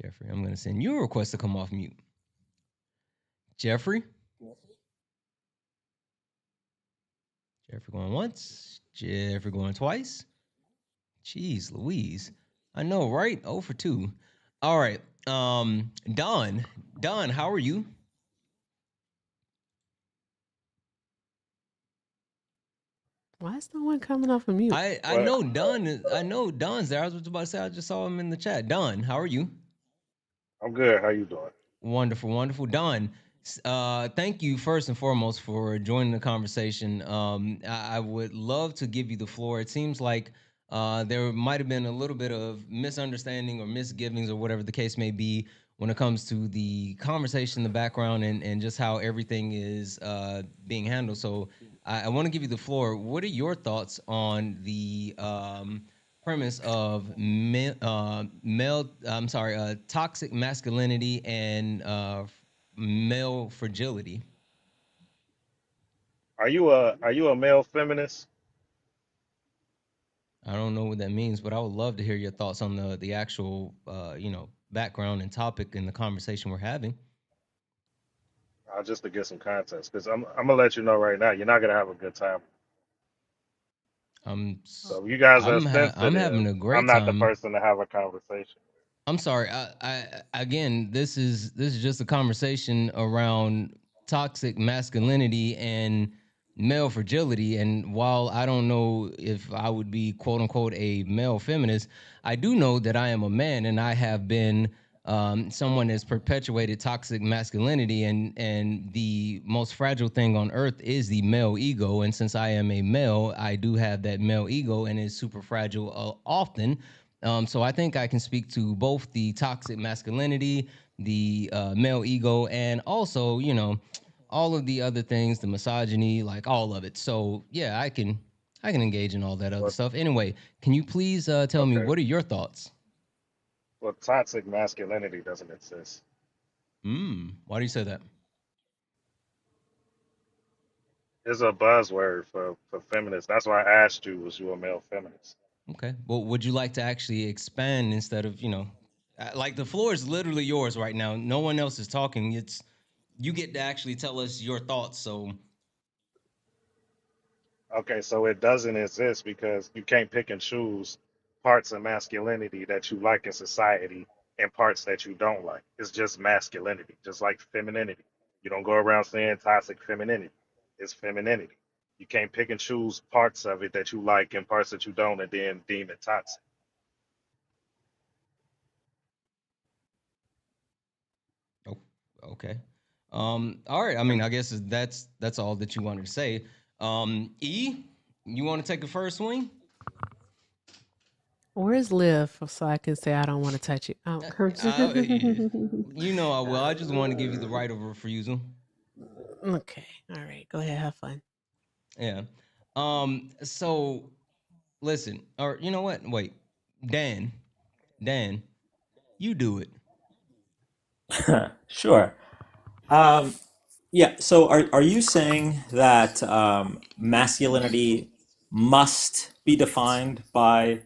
[SPEAKER 1] Jeffrey, I'm gonna send you a request to come off mute. Jeffrey going once. Jeffrey going twice. Jeez Louise. I know, right? 0 for 2. All right. Don, how are you?
[SPEAKER 4] Why is no one coming off of mute?
[SPEAKER 1] I know Don's there. I was about to say I just saw him in the chat. Don, how are you?
[SPEAKER 14] I'm good. How you doing?
[SPEAKER 1] Wonderful. Don, thank you first and foremost for joining the conversation. I would love to give you the floor. It seems like there might have been a little bit of misunderstanding or misgivings or whatever the case may be when it comes to the conversation, the background, and just how everything is being handled. So I want to give you the floor. What are your thoughts on the premise of toxic masculinity and male fragility?
[SPEAKER 14] Are you a male feminist?
[SPEAKER 1] I don't know what that means, but I would love to hear your thoughts on the actual background and topic in the conversation we're having.
[SPEAKER 14] Just to get some context, because I'm gonna let you know right now, you're not gonna have a good time. So if you guys are
[SPEAKER 1] I'm having
[SPEAKER 14] sensitive,
[SPEAKER 1] a
[SPEAKER 14] I'm
[SPEAKER 1] great
[SPEAKER 14] not the
[SPEAKER 1] time.
[SPEAKER 14] person to have a conversation.
[SPEAKER 1] I'm sorry. I again, this is just a conversation around toxic masculinity and male fragility. And while I don't know if I would be quote unquote a male feminist, I do know that I am a man, and I have been someone has perpetuated toxic masculinity, and the most fragile thing on earth is the male ego. And since I am a male, I do have that male ego, and it's super fragile often. So I think I can speak to both the toxic masculinity, the male ego, and also, all of the other things, the misogyny, like all of it. So yeah, I can engage in all that other
[SPEAKER 14] Well,
[SPEAKER 1] stuff. Anyway, can you please tell me,
[SPEAKER 14] okay.
[SPEAKER 1] what are your thoughts?
[SPEAKER 14] Well, toxic masculinity doesn't exist.
[SPEAKER 1] Why do you say that?
[SPEAKER 14] It's a buzzword for feminists. That's why I asked you, was you a male feminist?
[SPEAKER 1] Okay. Well, would you like to actually expand instead of, like the floor is literally yours right now. No one else is talking. It's you get to actually tell us your thoughts. So,
[SPEAKER 14] Okay, so it doesn't exist because you can't pick and choose parts of masculinity that you like in society and parts that you don't like. It's just masculinity, just like femininity. You don't go around saying toxic femininity. It's femininity. You can't pick and choose parts of it that you like and parts that you don't and then deem it toxic.
[SPEAKER 1] oh, okay. All right. I mean,
[SPEAKER 14] And
[SPEAKER 1] I guess that's all that you wanted to say. E, you want to take a first swing?
[SPEAKER 4] Where's Liv so I can say I don't want to touch it? Oh,
[SPEAKER 1] You know I will. I just want to give you the right of refusal.
[SPEAKER 4] okay. All right. Go ahead. Have fun.
[SPEAKER 1] Yeah. So listen, or you know what? Wait, Dan, Dan, you do it.
[SPEAKER 6] Sure. Um, yeah. So are you saying that masculinity must be defined by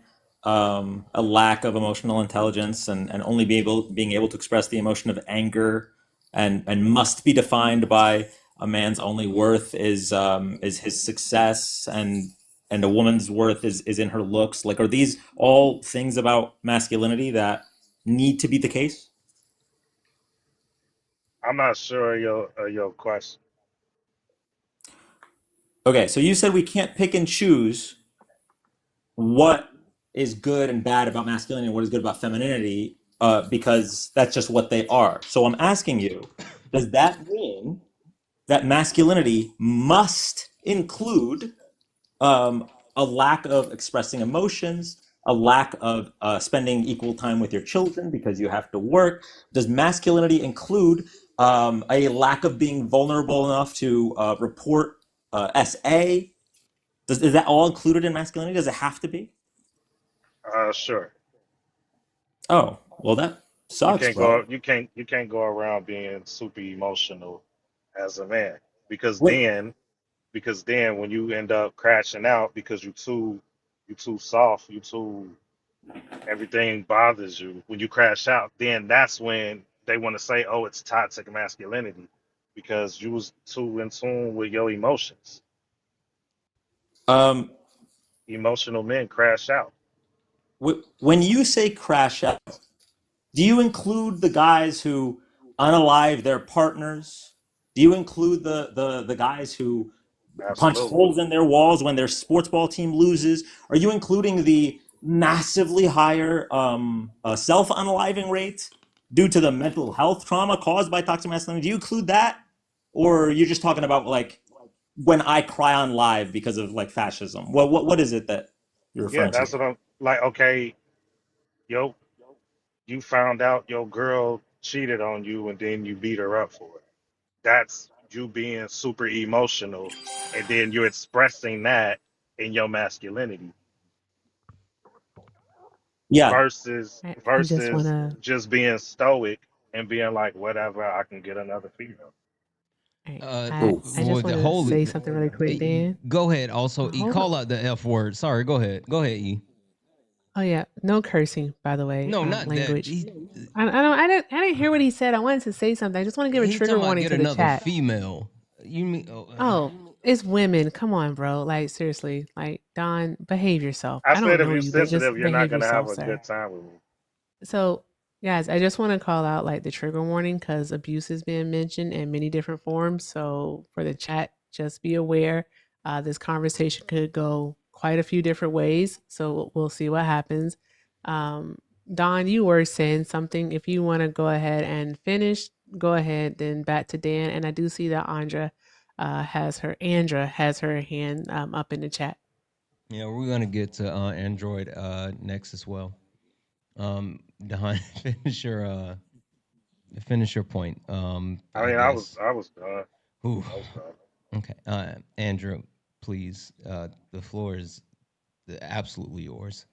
[SPEAKER 6] a lack of emotional intelligence and only being able to express the emotion of anger and must be defined by a man's only worth is his success and a woman's worth is in her looks? Like, are these all things about masculinity that need to be the case?
[SPEAKER 14] I'm not sure of your question.
[SPEAKER 6] Okay, so you said we can't pick and choose what is good and bad about masculinity and what is good about femininity because that's just what they are. So I'm asking you, does that mean that masculinity must include a lack of expressing emotions, a lack of spending equal time with your children because you have to work? Does masculinity include a lack of being vulnerable enough to report SA? Is that all included in masculinity? Does it have to be?
[SPEAKER 14] Sure.
[SPEAKER 6] Oh, well, that
[SPEAKER 14] You
[SPEAKER 6] sucks,
[SPEAKER 14] can't go
[SPEAKER 6] bro.
[SPEAKER 14] you can't go around being super emotional as a man because
[SPEAKER 6] Wait,
[SPEAKER 14] then when you end up crashing out because you too soft, you too everything bothers you. When you crash out, then that's when they want to say, "Oh, it's toxic masculinity," because you was too in tune with your emotions.
[SPEAKER 6] um,
[SPEAKER 14] Emotional men crash out.
[SPEAKER 6] when you say crash out, do you include the guys who unalive their partners? Do you include the guys who punch
[SPEAKER 14] Absolutely.
[SPEAKER 6] holes in their walls when their sports ball team loses? Are you including the massively higher self unaliving rate due to the mental health trauma caused by toxic masculinity? Do you include that, or you're just talking about like when I cry on live because of like fascism? What is it that you're
[SPEAKER 14] Yeah,
[SPEAKER 6] referring to?
[SPEAKER 14] that's what I'm like. Okay, yo, you found out your girl cheated on you and then you beat her up for it. That's you being super emotional and then you're expressing that in your masculinity
[SPEAKER 6] Yeah.
[SPEAKER 14] versus
[SPEAKER 4] I just want to.
[SPEAKER 14] just being stoic and being like whatever I can get another female.
[SPEAKER 4] I just
[SPEAKER 1] For
[SPEAKER 4] want
[SPEAKER 1] the
[SPEAKER 4] to
[SPEAKER 1] holy,
[SPEAKER 4] say something really quick, Dan.
[SPEAKER 1] go ahead. Also, E,
[SPEAKER 4] Hold on.
[SPEAKER 1] call out the F word. Sorry, go ahead. Go ahead, E.
[SPEAKER 4] Oh yeah, no cursing, by the way.
[SPEAKER 1] No, not that.
[SPEAKER 4] Language. I didn't hear what he said. I wanted to say something. I just want to give a
[SPEAKER 1] He
[SPEAKER 4] trigger
[SPEAKER 1] talking about
[SPEAKER 4] warning
[SPEAKER 1] get
[SPEAKER 4] to the
[SPEAKER 1] another
[SPEAKER 4] chat.
[SPEAKER 1] female. You mean? Oh,
[SPEAKER 4] Oh, it's women. Come on, bro. Like seriously. Like Don, behave yourself.
[SPEAKER 14] I
[SPEAKER 4] I don't
[SPEAKER 14] said if
[SPEAKER 4] know
[SPEAKER 14] you're
[SPEAKER 4] you, but
[SPEAKER 14] sensitive,
[SPEAKER 4] just
[SPEAKER 14] you're not
[SPEAKER 4] behave
[SPEAKER 14] gonna have
[SPEAKER 4] yourself,
[SPEAKER 14] a
[SPEAKER 4] sir.
[SPEAKER 14] good time with me.
[SPEAKER 4] So, guys, I just want to call out like the trigger warning because abuse is being mentioned in many different forms. So, for the chat, just be aware. This conversation could go quite a few different ways. So, we'll see what happens. Um, Don, you were saying something. If you want to go ahead and finish, go ahead. Then back to Dan. And I do see that Andra has her hand up in the chat.
[SPEAKER 1] Yeah, we're gonna get to Android next as well. Don, finish your point.
[SPEAKER 14] I
[SPEAKER 1] I
[SPEAKER 14] mean,
[SPEAKER 1] guess.
[SPEAKER 14] I was done.
[SPEAKER 1] Ooh.
[SPEAKER 14] I was done.
[SPEAKER 1] Okay. Andrew, please. The floor is absolutely yours.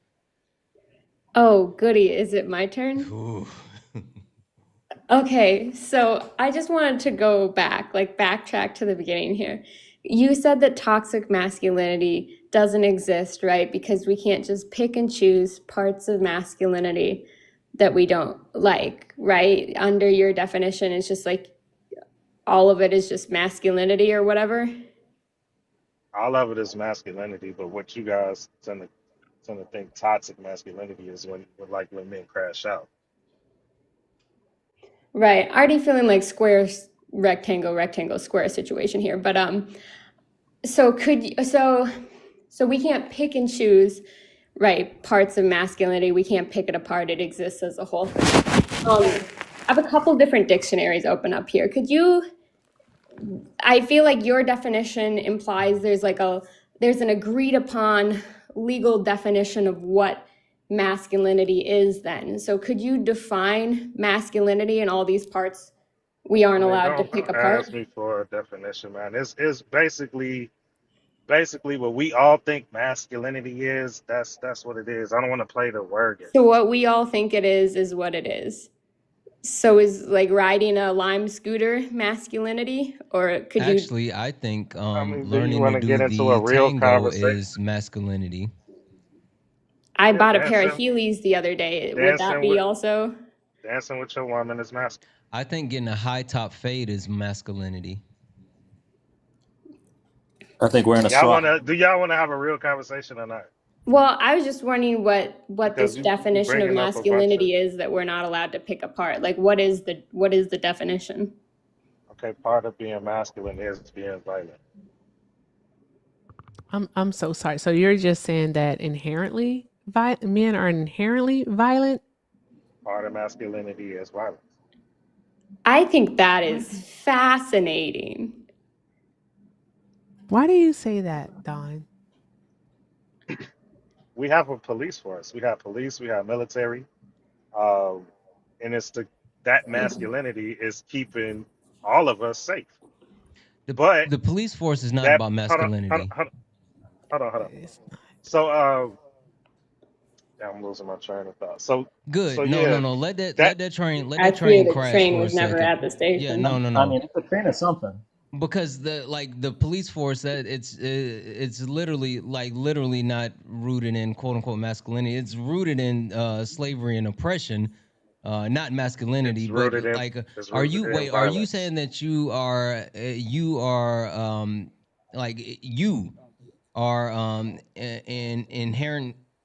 [SPEAKER 12] Oh, goody. Is it my turn?
[SPEAKER 1] Ooh.
[SPEAKER 12] Okay, so I just wanted to go back, like backtrack to the beginning here. You said that toxic masculinity doesn't exist, right? Because we can't just pick and choose parts of masculinity that we don't like, right? Under your definition, it's just like all of it is just masculinity or whatever.
[SPEAKER 14] All of it is masculinity, but what you guys tend to think toxic masculinity is when men crash out.
[SPEAKER 12] Right. Already feeling like square, rectangle, square situation here. But so we can't pick and choose, right, parts of masculinity. We can't pick it apart. It exists as a whole. I have a couple different dictionaries open up here. I feel like your definition implies there's an agreed upon legal definition of what masculinity is then. So could you define masculinity and all these parts we aren't
[SPEAKER 14] I mean,
[SPEAKER 12] allowed to
[SPEAKER 14] don't
[SPEAKER 12] pick apart?
[SPEAKER 14] ask me for a definition, man. It's basically what we all think masculinity is. That's what it is. I don't want to play the word game.
[SPEAKER 12] So what we all think it is what it is. So is like riding a Lime scooter masculinity, or could you?
[SPEAKER 1] Actually, I think
[SPEAKER 14] I mean, do you
[SPEAKER 1] learning
[SPEAKER 14] want
[SPEAKER 1] to
[SPEAKER 14] to
[SPEAKER 1] do
[SPEAKER 14] get into a
[SPEAKER 1] the
[SPEAKER 14] real
[SPEAKER 1] tango
[SPEAKER 14] conversation?
[SPEAKER 1] is masculinity.
[SPEAKER 12] I
[SPEAKER 14] Yeah,
[SPEAKER 12] bought a pair of
[SPEAKER 14] dancing,
[SPEAKER 12] Heelys the other day. Would that
[SPEAKER 14] dancing
[SPEAKER 12] be
[SPEAKER 14] with
[SPEAKER 12] also?
[SPEAKER 14] dancing with your woman is masculine.
[SPEAKER 1] I think getting a high top fade is masculinity.
[SPEAKER 6] I think wearing a straw.
[SPEAKER 14] Do y'all want to have a real conversation or not?
[SPEAKER 12] Well, I was just wondering what
[SPEAKER 14] Because
[SPEAKER 12] this
[SPEAKER 14] you
[SPEAKER 12] definition of
[SPEAKER 14] bringing up a bunch of
[SPEAKER 12] masculinity is that we're not allowed to pick apart. Like, what is the definition?
[SPEAKER 14] okay. Part of being masculine is being violent.
[SPEAKER 4] I'm so sorry. So you're just saying that men are inherently violent?
[SPEAKER 14] Part of masculinity is violence.
[SPEAKER 12] I think that is fascinating.
[SPEAKER 4] Why do you say that, Don?
[SPEAKER 14] We have a police force. We have police. We have military. And that masculinity is keeping all of us safe. But
[SPEAKER 1] The police force is not
[SPEAKER 14] that
[SPEAKER 1] about masculinity.
[SPEAKER 14] hold on. So I'm losing my train of thought. So
[SPEAKER 1] Good.
[SPEAKER 14] so
[SPEAKER 1] No,
[SPEAKER 14] yeah,
[SPEAKER 1] no. Let that train
[SPEAKER 12] I fear the
[SPEAKER 1] crash
[SPEAKER 12] train
[SPEAKER 1] for a
[SPEAKER 12] was never
[SPEAKER 1] second.
[SPEAKER 12] at the station.
[SPEAKER 1] Yeah, no.
[SPEAKER 6] I mean, it's a train of something.
[SPEAKER 1] Because the police force, that it's literally not rooted in quote unquote masculinity. It's rooted in slavery and oppression, not masculinity.
[SPEAKER 14] it's
[SPEAKER 1] But
[SPEAKER 14] rooted in
[SPEAKER 1] like,
[SPEAKER 14] it's
[SPEAKER 1] are
[SPEAKER 14] rooted
[SPEAKER 1] you
[SPEAKER 14] in
[SPEAKER 1] are you
[SPEAKER 14] violence.
[SPEAKER 1] saying that you are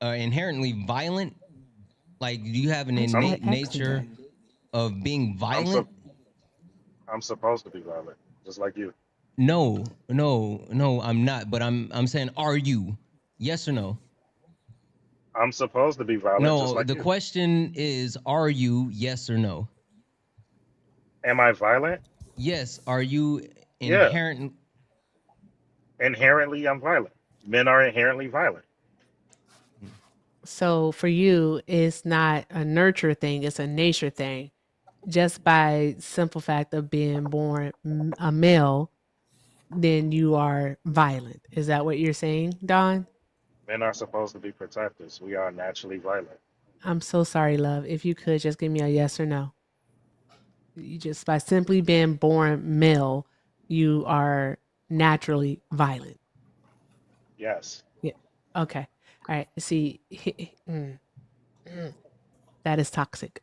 [SPEAKER 1] inherently violent? Like, do you have an
[SPEAKER 4] Actually,
[SPEAKER 1] innate nature of being
[SPEAKER 14] I'm
[SPEAKER 1] violent?
[SPEAKER 14] I'm supposed to be violent, just like you.
[SPEAKER 1] No, I'm not. But I'm saying, are you? Yes or no?
[SPEAKER 14] I'm supposed to be violent, just
[SPEAKER 1] No.
[SPEAKER 14] like
[SPEAKER 1] The
[SPEAKER 14] you.
[SPEAKER 1] question is, are you? Yes or no?
[SPEAKER 14] Am I violent?
[SPEAKER 1] Yes. Are you
[SPEAKER 14] Yeah.
[SPEAKER 1] inherent?
[SPEAKER 14] Inherently, I'm violent. Men are inherently violent.
[SPEAKER 4] So for you, it's not a nurture thing, it's a nature thing. Just by simple fact of being born a male, then you are violent. Is that what you're saying, Don?
[SPEAKER 14] Men are supposed to be protectors. We are naturally violent.
[SPEAKER 4] I'm so sorry, love. If you could just give me a yes or no. You just by simply being born male, you are naturally violent.
[SPEAKER 14] Yes.
[SPEAKER 4] Yeah. Okay. All right. See, that is toxic.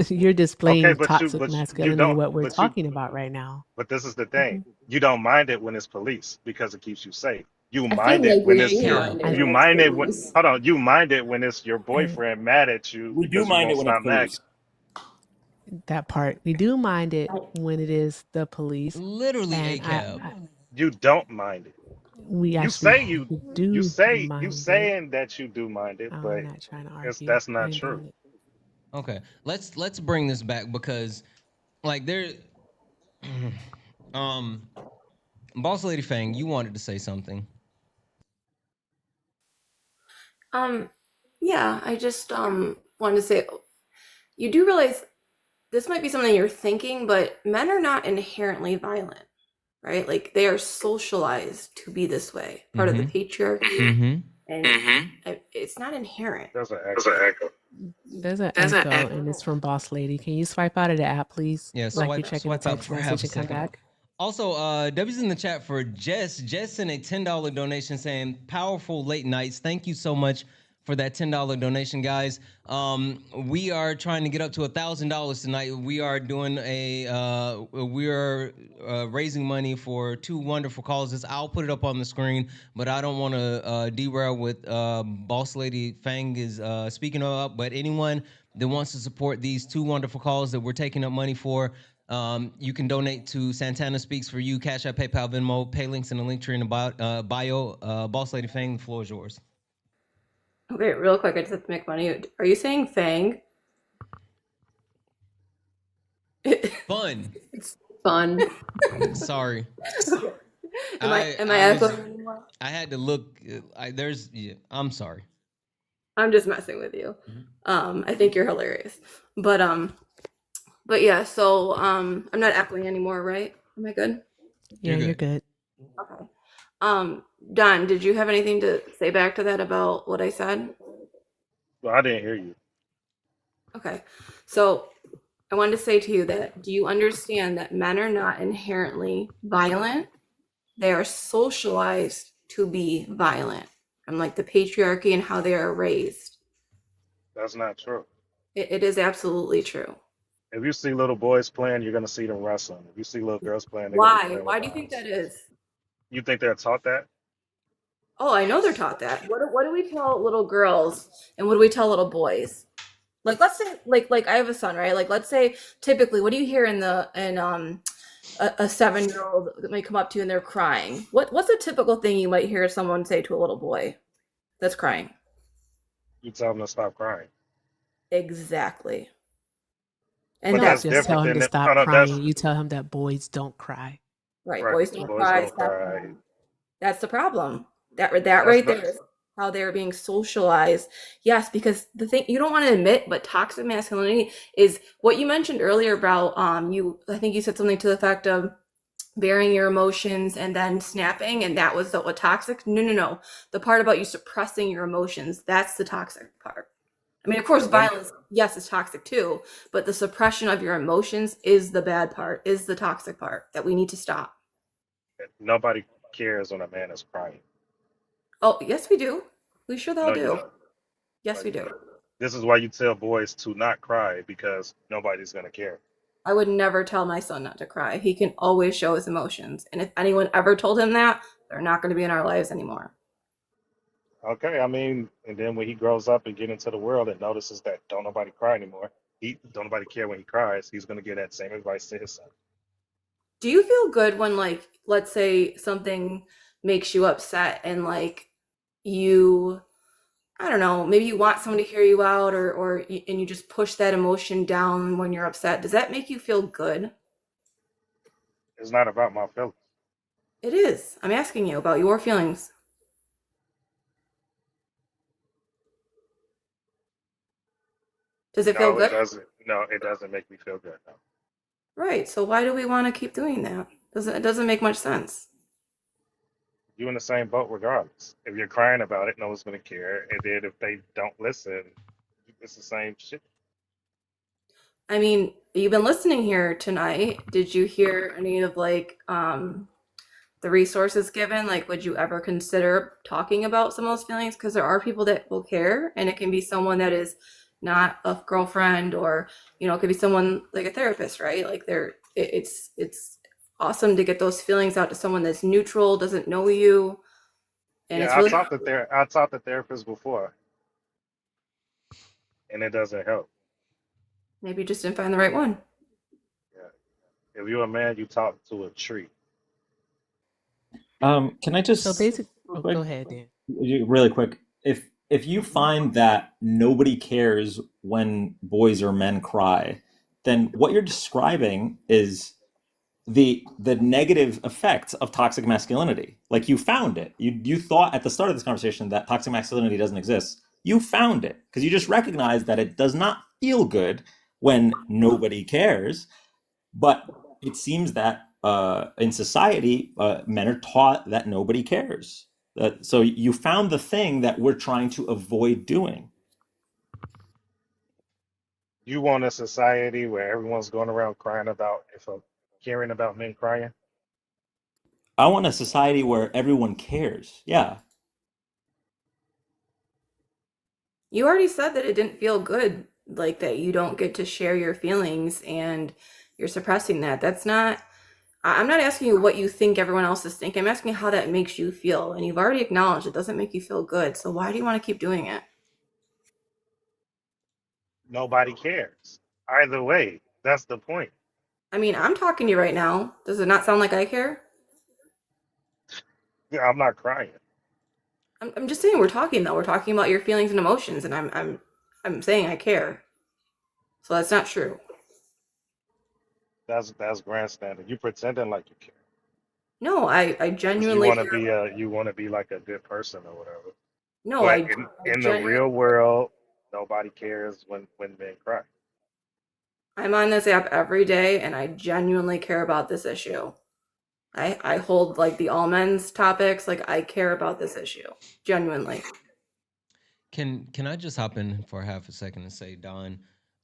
[SPEAKER 4] You're displaying
[SPEAKER 14] Okay, but
[SPEAKER 4] toxic
[SPEAKER 14] you
[SPEAKER 4] masculinity,
[SPEAKER 14] don't.
[SPEAKER 4] what we're talking about right now.
[SPEAKER 14] But this is the thing. You don't mind it when it's police because it keeps you safe. You
[SPEAKER 12] I feel
[SPEAKER 14] mind it
[SPEAKER 12] like
[SPEAKER 14] when
[SPEAKER 12] we
[SPEAKER 14] it's
[SPEAKER 12] do
[SPEAKER 14] your.
[SPEAKER 12] mind it
[SPEAKER 14] You
[SPEAKER 12] when it's
[SPEAKER 14] mind it when.
[SPEAKER 12] police.
[SPEAKER 14] Hold on. You mind it when it's your boyfriend mad at you
[SPEAKER 6] We do
[SPEAKER 14] because you
[SPEAKER 6] mind it
[SPEAKER 14] won't
[SPEAKER 6] when it's
[SPEAKER 14] stop nagging.
[SPEAKER 6] police.
[SPEAKER 4] That part. We do mind it when it is the police.
[SPEAKER 1] Literally a
[SPEAKER 4] And
[SPEAKER 1] cab.
[SPEAKER 14] You don't mind it.
[SPEAKER 4] we
[SPEAKER 14] You
[SPEAKER 4] actually
[SPEAKER 14] say you
[SPEAKER 4] do
[SPEAKER 14] you
[SPEAKER 4] mind it.
[SPEAKER 14] saying that you do mind it,
[SPEAKER 4] I'm
[SPEAKER 14] but
[SPEAKER 4] not trying to
[SPEAKER 14] it's
[SPEAKER 4] argue.
[SPEAKER 14] that's
[SPEAKER 4] I
[SPEAKER 14] not
[SPEAKER 4] ain't
[SPEAKER 14] true.
[SPEAKER 4] doing it.
[SPEAKER 1] Okay, let's bring this back because like there, um, Boss Lady Fang, you wanted to say something.
[SPEAKER 10] Um, yeah, I just wanted to say you do realize this might be something you're thinking, but men are not inherently violent, right? Like they are socialized to be this way, part of the patriarchy,
[SPEAKER 1] Mm-hmm.
[SPEAKER 10] and it's not inherent.
[SPEAKER 14] There's an
[SPEAKER 11] There's an
[SPEAKER 14] echo.
[SPEAKER 11] echo.
[SPEAKER 4] There's an echo, and it's from Boss Lady. Can you swipe out of the app, please?
[SPEAKER 1] Yeah,
[SPEAKER 4] Like you're
[SPEAKER 1] swipe
[SPEAKER 4] checking a
[SPEAKER 1] swipe out
[SPEAKER 4] text
[SPEAKER 1] before I have
[SPEAKER 4] message
[SPEAKER 1] a
[SPEAKER 4] and come
[SPEAKER 1] second.
[SPEAKER 4] back.
[SPEAKER 1] Also, W's in the chat for Jess. Jess sent a $10 donation saying powerful late nights. Thank you so much for that $10 donation, guys. We are trying to get up to $1,000 tonight. We are doing raising money for two wonderful causes. I'll put it up on the screen, but I don't want to derail what Boss Lady Fang is speaking about. But anyone that wants to support these two wonderful causes that we're taking up money for, you can donate to Santana Speaks for You, Cash App, PayPal, Venmo, pay links in the link tree in the bio. Boss Lady Fang, the floor is yours.
[SPEAKER 10] Okay, real quick, I just have to make money. Are you saying Fang?
[SPEAKER 1] Fun.
[SPEAKER 12] It's fun.
[SPEAKER 1] Sorry.
[SPEAKER 10] Am I
[SPEAKER 1] I was
[SPEAKER 10] echoing anymore?
[SPEAKER 1] I had to look. I'm sorry.
[SPEAKER 10] I'm just messing with you. I think you're hilarious. But yeah, so I'm not echoing anymore, right? Am I good?
[SPEAKER 4] Yeah, you're good.
[SPEAKER 10] Okay. Don, did you have anything to say back to that about what I said?
[SPEAKER 14] Well, I didn't hear you.
[SPEAKER 10] Okay. So I wanted to say to you that do you understand that men are not inherently violent? They are socialized to be violent. From like the patriarchy and how they are raised.
[SPEAKER 14] That's not true.
[SPEAKER 10] It is absolutely true.
[SPEAKER 14] If you see little boys playing, you're gonna see them wrestling. If you see little girls playing, they're gonna be
[SPEAKER 10] Why?
[SPEAKER 14] playing with
[SPEAKER 10] Why do you think
[SPEAKER 14] dolls.
[SPEAKER 10] that is?
[SPEAKER 14] You think they're taught that?
[SPEAKER 10] Oh, I know they're taught that. What do we tell little girls and what do we tell little boys? Like let's say like I have a son, right? Like let's say typically what do you hear in a 7-year-old that might come up to you and they're crying? What's a typical thing you might hear someone say to a little boy that's crying?
[SPEAKER 14] You tell them to stop crying.
[SPEAKER 10] Exactly.
[SPEAKER 4] You
[SPEAKER 10] And
[SPEAKER 14] But
[SPEAKER 4] don't
[SPEAKER 14] that's
[SPEAKER 10] that's
[SPEAKER 4] just tell
[SPEAKER 14] different
[SPEAKER 4] him
[SPEAKER 14] than
[SPEAKER 4] to
[SPEAKER 14] the,
[SPEAKER 4] stop
[SPEAKER 14] no, no,
[SPEAKER 4] crying.
[SPEAKER 14] that's
[SPEAKER 4] You tell him that boys don't cry.
[SPEAKER 10] right.
[SPEAKER 14] right.
[SPEAKER 10] Boys don't
[SPEAKER 14] Boys
[SPEAKER 10] cry,
[SPEAKER 14] don't
[SPEAKER 10] stop
[SPEAKER 14] cry.
[SPEAKER 10] crying. That's the problem. That
[SPEAKER 14] That's
[SPEAKER 10] right
[SPEAKER 14] not.
[SPEAKER 10] there is how they're being socialized. Yes, because the thing you don't want to admit, but toxic masculinity is what you mentioned earlier about I think you said something to the effect of bearing your emotions and then snapping, and that was what toxic. No. The part about you suppressing your emotions, that's the toxic part. I mean, of course, violence, yes, is toxic too, but the suppression of your emotions is the bad part, is the toxic part that we need to stop.
[SPEAKER 14] Nobody cares when a man is crying.
[SPEAKER 10] Oh, yes, we do. We sure the hell
[SPEAKER 14] No, you
[SPEAKER 10] do.
[SPEAKER 14] don't.
[SPEAKER 10] Yes,
[SPEAKER 14] No,
[SPEAKER 10] we
[SPEAKER 14] you
[SPEAKER 10] do.
[SPEAKER 14] don't. This is why you tell boys to not cry because nobody's gonna care.
[SPEAKER 10] I would never tell my son not to cry. He can always show his emotions. And if anyone ever told him that, they're not going to be in our lives anymore.
[SPEAKER 14] Okay, I mean, and then when he grows up and get into the world and notices that don't nobody cry anymore, he don't nobody care when he cries, he's gonna give that same advice to his son.
[SPEAKER 10] Do you feel good when, like, let's say something makes you upset and, like, you, I don't know, maybe you want someone to hear you out and you just push that emotion down when you're upset? Does that make you feel good?
[SPEAKER 14] It's not about my feelings.
[SPEAKER 10] It is. I'm asking you about your feelings. Does it feel
[SPEAKER 14] No, it
[SPEAKER 10] good?
[SPEAKER 14] doesn't. No, it doesn't make me feel good. No.
[SPEAKER 10] Right. So why do we want to keep doing that? It doesn't make much sense.
[SPEAKER 14] You're in the same boat regardless. If you're crying about it, no one's gonna care. And then if they don't listen, it's the same shit.
[SPEAKER 10] I mean, you've been listening here tonight. Did you hear any of like the resources given? Like, would you ever consider talking about some of those feelings? Because there are people that will care, and it can be someone that is not a girlfriend, or it could be someone like a therapist, right? Like, it's awesome to get those feelings out to someone that's neutral, doesn't know you, and it's
[SPEAKER 14] Yeah,
[SPEAKER 10] really
[SPEAKER 14] I taught the therapist before, and it doesn't help.
[SPEAKER 10] maybe you just didn't find the right one.
[SPEAKER 14] Yeah. If you're a man, you talk to a tree.
[SPEAKER 6] Can I
[SPEAKER 4] So
[SPEAKER 6] just
[SPEAKER 4] basically,
[SPEAKER 6] real
[SPEAKER 4] oh,
[SPEAKER 6] quick?
[SPEAKER 4] go ahead, Dan.
[SPEAKER 6] Really quick. If you find that nobody cares when boys or men cry, then what you're describing is the negative effects of toxic masculinity. Like you found it. You thought at the start of this conversation that toxic masculinity doesn't exist. You found it because you just recognized that it does not feel good when nobody cares. But it seems that in society, men are taught that nobody cares. So you found the thing that we're trying to avoid doing.
[SPEAKER 14] You want a society where everyone's going around crying about if caring about men crying?
[SPEAKER 6] I want a society where everyone cares. Yeah.
[SPEAKER 10] You already said that it didn't feel good, like that you don't get to share your feelings and you're suppressing that. That's not, I'm not asking you what you think everyone else is thinking. I'm asking how that makes you feel. And you've already acknowledged it doesn't make you feel good. So why do you want to keep doing it?
[SPEAKER 14] Nobody cares. Either way, that's the point.
[SPEAKER 10] I mean, I'm talking to you right now. Does it not sound like I care?
[SPEAKER 14] Yeah, I'm not crying.
[SPEAKER 10] I'm just saying we're talking though. We're talking about your feelings and emotions, and I'm saying I care. So that's not true.
[SPEAKER 14] That's grandstanding. You pretending like you care
[SPEAKER 10] No, I
[SPEAKER 14] because you
[SPEAKER 10] genuinely
[SPEAKER 14] want to
[SPEAKER 10] care.
[SPEAKER 14] be like a good person or whatever.
[SPEAKER 10] No,
[SPEAKER 14] But
[SPEAKER 10] I
[SPEAKER 14] in the real world, nobody cares when men cry.
[SPEAKER 10] I'm on this app every day, and I genuinely care about this issue. I hold like the all men's topics. Like I care about this issue genuinely.
[SPEAKER 1] Can I just hop in for half a second and say, Don,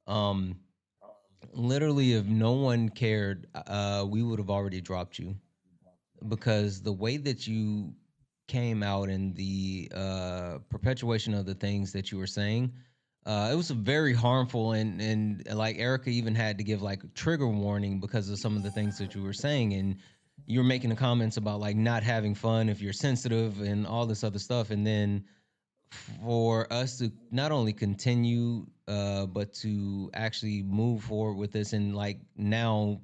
[SPEAKER 1] um, literally, if no one cared, we would have already dropped you because the way that you came out and the perpetuation of the things that you were saying, it was very harmful and like Erica even had to give like a trigger warning because of some of the things that you were saying and you were making the comments about like not having fun if you're sensitive and all this other stuff and then for us to not only continue but to actually move forward with this and like now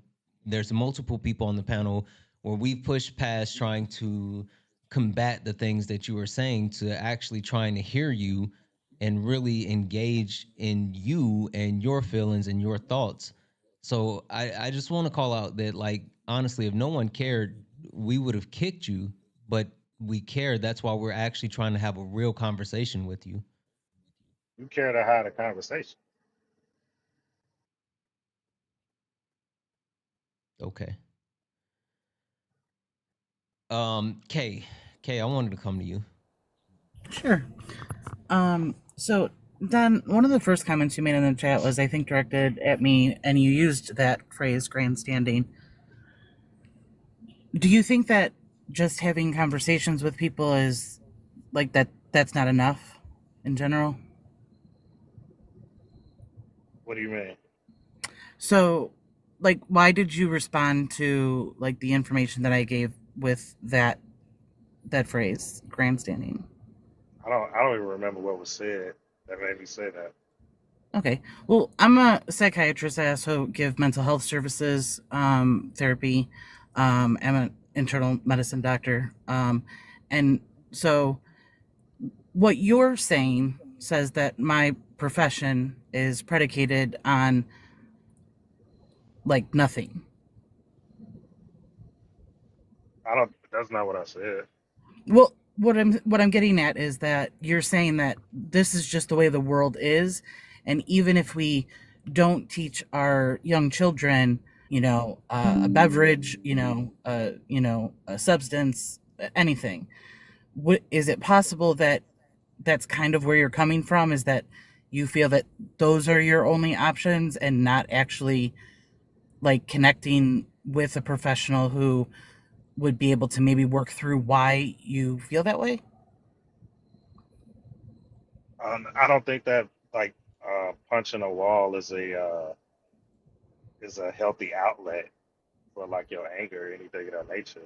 [SPEAKER 1] there's multiple people on the panel where we've pushed past trying to combat the things that you were saying to actually trying to hear you and really engage in you and your feelings and your thoughts. So I just want to call out that like honestly if no one cared we would have kicked you, but we care. That's why we're actually trying to have a real conversation with you.
[SPEAKER 14] You care to hide a conversation.
[SPEAKER 1] Okay. Kay. Kay, I wanted to come to you.
[SPEAKER 13] Sure. So then one of the first comments you made in the chat was, I think, directed at me, and you used that phrase, grandstanding. Do you think that just having conversations with people is like that's not enough in general?
[SPEAKER 14] What do you mean?
[SPEAKER 13] So, like, why did you respond to like the information that I gave with that phrase, grandstanding?
[SPEAKER 14] I don't even remember what was said that made me say that.
[SPEAKER 13] Okay. Well, I'm a psychiatrist. I also give mental health services, therapy. I'm an internal medicine doctor. And so what you're saying says that my profession is predicated on like nothing.
[SPEAKER 14] I don't. That's not what I said.
[SPEAKER 13] Well, what I'm getting at is that you're saying that this is just the way the world is, and even if we don't teach our young children, a beverage, a substance, anything, is it possible that that's kind of where you're coming from? Is that you feel that those are your only options and not actually like connecting with a professional who would be able to maybe work through why you feel that way?
[SPEAKER 14] I don't think that like punching a wall is a healthy outlet for like your anger or anything of that nature.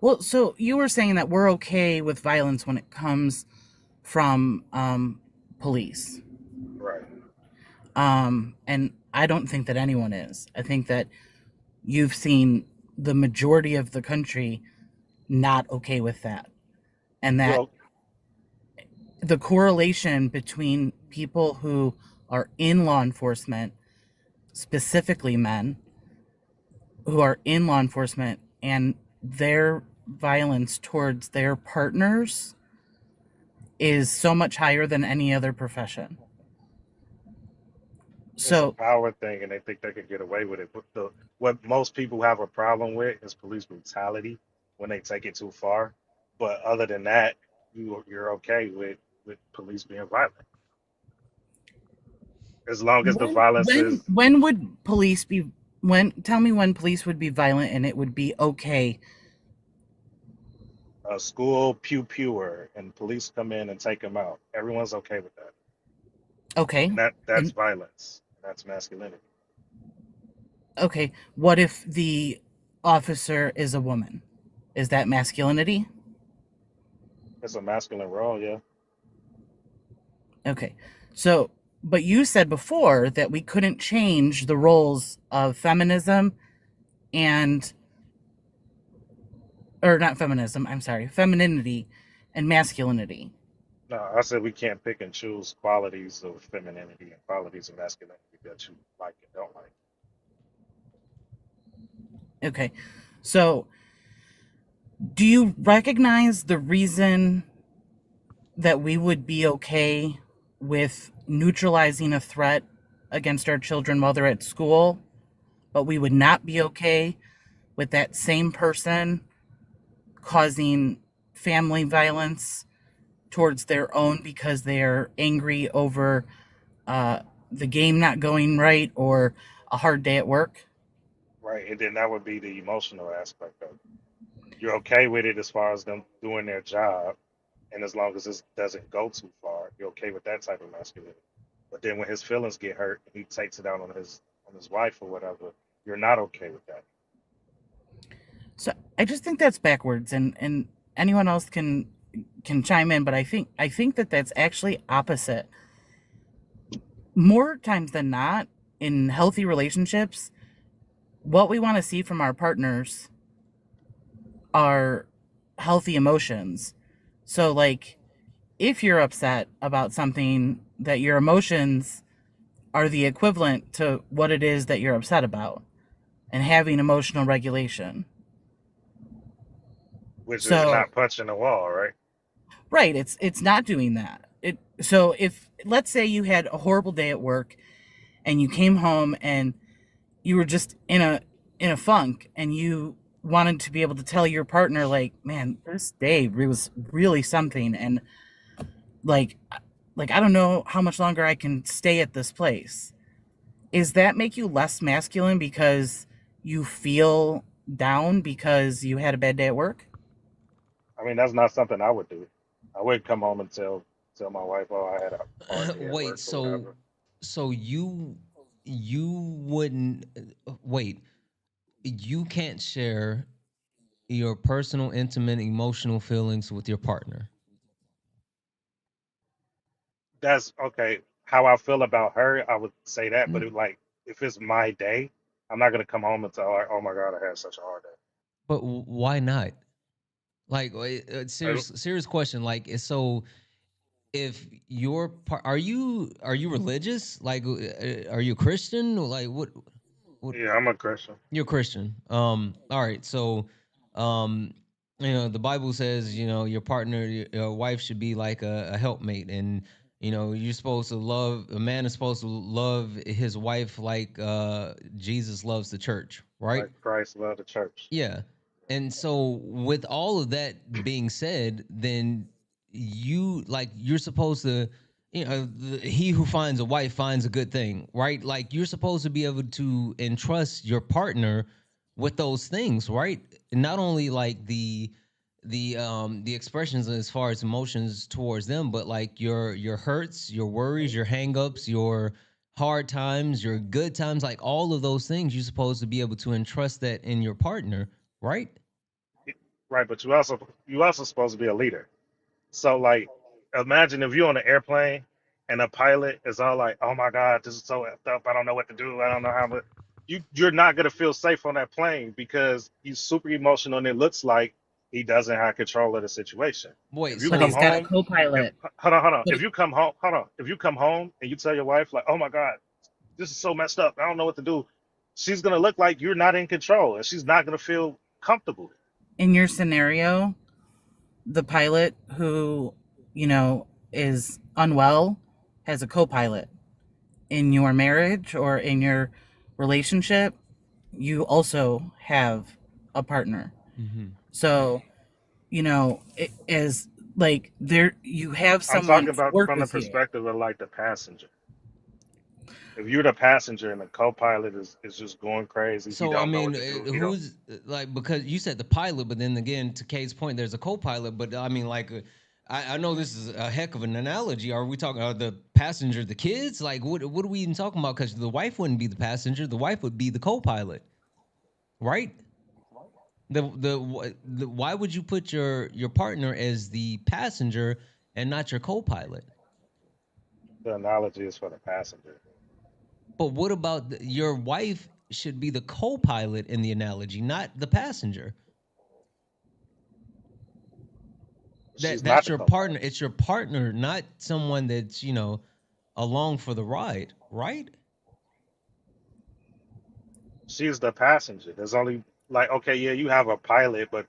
[SPEAKER 13] Well, so you were saying that we're okay with violence when it comes from police.
[SPEAKER 14] Right.
[SPEAKER 13] And I don't think that anyone is. I think that you've seen the majority of the country not okay with that, and that
[SPEAKER 14] Well,
[SPEAKER 13] the correlation between people who are in law enforcement, specifically men who are in law enforcement, and their violence towards their partners is so much higher than any other profession.
[SPEAKER 14] it's a
[SPEAKER 13] So
[SPEAKER 14] power thing, and they think they can get away with it. But what most people have a problem with is police brutality when they take it too far. But other than that, you're okay with police being violent as long as the violence is
[SPEAKER 13] when would police be when tell me when police would be violent and it would be okay.
[SPEAKER 14] a school pew pewer and police come in and take them out. Everyone's okay with that,
[SPEAKER 13] Okay.
[SPEAKER 14] and that's
[SPEAKER 13] And
[SPEAKER 14] violence. That's masculinity.
[SPEAKER 13] okay, what if the officer is a woman? Is that masculinity?
[SPEAKER 14] It's a masculine role, yeah.
[SPEAKER 13] Okay. So, but you said before that we couldn't change the roles of feminism and, or not feminism, I'm sorry, femininity and masculinity.
[SPEAKER 14] No, I said we can't pick and choose qualities of femininity and qualities of masculinity that you like and don't like.
[SPEAKER 13] Okay. So, do you recognize the reason that we would be okay with neutralizing a threat against our children while they're at school, but we would not be okay with that same person causing family violence towards their own because they're angry over the game not going right or a hard day at work?
[SPEAKER 14] Right. And then that would be the emotional aspect of it. You're okay with it as far as them doing their job, and as long as this doesn't go too far, you're okay with that type of masculinity. But then when his feelings get hurt, he takes it out on his wife or whatever. You're not okay with that.
[SPEAKER 13] So I just think that's backwards, and anyone else can chime in, but I think that that's actually opposite. More times than not, in healthy relationships, what we want to see from our partners are healthy emotions. So, like, if you're upset about something, that your emotions are the equivalent to what it is that you're upset about, and having emotional regulation.
[SPEAKER 14] Which is
[SPEAKER 13] So,
[SPEAKER 14] not punching the wall, right?
[SPEAKER 13] right, it's not doing that. So if, let's say, you had a horrible day at work and you came home and you were just in a funk, and you wanted to be able to tell your partner, like, man, this day was really something, and like I don't know how much longer I can stay at this place. Is that make you less masculine because you feel down because you had a bad day at work?
[SPEAKER 14] I mean, that's not something I would do. I would come home and tell my wife, "Oh, I had a hard day at
[SPEAKER 1] Wait,
[SPEAKER 14] work or
[SPEAKER 1] so
[SPEAKER 14] whatever."
[SPEAKER 1] so you wouldn't wait, you can't share your personal, intimate, emotional feelings with your partner.
[SPEAKER 14] That's okay. How I feel about her, I would say that, but
[SPEAKER 1] Mm,
[SPEAKER 14] it, like if it's my day, I'm not gonna come home and tell her, "Oh my God, I had such a hard day."
[SPEAKER 1] but why not? Like,
[SPEAKER 14] Like,
[SPEAKER 1] serious question. Like, so if your are you religious? Like, are you a Christian? Like, what?
[SPEAKER 14] yeah, I'm a Christian.
[SPEAKER 1] You're a Christian. All right. So, um, the Bible says, your partner, your wife should be like a helpmate, and you're supposed to love. A man is supposed to love his wife like Jesus loves the church, right?
[SPEAKER 14] Like Christ loved the church.
[SPEAKER 1] Yeah. And so with all of that being said, then you're supposed to, he who finds a wife finds a good thing, right? Like you're supposed to be able to entrust your partner with those things, right? And not only like the expressions as far as emotions towards them, but like your hurts, your worries, your hangups, your hard times, your good times, like all of those things you're supposed to be able to entrust that in your partner, right?
[SPEAKER 14] Right, but you also supposed to be a leader. So like, imagine if you're on an airplane and a pilot is all like, "Oh my God, this is so effed up. I don't know what to do. I don't know how." But you're not gonna feel safe on that plane because he's super emotional, and it looks like he doesn't have control of the situation.
[SPEAKER 1] Wait,
[SPEAKER 14] If you
[SPEAKER 13] But
[SPEAKER 14] come
[SPEAKER 13] he's got a
[SPEAKER 14] home, if
[SPEAKER 13] co-pilot.
[SPEAKER 14] hold on, hold on.
[SPEAKER 13] But
[SPEAKER 14] If you come home, hold on. If you come home and you tell your wife like, "Oh my God, this is so messed up. I don't know what to do," she's gonna look like you're not in control, and she's not gonna feel comfortable.
[SPEAKER 13] in your scenario, the pilot who, is unwell has a co-pilot. In your marriage or in your relationship, you also have a partner.
[SPEAKER 1] Mm-hmm.
[SPEAKER 13] So, it is like there you have
[SPEAKER 14] I'm
[SPEAKER 13] someone
[SPEAKER 14] talking
[SPEAKER 13] to
[SPEAKER 14] about
[SPEAKER 13] work
[SPEAKER 14] from the
[SPEAKER 13] with you.
[SPEAKER 14] perspective of like the passenger. If you're the passenger and the co-pilot is just going crazy, he
[SPEAKER 1] So I
[SPEAKER 14] don't know
[SPEAKER 1] mean,
[SPEAKER 14] what to do. He don't.
[SPEAKER 1] who's like, because you said the pilot, but then again, to Kate's point, there's a co-pilot. But I mean, like, I know this is a heck of an analogy. Are we talking the passenger, the kids? Like, what are we even talking about? Because the wife wouldn't be the passenger; the wife would be the co-pilot, right? The why would you put your partner as the passenger and not your co-pilot?
[SPEAKER 14] The analogy is for the passenger.
[SPEAKER 1] But what about your wife should be the co-pilot in the analogy, not the passenger?
[SPEAKER 14] She's not
[SPEAKER 1] That's
[SPEAKER 14] the
[SPEAKER 1] your partner.
[SPEAKER 14] co-pilot.
[SPEAKER 1] It's your partner, not someone that's along for the ride, right?
[SPEAKER 14] She's the passenger. There's only like, okay, yeah, you have a pilot, but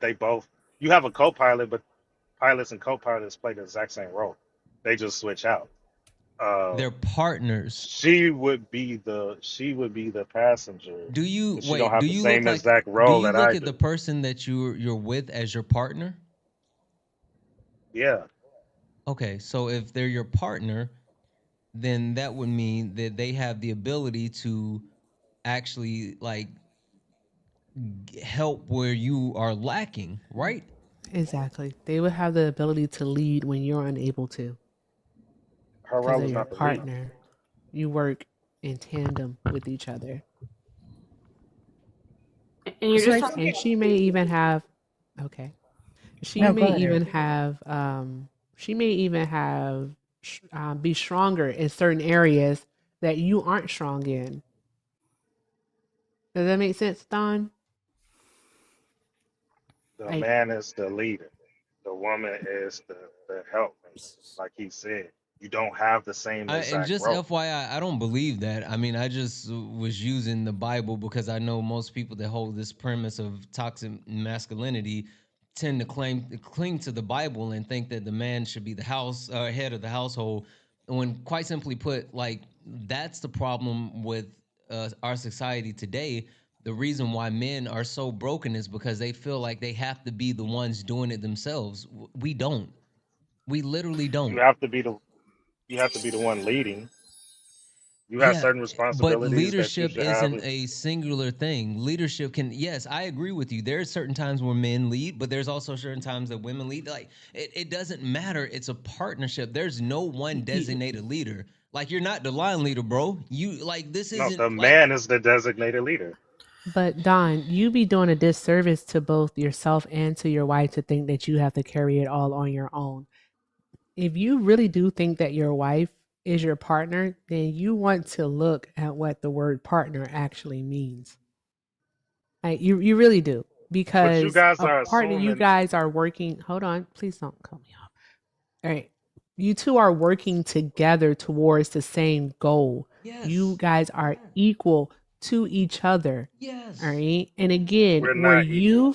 [SPEAKER 14] you have a co-pilot, but pilots and co-pilots play the exact same role. They just switch out.
[SPEAKER 1] They're partners.
[SPEAKER 14] She would be the passenger,
[SPEAKER 1] Do you
[SPEAKER 14] but she don't
[SPEAKER 1] wait?
[SPEAKER 14] have
[SPEAKER 1] Do
[SPEAKER 14] the
[SPEAKER 1] you look
[SPEAKER 14] same
[SPEAKER 1] like?
[SPEAKER 14] exact
[SPEAKER 1] Do
[SPEAKER 14] role
[SPEAKER 1] you
[SPEAKER 14] that
[SPEAKER 1] look
[SPEAKER 14] I
[SPEAKER 1] at the
[SPEAKER 14] do.
[SPEAKER 1] person that you're with as your partner?
[SPEAKER 14] Yeah,
[SPEAKER 1] Okay, so if they're your partner, then that would mean that they have the ability to actually like help where you are lacking, right?
[SPEAKER 4] Exactly. They would have the ability to lead when you're unable to
[SPEAKER 14] her
[SPEAKER 4] because
[SPEAKER 14] role
[SPEAKER 4] they're
[SPEAKER 14] is
[SPEAKER 4] your
[SPEAKER 14] not to lead.
[SPEAKER 4] partner. You work in tandem with each other.
[SPEAKER 12] And you're
[SPEAKER 13] So
[SPEAKER 12] just
[SPEAKER 13] I
[SPEAKER 12] talking.
[SPEAKER 13] think
[SPEAKER 4] And she may even have, okay, she
[SPEAKER 13] no,
[SPEAKER 4] may
[SPEAKER 13] go ahead,
[SPEAKER 4] even
[SPEAKER 13] Eric.
[SPEAKER 4] have, be stronger in certain areas that you aren't strong in. Does that make sense, Don?
[SPEAKER 14] The
[SPEAKER 4] Like,
[SPEAKER 14] man is the leader. The woman is the help. Like he said, you don't have the same
[SPEAKER 1] And
[SPEAKER 14] exact
[SPEAKER 1] just
[SPEAKER 14] role.
[SPEAKER 1] FYI, I don't believe that. I mean, I just was using the Bible because I know most people that hold this premise of toxic masculinity tend to cling to the Bible and think that the man should be the head of the household. When quite simply put, like that's the problem with our society today. The reason why men are so broken is because they feel like they have to be the ones doing it themselves. We don't. We literally
[SPEAKER 14] You
[SPEAKER 1] don't.
[SPEAKER 14] have to be the you have to be the one leading. You have
[SPEAKER 1] Yeah,
[SPEAKER 14] certain
[SPEAKER 1] but
[SPEAKER 14] responsibilities that you
[SPEAKER 1] leadership
[SPEAKER 14] should have.
[SPEAKER 1] isn't a singular thing. Leadership can, yes, I agree with you. There's certain times where men lead, but there's also certain times that women lead. Like it doesn't matter. It's a partnership. There's no one designated leader. Like you're not the line leader, bro. You like this
[SPEAKER 14] No, the
[SPEAKER 1] isn't like
[SPEAKER 14] man is the designated leader.
[SPEAKER 4] but Don, you be doing a disservice to both yourself and to your wife to think that you have to carry it all on your own. If you really do think that your wife is your partner, then you want to look at what the word partner actually means. Like you really do.
[SPEAKER 14] But you
[SPEAKER 4] Because
[SPEAKER 14] guys
[SPEAKER 4] a
[SPEAKER 14] are
[SPEAKER 4] partner, you
[SPEAKER 14] assuming.
[SPEAKER 4] guys are working. Hold on, please don't cut me off. All right. You two are working together towards the same goal. You
[SPEAKER 1] yes,
[SPEAKER 4] guys are equal to each other. All
[SPEAKER 1] yes.
[SPEAKER 4] right. And again,
[SPEAKER 14] We're not equal.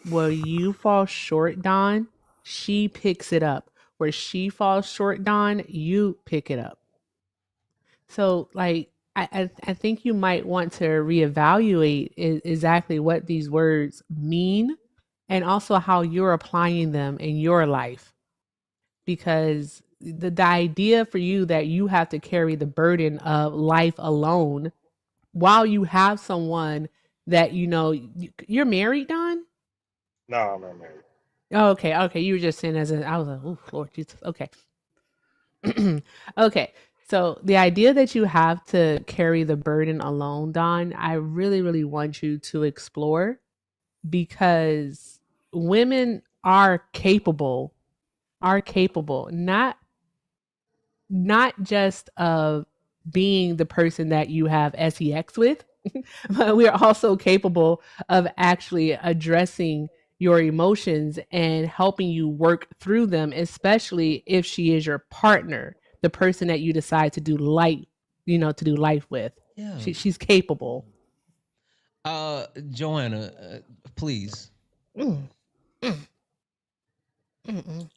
[SPEAKER 4] where you fall short, Don, she picks it up. Where she falls short, Don, you pick it up. So like I think you might want to reevaluate exactly what these words mean and also how you're applying them in your life because the idea for you that you have to carry the burden of life alone while you have someone that you're married, Don.
[SPEAKER 14] No, I'm not married.
[SPEAKER 4] Oh, okay, you were just saying I was like, oh Lord Jesus. Okay. Okay. So the idea that you have to carry the burden alone, Don, I really, really want you to explore because women are capable, not just of being the person that you have sex with, but we are also capable of actually addressing your emotions and helping you work through them, especially if she is your partner, the person that you decide to do life, to do life with.
[SPEAKER 1] Yeah.
[SPEAKER 4] She's capable.
[SPEAKER 1] Joanna, please.
[SPEAKER 15] Mm, mm, mm.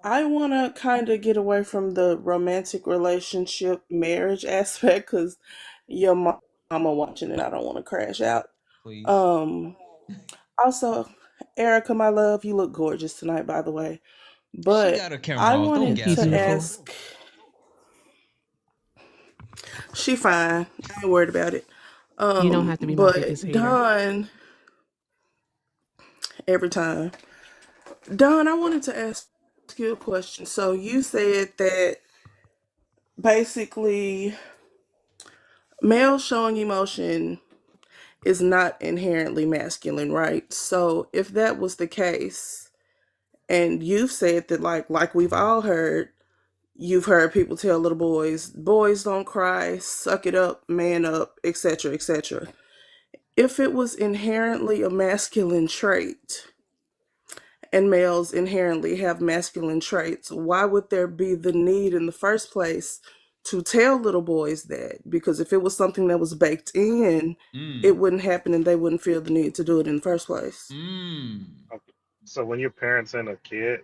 [SPEAKER 15] I want to kind of get away from the romantic relationship marriage aspect because your mama watching and I don't want to crash out.
[SPEAKER 1] Please.
[SPEAKER 15] Also, Erica, my love, you look gorgeous tonight, by the way.
[SPEAKER 1] She
[SPEAKER 15] But
[SPEAKER 1] got her camera
[SPEAKER 15] I
[SPEAKER 1] off. Don't
[SPEAKER 15] wanted
[SPEAKER 4] Thank you,
[SPEAKER 1] gas
[SPEAKER 15] to
[SPEAKER 1] her up.
[SPEAKER 4] beautiful.
[SPEAKER 15] ask. She fine. I ain't worried about it.
[SPEAKER 4] You don't have to be my
[SPEAKER 15] But
[SPEAKER 4] biggest hater.
[SPEAKER 15] Don, every time. Don, I wanted to ask you a question. So you said that basically male showing emotion is not inherently masculine, right? So if that was the case, and you've said that like we've all heard, you've heard people tell little boys don't cry, suck it up, man up, etc., etc. If it was inherently a masculine trait, and males inherently have masculine traits, why would there be the need in the first place to tell little boys that? Because if it was something that was baked in, it wouldn't happen and they wouldn't feel the need to do it in the first place.
[SPEAKER 14] Okay. So when you're parenting a kid,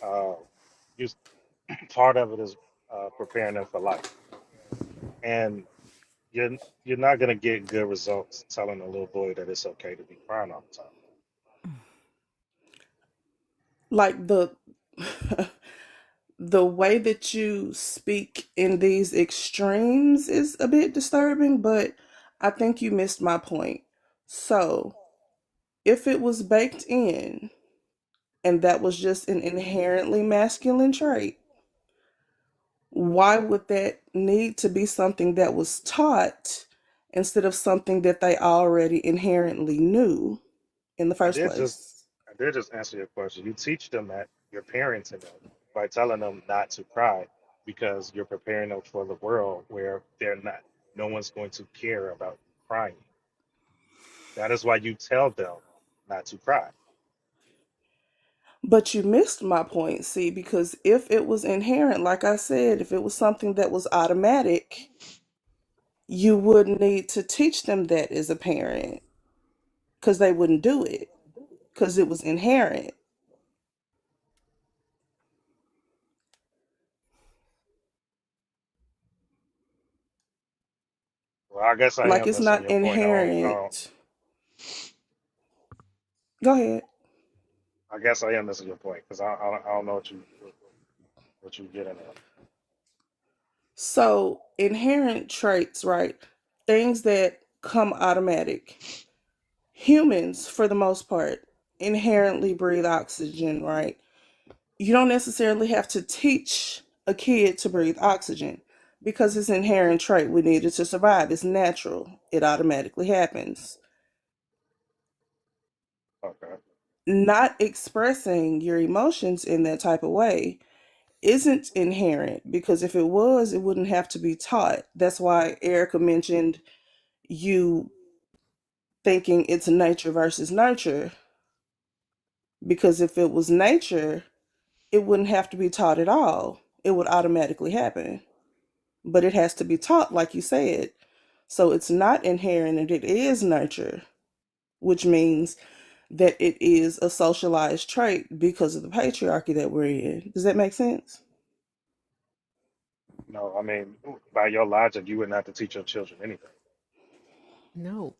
[SPEAKER 14] uh, you part of it is preparing them for life, and you're not gonna get good results telling a little boy that it's okay to be crying all the time.
[SPEAKER 15] Like the way that you speak in these extremes is a bit disturbing, but I think you missed my point. So, if it was baked in and that was just an inherently masculine trait, why would that need to be something that was taught instead of something that they already inherently knew in the
[SPEAKER 14] I
[SPEAKER 15] first
[SPEAKER 14] did just
[SPEAKER 15] place?
[SPEAKER 14] I did just answer your question. You teach them that you're parenting them by telling them not to cry because you're preparing them for the world where no one's going to care about crying. That is why you tell them not to cry.
[SPEAKER 15] But you missed my point, see, because if it was inherent, like I said, if it was something that was automatic, you wouldn't need to teach them that as a parent because they wouldn't do it because it was inherent.
[SPEAKER 14] Well, I guess I
[SPEAKER 15] Like
[SPEAKER 14] am
[SPEAKER 15] it's
[SPEAKER 14] missing
[SPEAKER 15] not
[SPEAKER 14] your point.
[SPEAKER 15] inherent. Go ahead.
[SPEAKER 14] I guess I am missing your point because I don't know what you getting at.
[SPEAKER 15] So, inherent traits, right? Things that come automatic. Humans, for the most part, inherently breathe oxygen, right? You don't necessarily have to teach a kid to breathe oxygen because it's an inherent trait. We need it to survive. It's natural. It automatically happens.
[SPEAKER 14] Okay.
[SPEAKER 15] Not expressing your emotions in that type of way isn't inherent because if it was, it wouldn't have to be taught. That's why Erica mentioned you thinking it's nature versus nurture because if it was nature, it wouldn't have to be taught at all. It would automatically happen. But it has to be taught, like you said. So it's not inherent and it is nurture, which means that it is a socialized trait because of the patriarchy that we're in. Does that make sense?
[SPEAKER 14] No, I mean, by your logic, you wouldn't have to teach your children anything.
[SPEAKER 4] No.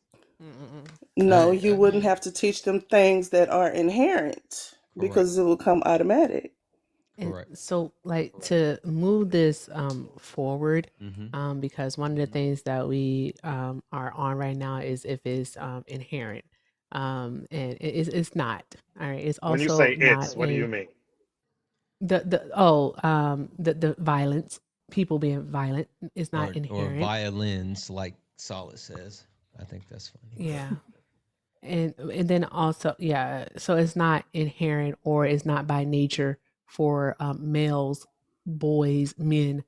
[SPEAKER 15] No, you wouldn't have to teach them things that are inherent because it will come automatic.
[SPEAKER 4] And so, like, to move this forward,
[SPEAKER 1] Mm-hmm.
[SPEAKER 4] because one of the things that we are on right now is if it's inherent, and it's not. All right, it's
[SPEAKER 14] When you
[SPEAKER 4] also
[SPEAKER 14] say
[SPEAKER 4] not
[SPEAKER 14] it's, what do you
[SPEAKER 4] a
[SPEAKER 14] mean?
[SPEAKER 4] the violence, people being violent is not
[SPEAKER 1] Or
[SPEAKER 4] inherent.
[SPEAKER 1] violins, like Solid says. I think that's funny.
[SPEAKER 4] Yeah. And then also, yeah, so it's not inherent or it's not by nature for males, boys, men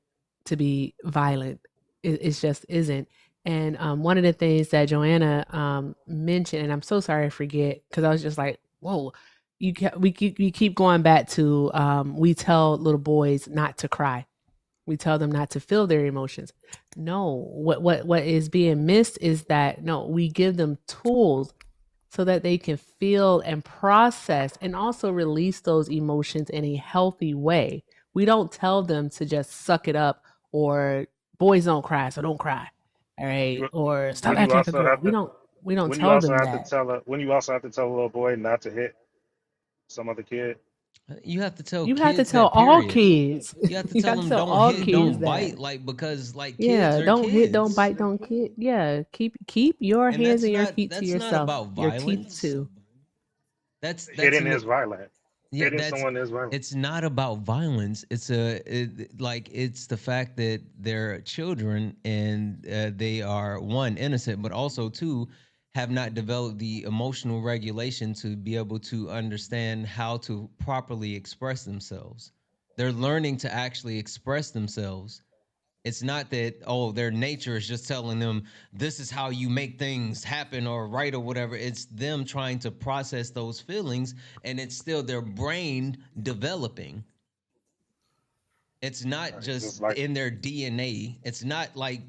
[SPEAKER 4] to be violent. It just isn't. And one of the things that Joanna mentioned, and I'm so sorry I forget because I was just like, whoa, we keep going back to we tell little boys not to cry. We tell them not to feel their emotions. No, what is being missed is that no, we give them tools so that they can feel and process and also release those emotions in a healthy way. We don't tell them to just suck it up or boys don't cry, so don't cry. All right. Or stop
[SPEAKER 14] When you
[SPEAKER 4] acting like a
[SPEAKER 14] also
[SPEAKER 4] girl.
[SPEAKER 14] have to
[SPEAKER 4] We don't
[SPEAKER 14] when you
[SPEAKER 4] tell
[SPEAKER 14] also
[SPEAKER 4] them
[SPEAKER 14] have to
[SPEAKER 4] that.
[SPEAKER 14] tell a when you also have to tell a little boy not to hit some other kid.
[SPEAKER 1] You have to tell
[SPEAKER 4] You have to
[SPEAKER 1] kids
[SPEAKER 4] tell
[SPEAKER 1] that,
[SPEAKER 4] all
[SPEAKER 1] period.
[SPEAKER 4] kids.
[SPEAKER 1] You have to
[SPEAKER 4] You
[SPEAKER 1] tell
[SPEAKER 4] have to
[SPEAKER 1] them
[SPEAKER 4] tell
[SPEAKER 1] don't
[SPEAKER 4] all
[SPEAKER 1] hit,
[SPEAKER 4] kids
[SPEAKER 1] don't
[SPEAKER 4] that.
[SPEAKER 1] bite, like because like kids
[SPEAKER 4] Yeah,
[SPEAKER 1] are
[SPEAKER 4] don't hit, don't
[SPEAKER 1] kids.
[SPEAKER 4] bite, don't kid. Yeah, keep your
[SPEAKER 1] And
[SPEAKER 4] hands
[SPEAKER 1] that's
[SPEAKER 4] and your
[SPEAKER 1] not
[SPEAKER 4] feet to
[SPEAKER 1] that's not
[SPEAKER 4] yourself.
[SPEAKER 1] about
[SPEAKER 4] Your teeth
[SPEAKER 1] violence.
[SPEAKER 4] too.
[SPEAKER 1] That's
[SPEAKER 14] Hitting
[SPEAKER 1] an
[SPEAKER 14] is violent.
[SPEAKER 1] Yeah,
[SPEAKER 14] Hitting someone is violent.
[SPEAKER 1] it's not about violence. Like it's the fact that they're children and they are one innocent, but also two have not developed the emotional regulation to be able to understand how to properly express themselves. They're learning to actually express themselves. It's not that, oh, their nature is just telling them this is how you make things happen or right or whatever. It's them trying to process those feelings, and it's still their brain developing. It's not
[SPEAKER 14] It's
[SPEAKER 1] just
[SPEAKER 14] just like
[SPEAKER 1] in their DNA. It's not like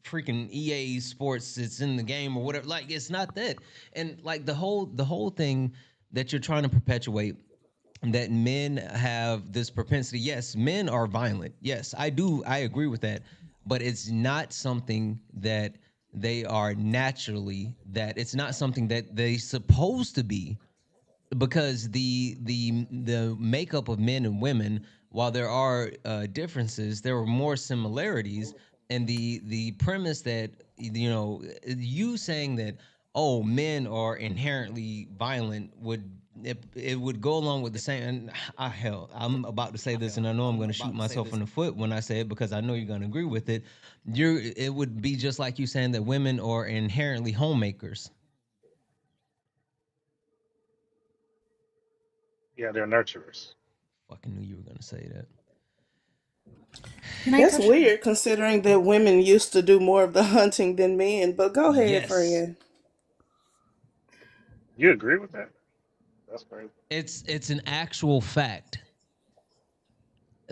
[SPEAKER 1] freaking EA Sports, it's in the game or whatever. Like it's not that. And like the whole thing that you're trying to perpetuate, that men have this propensity. Yes, men are violent. Yes, I agree with that. But it's not something that they are naturally, that it's not something that they supposed to be, because the makeup of men and women, while there are differences, there are more similarities. And the premise that, you saying that, oh, men are inherently violent, it would go along with the same. And hell, I'm about to say this and I know I'm going to shoot myself in the foot when I say it, because I know you're going to agree with it. It would be just like you saying that women are inherently homemakers.
[SPEAKER 14] yeah, they're nurturers.
[SPEAKER 1] Fucking knew you were going to say that.
[SPEAKER 8] Can I
[SPEAKER 15] That's
[SPEAKER 8] touch?
[SPEAKER 15] weird considering that women used to do more of the hunting than men. But go ahead,
[SPEAKER 1] Yes.
[SPEAKER 15] friend.
[SPEAKER 14] You agree with that? That's crazy.
[SPEAKER 1] It's an actual fact.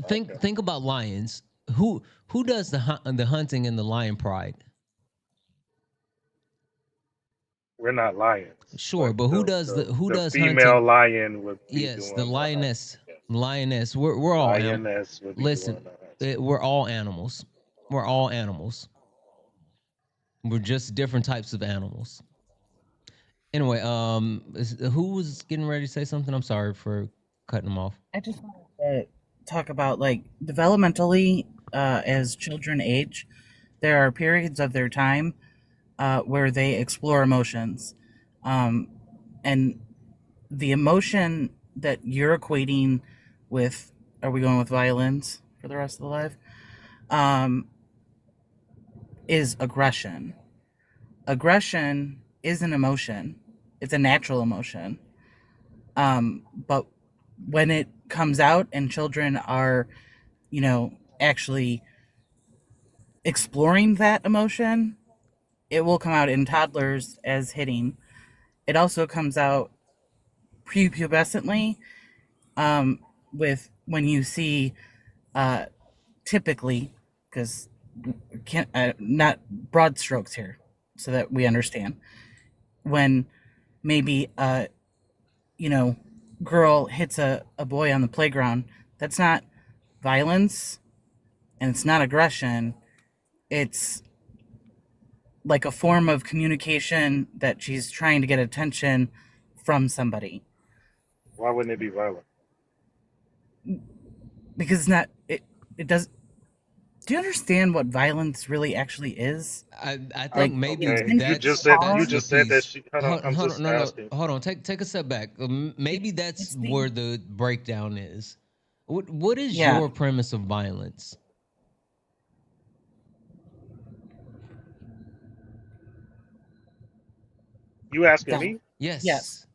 [SPEAKER 14] Okay.
[SPEAKER 1] Think about lions. Who does the hunting in the lion pride?
[SPEAKER 14] We're not lions,
[SPEAKER 1] Sure,
[SPEAKER 14] but
[SPEAKER 1] but who
[SPEAKER 14] the
[SPEAKER 1] does
[SPEAKER 14] the,
[SPEAKER 1] who
[SPEAKER 14] the
[SPEAKER 1] does
[SPEAKER 14] female
[SPEAKER 1] hunting?
[SPEAKER 14] lion would be
[SPEAKER 1] Yes, the
[SPEAKER 14] doing the hunting.
[SPEAKER 1] lioness.
[SPEAKER 14] Yes.
[SPEAKER 1] Lioness.
[SPEAKER 14] The
[SPEAKER 1] We're all
[SPEAKER 14] lioness would be
[SPEAKER 1] listen.
[SPEAKER 14] doing the hunting.
[SPEAKER 1] We're all animals. We're all animals. We're just different types of animals. Anyway, who was getting ready to say something? I'm sorry for cutting them off.
[SPEAKER 13] I just wanted to talk about like developmentally, as children age, there are periods of their time where they explore emotions. Um, and the emotion that you're equating with, are we going with violence for the rest of the life? Um, is aggression. Aggression is an emotion, it's a natural emotion. But when it comes out and children are, actually exploring that emotion, it will come out in toddlers as hitting. It also comes out prepubescently, with when you see, uh, typically, because can't not broad strokes here, so that we understand, when maybe you know girl hits a boy on the playground, that's not violence and it's not aggression. It's like a form of communication that she's trying to get attention from somebody,
[SPEAKER 14] Why wouldn't it be violent?
[SPEAKER 13] because it's not it does. Do you understand what violence really actually is?
[SPEAKER 1] I think
[SPEAKER 13] Like,
[SPEAKER 1] maybe
[SPEAKER 14] Okay, you
[SPEAKER 1] that's the
[SPEAKER 14] just said that
[SPEAKER 1] piece.
[SPEAKER 14] she. Hold on, I'm
[SPEAKER 1] Hold on,
[SPEAKER 14] just
[SPEAKER 1] no,
[SPEAKER 14] asking.
[SPEAKER 1] hold on. Take a step back. Maybe that's
[SPEAKER 13] it's
[SPEAKER 1] where
[SPEAKER 13] the
[SPEAKER 1] the breakdown is. What is
[SPEAKER 13] yeah
[SPEAKER 1] your premise of violence?
[SPEAKER 14] You asking
[SPEAKER 13] that
[SPEAKER 14] me?
[SPEAKER 13] yes.
[SPEAKER 1] Yes.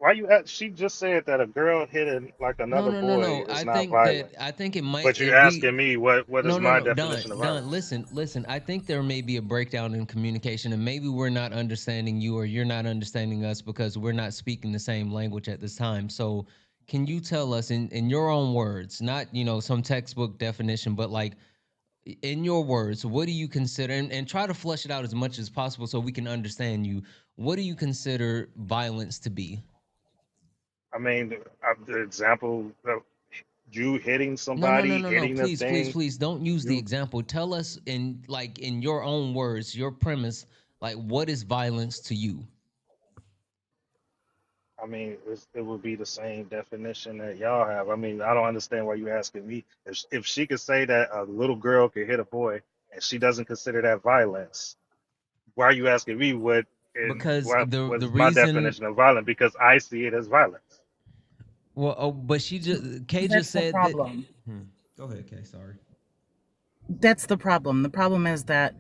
[SPEAKER 14] Why you? She just said that a girl hitting like
[SPEAKER 1] No,
[SPEAKER 14] another
[SPEAKER 1] no, no,
[SPEAKER 14] boy
[SPEAKER 1] no.
[SPEAKER 14] is not violent.
[SPEAKER 1] I think it might
[SPEAKER 14] But you
[SPEAKER 1] if we
[SPEAKER 14] asking me what is
[SPEAKER 1] no, no,
[SPEAKER 14] my
[SPEAKER 1] no, Don,
[SPEAKER 14] definition of
[SPEAKER 1] Don,
[SPEAKER 14] violence?
[SPEAKER 1] listen, listen. I think there may be a breakdown in communication, and maybe we're not understanding you, or you're not understanding us because we're not speaking the same language at this time. So, can you tell us in your own words, not some textbook definition, but like in your words, what do you consider, and try to flesh it out as much as possible so we can understand you. What do you consider violence to be?
[SPEAKER 14] I mean, the example of you hitting
[SPEAKER 1] No, no, no,
[SPEAKER 14] somebody,
[SPEAKER 1] no, no.
[SPEAKER 14] hitting a
[SPEAKER 1] Please, please,
[SPEAKER 14] thing.
[SPEAKER 1] please don't use the
[SPEAKER 14] You,
[SPEAKER 1] example. Tell us in your own words, your premise, like what is violence to you?
[SPEAKER 14] I mean, it would be the same definition that y'all have. I mean, I don't understand why you asking me. If she could say that a little girl could hit a boy and she doesn't consider that violence, why are you asking me
[SPEAKER 1] Because
[SPEAKER 14] what
[SPEAKER 1] the
[SPEAKER 14] is my
[SPEAKER 1] reason
[SPEAKER 14] definition of violence? Because I see it as violence.
[SPEAKER 1] well, oh, but she just Kay just
[SPEAKER 13] That's the
[SPEAKER 1] said that.
[SPEAKER 13] problem.
[SPEAKER 1] Go ahead, Kay. Sorry.
[SPEAKER 13] That's the problem. The problem is that,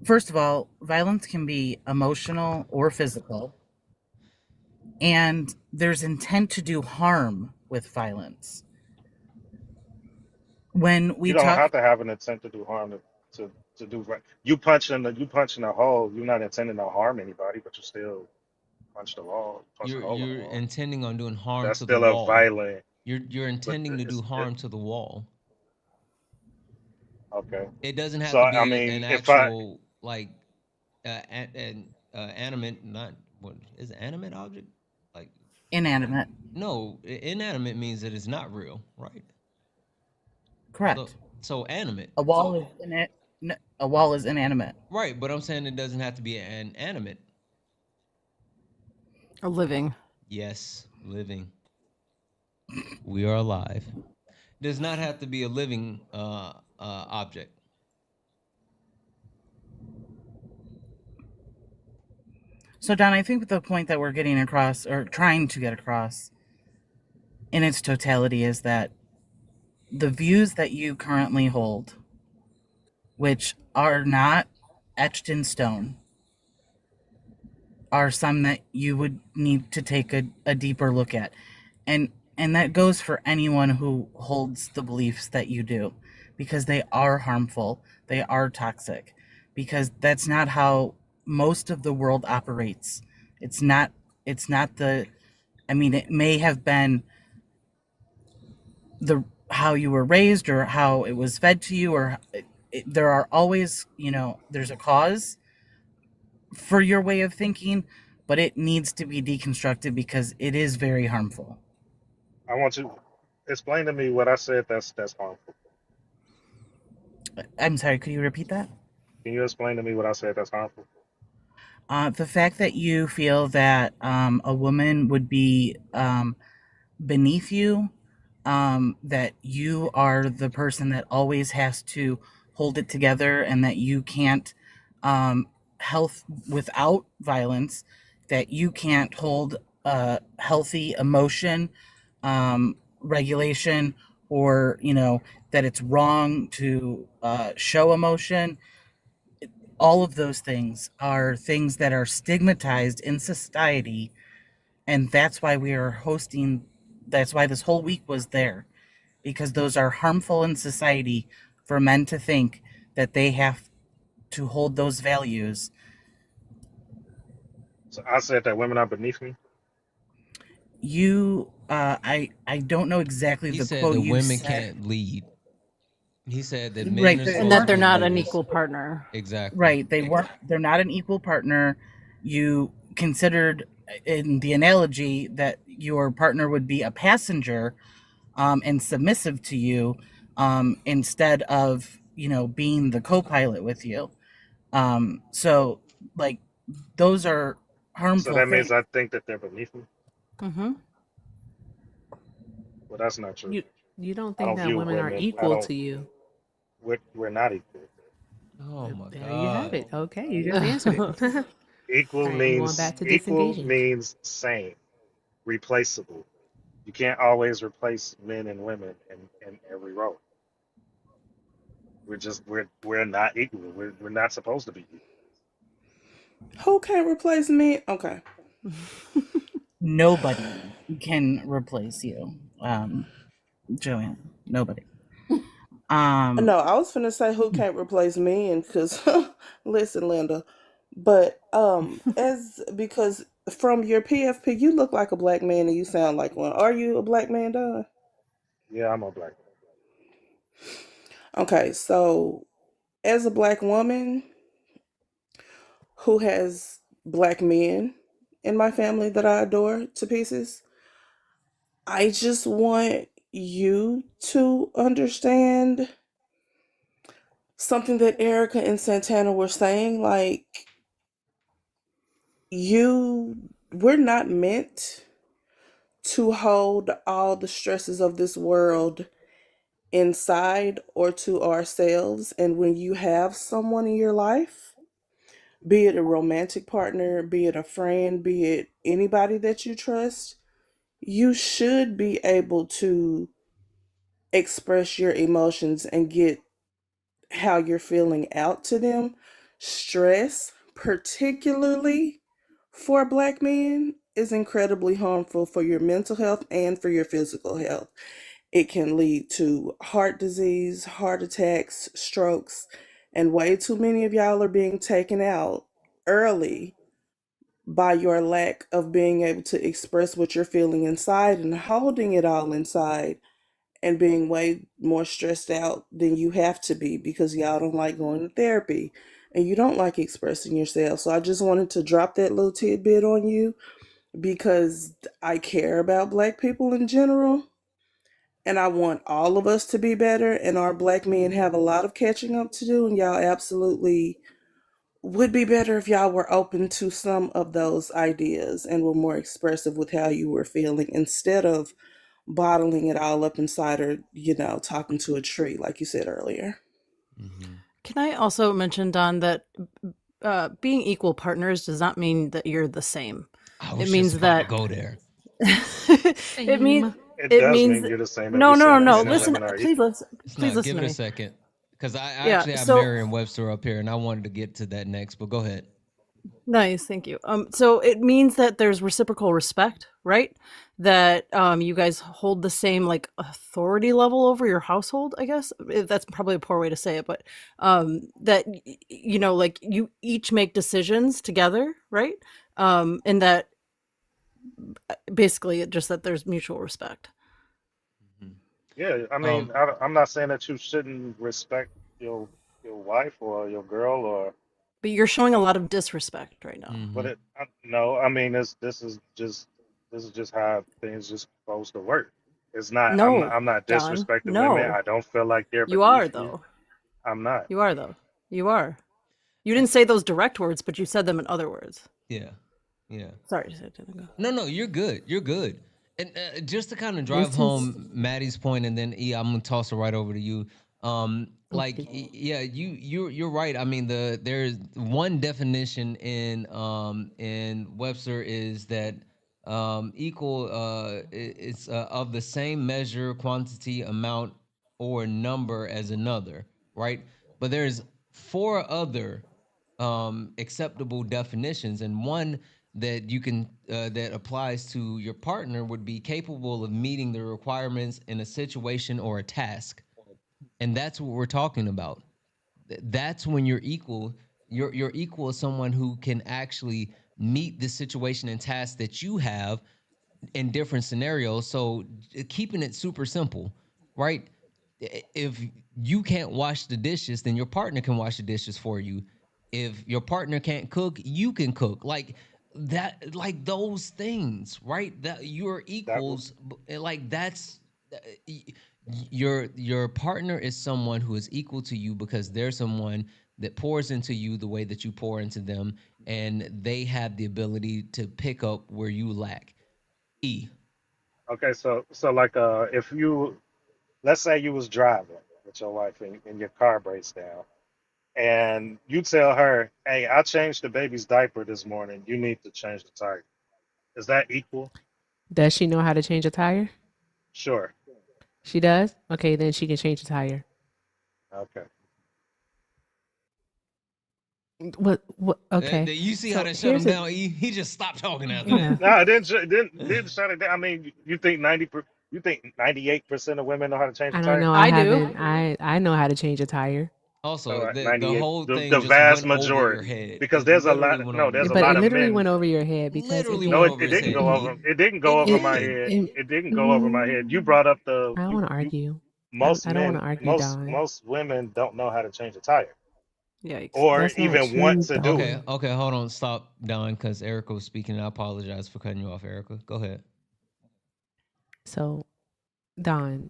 [SPEAKER 13] first of all, violence can be emotional or physical, and there's intent to do harm with violence. When
[SPEAKER 14] You
[SPEAKER 13] we
[SPEAKER 14] don't
[SPEAKER 13] talk,
[SPEAKER 14] have to have an intent to do harm to do right. You punch in a hole. You're not intending to harm anybody, but you still punch the wall, punch a hole in the
[SPEAKER 1] You're
[SPEAKER 14] wall.
[SPEAKER 1] intending on doing harm
[SPEAKER 14] That's
[SPEAKER 1] to the
[SPEAKER 14] still a
[SPEAKER 1] wall.
[SPEAKER 14] violent.
[SPEAKER 1] You're
[SPEAKER 14] But
[SPEAKER 1] intending to do
[SPEAKER 14] it's
[SPEAKER 1] harm to the wall.
[SPEAKER 14] okay.
[SPEAKER 1] It doesn't have
[SPEAKER 14] So
[SPEAKER 1] to
[SPEAKER 14] I
[SPEAKER 1] be
[SPEAKER 14] mean,
[SPEAKER 1] an
[SPEAKER 14] if I
[SPEAKER 1] actual like an animate, not what is it, animate object? Like
[SPEAKER 13] inanimate,
[SPEAKER 1] no, inanimate means that it's not real, right? So
[SPEAKER 13] correct.
[SPEAKER 1] so animate.
[SPEAKER 13] A wall is a wall is inanimate.
[SPEAKER 1] Right, but I'm saying it doesn't have to be an animate.
[SPEAKER 8] A living.
[SPEAKER 1] Yes, living. We are alive. Does not have to be a living object.
[SPEAKER 13] So, Don, I think the point that we're getting across, or trying to get across, in its totality, is that the views that you currently hold, which are not etched in stone, are some that you would need to take a deeper look at. And that goes for anyone who holds the beliefs that you do, because they are harmful, they are toxic, because that's not how most of the world operates. It's not the, I mean, it may have been the how you were raised or how it was fed to you, or there are always, there's a cause for your way of thinking, but it needs to be deconstructed because it is very harmful.
[SPEAKER 14] want you explain to me what I said that's harmful.
[SPEAKER 13] I'm sorry, could you repeat that?
[SPEAKER 14] Can you explain to me what I said that's harmful?
[SPEAKER 13] The fact that you feel that a woman would be beneath you, that you are the person that always has to hold it together, and that you can't health without violence, that you can't hold healthy emotion regulation, or that it's wrong to show emotion. All of those things are things that are stigmatized in society, and that's why we are hosting, that's why this whole week was there, because those are harmful in society for men to think that they have to hold those values.
[SPEAKER 14] So I said that women are beneath me.
[SPEAKER 13] I don't know exactly
[SPEAKER 1] He
[SPEAKER 13] the
[SPEAKER 1] said
[SPEAKER 13] quote
[SPEAKER 1] that
[SPEAKER 13] you
[SPEAKER 1] women
[SPEAKER 13] said.
[SPEAKER 1] can't lead. He said that men
[SPEAKER 13] Right,
[SPEAKER 1] are
[SPEAKER 8] And
[SPEAKER 1] supposed to
[SPEAKER 8] that they're
[SPEAKER 1] be
[SPEAKER 8] not an
[SPEAKER 1] leaders.
[SPEAKER 8] equal partner.
[SPEAKER 1] Exactly.
[SPEAKER 13] right, they're not an equal partner. You considered in the analogy that your partner would be a passenger, and submissive to you, instead of being the co-pilot with you. So, like, those are
[SPEAKER 14] So
[SPEAKER 13] harmful
[SPEAKER 14] that means
[SPEAKER 13] things.
[SPEAKER 14] I think that they're beneath me.
[SPEAKER 8] Mm-hmm.
[SPEAKER 14] Well, that's not true.
[SPEAKER 4] You don't
[SPEAKER 14] I
[SPEAKER 4] think
[SPEAKER 14] don't
[SPEAKER 4] that
[SPEAKER 14] view
[SPEAKER 4] women are
[SPEAKER 14] women. I
[SPEAKER 4] equal
[SPEAKER 14] don't.
[SPEAKER 4] to you?
[SPEAKER 14] We're not equal.
[SPEAKER 1] Oh my
[SPEAKER 4] There you have
[SPEAKER 1] God.
[SPEAKER 4] it. Okay, you just answered it. All
[SPEAKER 14] Equal
[SPEAKER 4] right, I'm going
[SPEAKER 14] means
[SPEAKER 4] back to
[SPEAKER 14] equal
[SPEAKER 4] disengaging.
[SPEAKER 14] means same, replaceable. You can't always replace men and women in every role. We're not equal. We're not supposed to be equal.
[SPEAKER 15] Who can't replace me? Okay.
[SPEAKER 13] Nobody can replace you, Joanne. Nobody.
[SPEAKER 15] No, I was finna say who can't replace me, and because listen, Linda, but as because from your PFP, you look like a black man and you sound like one. Are you a black man, Don?
[SPEAKER 14] Yeah, I'm a black.
[SPEAKER 15] Okay, so as a black woman who has black men in my family that I adore to pieces, I just want you to understand something that Erica and Santana were saying. Like, we're not meant to hold all the stresses of this world inside or to ourselves. And when you have someone in your life, be it a romantic partner, be it a friend, be it anybody that you trust, you should be able to express your emotions and get how you're feeling out to them. Stress, particularly for black men, is incredibly harmful for your mental health and for your physical health. It can lead to heart disease, heart attacks, strokes, and way too many of y'all are being taken out early by your lack of being able to express what you're feeling inside and holding it all inside and being way more stressed out than you have to be because y'all don't like going to therapy and you don't like expressing yourself. So I just wanted to drop that little tidbit on you because I care about black people in general and I want all of us to be better, and our black men have a lot of catching up to do, and y'all absolutely would be better if y'all were open to some of those ideas and were more expressive with how you were feeling instead of bottling it all up inside or, talking to a tree, like you said earlier.
[SPEAKER 8] Can I also mention, Don, that being equal partners does not mean that you're the same.
[SPEAKER 1] I
[SPEAKER 8] It
[SPEAKER 1] was just
[SPEAKER 8] means
[SPEAKER 1] about to
[SPEAKER 8] that
[SPEAKER 1] go there.
[SPEAKER 8] it means
[SPEAKER 14] It
[SPEAKER 8] it
[SPEAKER 14] does
[SPEAKER 8] means
[SPEAKER 14] mean you're the same if
[SPEAKER 8] no,
[SPEAKER 14] you're
[SPEAKER 8] no,
[SPEAKER 14] saying
[SPEAKER 8] no,
[SPEAKER 14] that
[SPEAKER 8] no.
[SPEAKER 14] men and
[SPEAKER 8] Listen,
[SPEAKER 14] women are
[SPEAKER 8] please
[SPEAKER 14] equal.
[SPEAKER 8] listen, please
[SPEAKER 1] No,
[SPEAKER 8] listen
[SPEAKER 1] give
[SPEAKER 8] to
[SPEAKER 1] it a
[SPEAKER 8] me.
[SPEAKER 1] second. Because I
[SPEAKER 8] Yeah.
[SPEAKER 1] actually have
[SPEAKER 8] So
[SPEAKER 1] Merriam-Webster up here, and I wanted to get to that next, but go ahead.
[SPEAKER 8] nice, thank you. So it means that there's reciprocal respect, right? That you guys hold the same like authority level over your household, I guess. That's probably a poor way to say it, but that like you each make decisions together, right? And that basically just that there's mutual respect.
[SPEAKER 14] Yeah, I mean,
[SPEAKER 1] Um,
[SPEAKER 14] I'm not saying that you shouldn't respect your wife or your girl or,
[SPEAKER 8] But you're showing a lot of disrespect right now.
[SPEAKER 14] but no, I mean, this is just how things just supposed to work. It's not.
[SPEAKER 8] No,
[SPEAKER 14] I'm not
[SPEAKER 8] Don.
[SPEAKER 14] disrespecting women.
[SPEAKER 8] No.
[SPEAKER 14] I don't feel like they're
[SPEAKER 8] You are
[SPEAKER 14] beneath me.
[SPEAKER 8] though.
[SPEAKER 14] I'm not.
[SPEAKER 8] You are though. You are. You didn't say those direct words, but you said them in other words.
[SPEAKER 1] yeah, yeah.
[SPEAKER 8] Sorry, Santana, go.
[SPEAKER 1] No, you're good. You're good. And just to kind of drive
[SPEAKER 8] This is
[SPEAKER 1] home Maddie's point, and then I'm gonna toss it right over to you. Like,
[SPEAKER 8] okay.
[SPEAKER 1] yeah, you're right. I mean, there's one definition in Webster is that equal it's of the same measure, quantity, amount, or number as another, right? But there's four other acceptable definitions, and one that you can that applies to your partner would be capable of meeting the requirements in a situation or a task, and that's what we're talking about. That's when you're equal. You're equal as someone who can actually meet the situation and task that you have in different scenarios. So keeping it super simple, right? If you can't wash the dishes, then your partner can wash the dishes for you. If your partner can't cook, you can cook. Like that, like those things, right? That you're
[SPEAKER 14] That
[SPEAKER 1] equals. Like that's your partner is someone who is equal to you because they're someone that pours into you the way that you pour into them, and they have the ability to pick up where you lack. E.
[SPEAKER 14] okay. So like if you, let's say you was driving with your wife and your car breaks down, and you tell her, "Hey, I changed the baby's diaper this morning. You need to change the tire." Is that equal?
[SPEAKER 4] Does she know how to change a tire?
[SPEAKER 14] Sure.
[SPEAKER 4] She does? Okay, then she can change the tire.
[SPEAKER 14] Okay.
[SPEAKER 4] What? Okay.
[SPEAKER 1] You see how
[SPEAKER 4] So
[SPEAKER 1] that shut him
[SPEAKER 4] here's a
[SPEAKER 1] down? He just stopped talking after
[SPEAKER 4] yeah.
[SPEAKER 1] that.
[SPEAKER 14] No, it didn't shut it down. I mean, you think 98% of women know how to change a
[SPEAKER 4] I don't
[SPEAKER 14] tire?
[SPEAKER 4] know. I
[SPEAKER 8] I do.
[SPEAKER 4] haven't. I know how to change a tire.
[SPEAKER 1] Also,
[SPEAKER 14] All right,
[SPEAKER 1] the
[SPEAKER 14] 98.
[SPEAKER 1] whole
[SPEAKER 14] The
[SPEAKER 1] thing just
[SPEAKER 14] vast
[SPEAKER 1] went over your
[SPEAKER 14] majority,
[SPEAKER 1] head.
[SPEAKER 14] because
[SPEAKER 1] It
[SPEAKER 14] there's a
[SPEAKER 1] literally
[SPEAKER 14] lot.
[SPEAKER 1] went
[SPEAKER 14] No,
[SPEAKER 1] over
[SPEAKER 14] there's
[SPEAKER 1] your
[SPEAKER 14] a
[SPEAKER 4] But
[SPEAKER 14] lot
[SPEAKER 4] it
[SPEAKER 1] head.
[SPEAKER 14] of
[SPEAKER 4] literally
[SPEAKER 14] men.
[SPEAKER 4] went over your head because
[SPEAKER 1] Literally
[SPEAKER 14] No,
[SPEAKER 1] went
[SPEAKER 4] again,
[SPEAKER 1] over
[SPEAKER 14] it
[SPEAKER 1] his
[SPEAKER 14] didn't
[SPEAKER 1] head.
[SPEAKER 14] go over. It didn't go over my head.
[SPEAKER 4] it,
[SPEAKER 14] It didn't go over my head. You
[SPEAKER 4] mm,
[SPEAKER 14] brought up
[SPEAKER 4] I don't want to
[SPEAKER 14] you
[SPEAKER 4] argue.
[SPEAKER 14] most
[SPEAKER 4] I don't want
[SPEAKER 14] men
[SPEAKER 4] to argue,
[SPEAKER 14] most
[SPEAKER 4] Don.
[SPEAKER 14] most women don't know how to change a tire
[SPEAKER 8] Yikes.
[SPEAKER 14] or
[SPEAKER 4] That's not
[SPEAKER 14] even want
[SPEAKER 4] true,
[SPEAKER 14] to do it.
[SPEAKER 1] Okay,
[SPEAKER 4] Don.
[SPEAKER 1] okay, hold on, stop, Don, because Erica was speaking. And I apologize for cutting you off, Erica. Go ahead.
[SPEAKER 4] So, Don,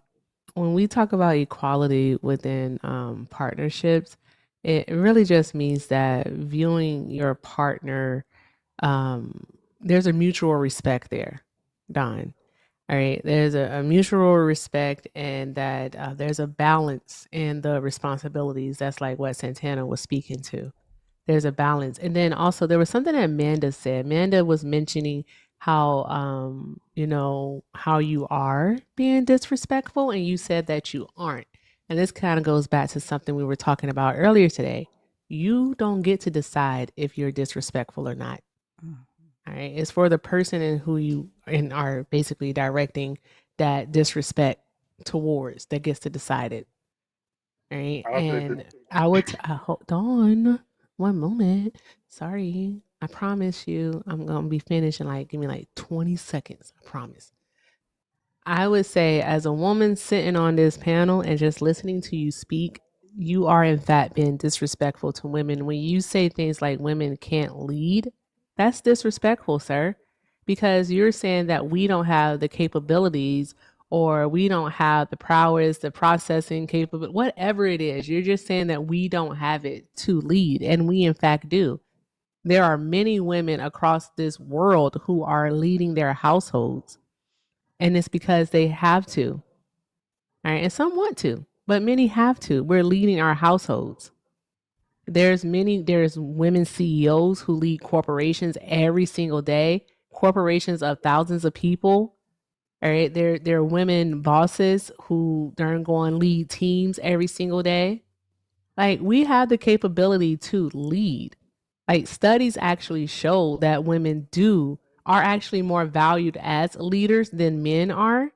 [SPEAKER 4] when we talk about equality within partnerships, it really just means that viewing your partner, um, there's a mutual respect there, Don. All right, there's a mutual respect, and that there's a balance in the responsibilities. That's like what Santana was speaking to. There's a balance. And then also there was something that Amanda said. Amanda was mentioning how how you are being disrespectful, and you said that you aren't. And this kind of goes back to something we were talking about earlier today. You don't get to decide if you're disrespectful or not. All right. It's for the person and who you and are basically directing that disrespect towards that gets to decide it. All right.
[SPEAKER 14] I don't think that,
[SPEAKER 4] And hold on one moment. Sorry. I promise you I'm gonna be finished in like give me like 20 seconds. I promise. I would say as a woman sitting on this panel and just listening to you speak, you are in fact being disrespectful to women. When you say things like women can't lead, that's disrespectful, sir. Because you're saying that we don't have the capabilities or we don't have the prowess, the processing capability, whatever it is. You're just saying that we don't have it to lead, and we in fact do. There are many women across this world who are leading their households, and it's because they have to. All right, and some want to, but many have to. We're leading our households. There's women CEOs who lead corporations every single day, corporations of thousands of people. All right, there are women bosses who they're going to lead teams every single day. Like we have the capability to lead. Like studies actually show that women are actually more valued as leaders than men are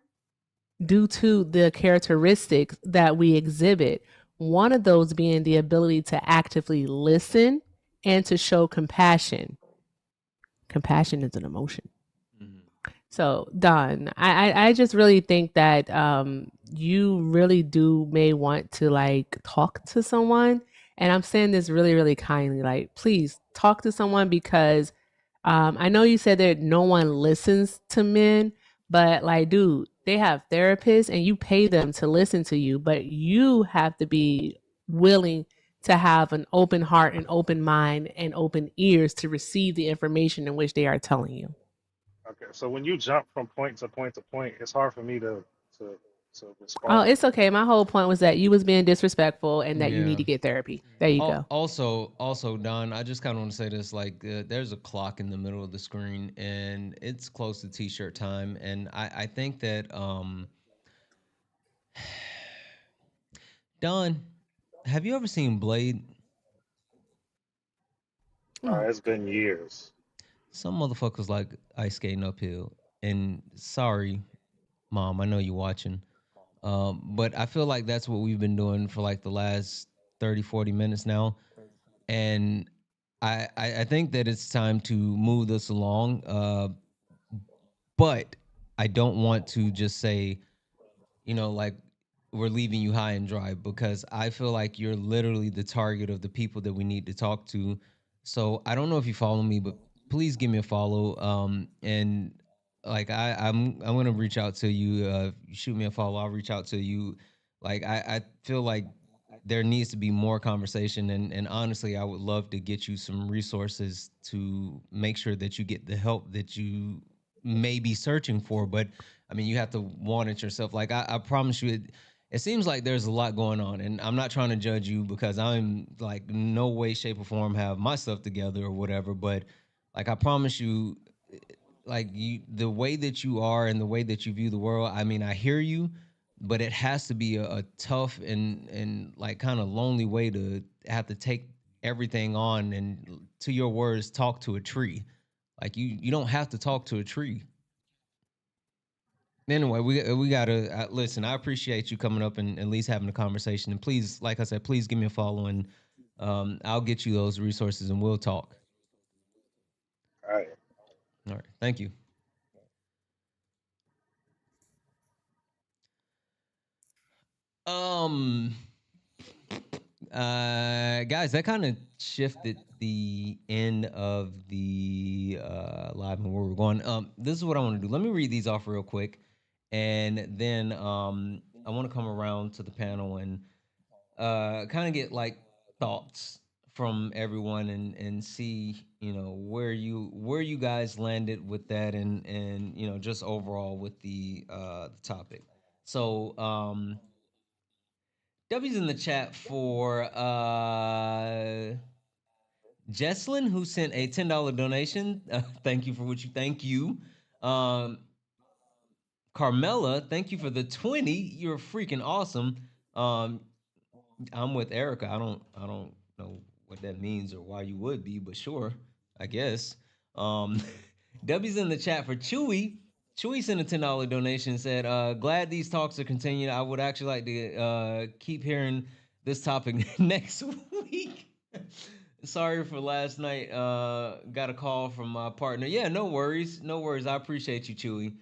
[SPEAKER 4] due to the characteristics that we exhibit. One of those being the ability to actively listen and to show compassion. Compassion is an emotion. So, Don, I just really think that you really do may want to like talk to someone. And I'm saying this really, really kindly. Like, please talk to someone because I know you said that no one listens to men, but like, dude, they have therapists and you pay them to listen to you, but you have to be willing to have an open heart and open mind and open ears to receive the information in which they are telling you.
[SPEAKER 14] okay, so when you jump from point to point to point, it's hard for me to
[SPEAKER 4] Oh,
[SPEAKER 14] respond.
[SPEAKER 4] it's okay. My whole point was that you was being disrespectful and that you need
[SPEAKER 1] Yeah.
[SPEAKER 4] to get therapy. There you go.
[SPEAKER 1] Also, Don, I just kind of want to say this: like, there's a clock in the middle of the screen, and it's close to T-shirt time, and I think that Don, have you ever seen Blade?
[SPEAKER 4] Oh,
[SPEAKER 14] It's been years.
[SPEAKER 1] Some motherfuckers like ice skating uphill, and sorry, mom, I know you're watching. But I feel like that's what we've been doing for like the last 30, 40 minutes now. And I think that it's time to move this along. But I don't want to just say, like we're leaving you high and dry because I feel like you're literally the target of the people that we need to talk to. So I don't know if you follow me, but please give me a follow. And like I'm gonna reach out to you. Shoot me a follow. I'll reach out to you. Like I feel like there needs to be more conversation, and honestly I would love to get you some resources to make sure that you get the help that you may be searching for. But I mean, you have to want it yourself. Like I promise you, it seems like there's a lot going on, and I'm not trying to judge you because I'm like no way, shape, or form have my stuff together or whatever. But like I promise you, like the way that you are and the way that you view the world. I mean, I hear you, but it has to be a tough and like kind of lonely way to have to take everything on and, to your words, talk to a tree. Like you don't have to talk to a tree. Anyway, we gotta listen. I appreciate you coming up and at least having a conversation. And please, like I said, please give me a follow, and I'll get you those resources and we'll talk.
[SPEAKER 14] All right.
[SPEAKER 1] All right, thank you. Um, guys, that kind of shifted the end of the live and where we're going. This is what I want to do. Let me read these off real quick, and then I want to come around to the panel and kind of get like thoughts from everyone and see, you know, where you guys landed with that, and you know, just overall with the topic. So W's in the chat for Jesslyn, who sent a $10 donation. Thank you for what you. Thank you. Um, Carmela, thank you for the 20. You're freaking awesome. Um, I'm with Erica. I don't know what that means or why you would be, but sure, I guess. Um, W's in the chat for Chewy. Chewy sent a $10 donation. Said, "Glad these talks are continuing. I would actually like to keep hearing this topic next week." Sorry for last night. Got a call from my partner. Yeah, no worries, no worries. I appreciate you, Chewy.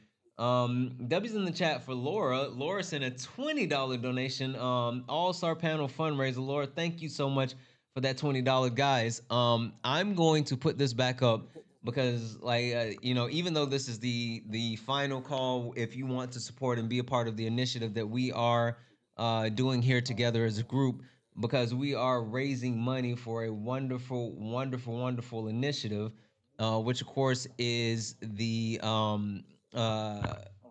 [SPEAKER 1] W's in the chat for Laura. Laura sent a $20 donation. All-star panel fundraiser. Laura, thank you so much for that $20, guys. I'm going to put this back up because, like, you know, even though this is the final call, if you want to support and be a part of the initiative that we are doing here together as a group, because we are raising money for a wonderful, wonderful, wonderful initiative, which of course is the uh,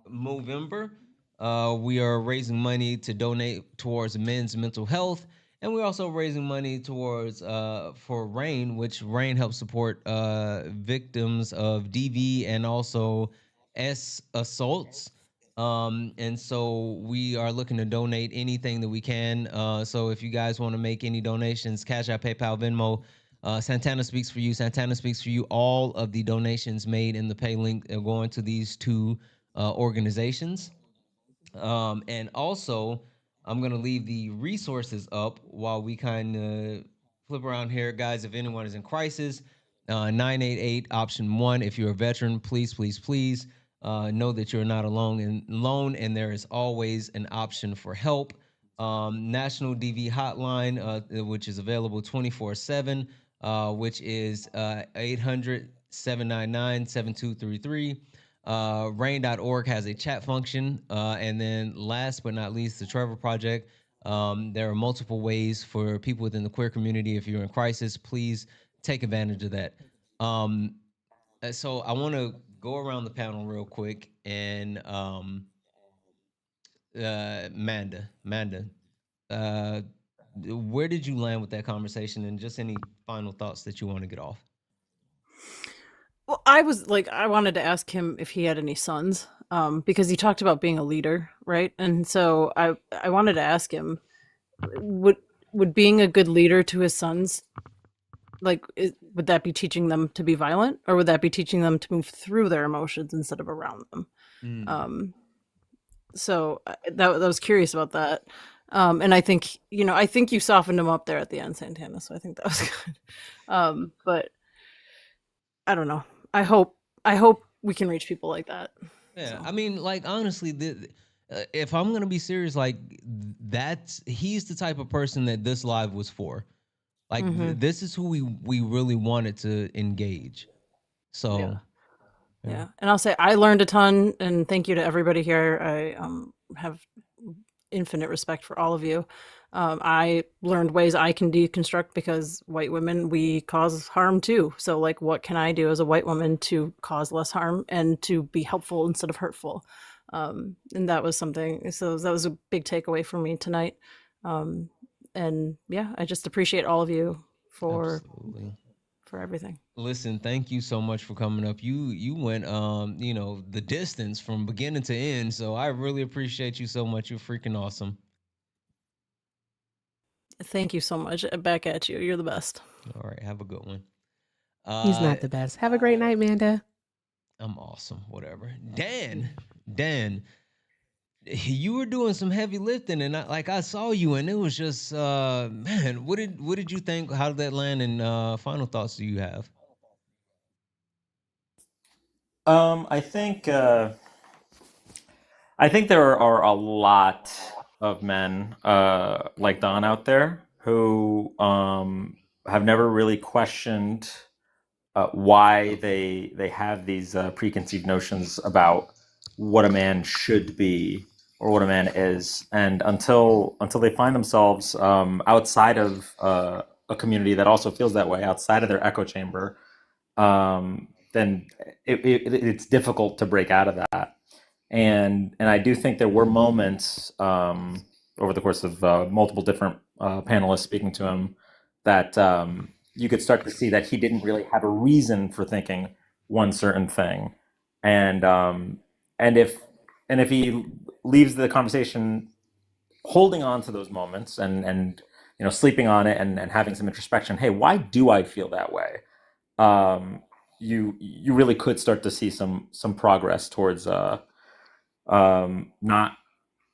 [SPEAKER 1] Movember. We are raising money to donate towards men's mental health, and we're also raising money towards for RAIN, which RAIN helps support victims of DV and also S assaults. And so we are looking to donate anything that we can. So if you guys want to make any donations, Cash App, PayPal, Venmo, Santana Speaks for You, Santana Speaks for You. All of the donations made in the pay link are going to these two organizations. And also, I'm going to leave the resources up while we kind of flip around here. Guys, if anyone is in crisis, 988 option 1. If you're a veteran, please, please, please know that you're not alone, and there is always an option for help. National DV Hotline, which is available 24/7, which is 800 799 7233. Rain.org has a chat function. And then last but not least, the Trevor Project. There are multiple ways for people within the queer community. If you're in crisis, please take advantage of that. So I want to go around the panel real quick and Manda, where did you land with that conversation, and just any final thoughts that you want to get off?
[SPEAKER 8] Well, I wanted to ask him if he had any sons, because he talked about being a leader, right? And so I wanted to ask him, would being a good leader to his sons, like, would that be teaching them to be violent, or would that be teaching them to move through their emotions instead of around them? So that was curious about that. And I think, I think you softened him up there at the end, Santana. So I think that was good. But I don't know. I hope we can reach people like that.
[SPEAKER 1] Yeah, so. I mean, like, honestly, if I'm gonna be serious, like, he's the type of person that this live was for. Like, this is who we really wanted to engage. So,
[SPEAKER 8] yeah. And I'll say I learned a ton, and thank you to everybody here. I have infinite respect for all of you. I learned ways I can deconstruct, because white women, we cause harm too. So, like, what can I do as a white woman to cause less harm and to be helpful instead of hurtful? And that was something. So that was a big takeaway for me tonight. And yeah, I just appreciate all of you for everything.
[SPEAKER 1] Listen, thank you so much for coming up. You went the distance from beginning to end. So I really appreciate you so much. You're freaking awesome.
[SPEAKER 8] Thank you so much. Back at you. You're the best.
[SPEAKER 1] All right, have a good one.
[SPEAKER 4] He's not the best. Have a great night, Manda.
[SPEAKER 1] I'm awesome. Whatever. Dan, you were doing some heavy lifting, and I saw you, and it was just man. What did you think? How did that land? And final thoughts do you have?
[SPEAKER 6] I think there are a lot of men like Don out there who have never really questioned why they have these preconceived notions about what a man should be or what a man is, and until they find themselves outside of a community that also feels that way, outside of their echo chamber, then it's difficult to break out of that. And I do think there were moments over the course of multiple different panelists speaking to him that you could start to see that he didn't really have a reason for thinking one certain thing, and and if he leaves the conversation holding on to those moments and sleeping on it and having some introspection, hey, why do I feel that way? You really could start to see some progress towards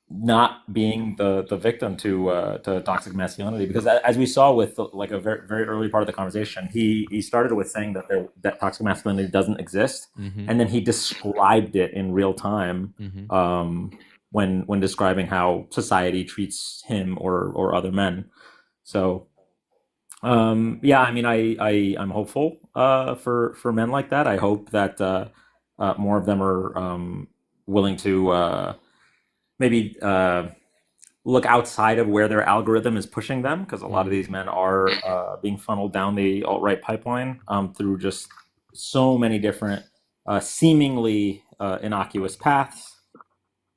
[SPEAKER 6] not being the victim to toxic masculinity, because as we saw with like a very very early part of the conversation, he started with saying that toxic masculinity doesn't exist, and then he described it in real time when describing how society treats him or other men. So yeah, I mean, I'm hopeful for men like that. I hope that more of them are willing to maybe look outside of where their algorithm is pushing them, because a lot of these men are being funneled down the alt-right pipeline through just so many different seemingly innocuous paths.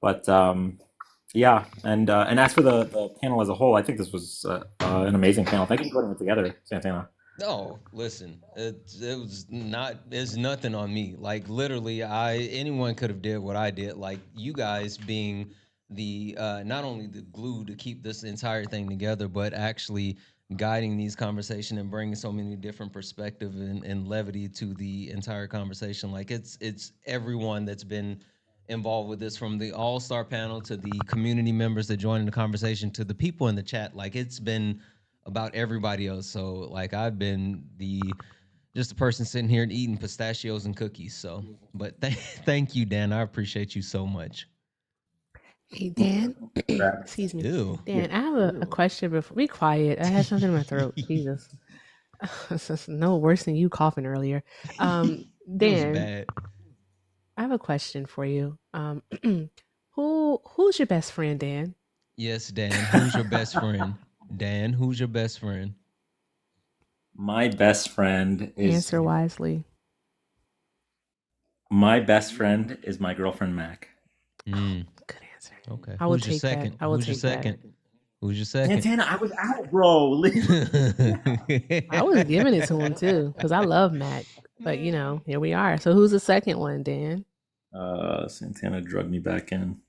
[SPEAKER 6] But yeah, and as for the panel as a whole, I think this was an amazing panel. Thank you for putting it together, Santana.
[SPEAKER 1] No, listen, it was not. It's nothing on me. Like literally, anyone could have did what I did. Like you guys being the not only the glue to keep this entire thing together, but actually guiding these conversations and bringing so many different perspectives and levity to the entire conversation. Like it's everyone that's been involved with this, from the all-star panel to the community members that joined the conversation to the people in the chat. Like it's been about everybody else. So like I've been just a person sitting here and eating pistachios and cookies. So, but thank you, Dan. I appreciate you so much.
[SPEAKER 4] Hey, Dan. Excuse me.
[SPEAKER 1] Ew.
[SPEAKER 4] Dan, I have a question before. Be quiet. I had something in my throat. Jesus. This is no worse than you coughing earlier. Dan,
[SPEAKER 1] it was bad.
[SPEAKER 4] I have a question for you. Who's your best friend, Dan?
[SPEAKER 1] Yes, Dan. Who's your best friend? Dan, who's your best friend?
[SPEAKER 6] My best friend is...
[SPEAKER 4] Answer wisely.
[SPEAKER 6] My best friend is my girlfriend, Mac.
[SPEAKER 4] Good answer.
[SPEAKER 1] Okay.
[SPEAKER 4] I will
[SPEAKER 1] Who's your
[SPEAKER 4] take
[SPEAKER 1] second?
[SPEAKER 4] that. I will
[SPEAKER 1] Who's your
[SPEAKER 4] take that.
[SPEAKER 1] second? Who's your second?
[SPEAKER 6] Santana, I was out, bro.
[SPEAKER 4] I was giving it to him too, because I love Mac. But here we are. So who's the second one, Dan?
[SPEAKER 6] Santana drugged me back in.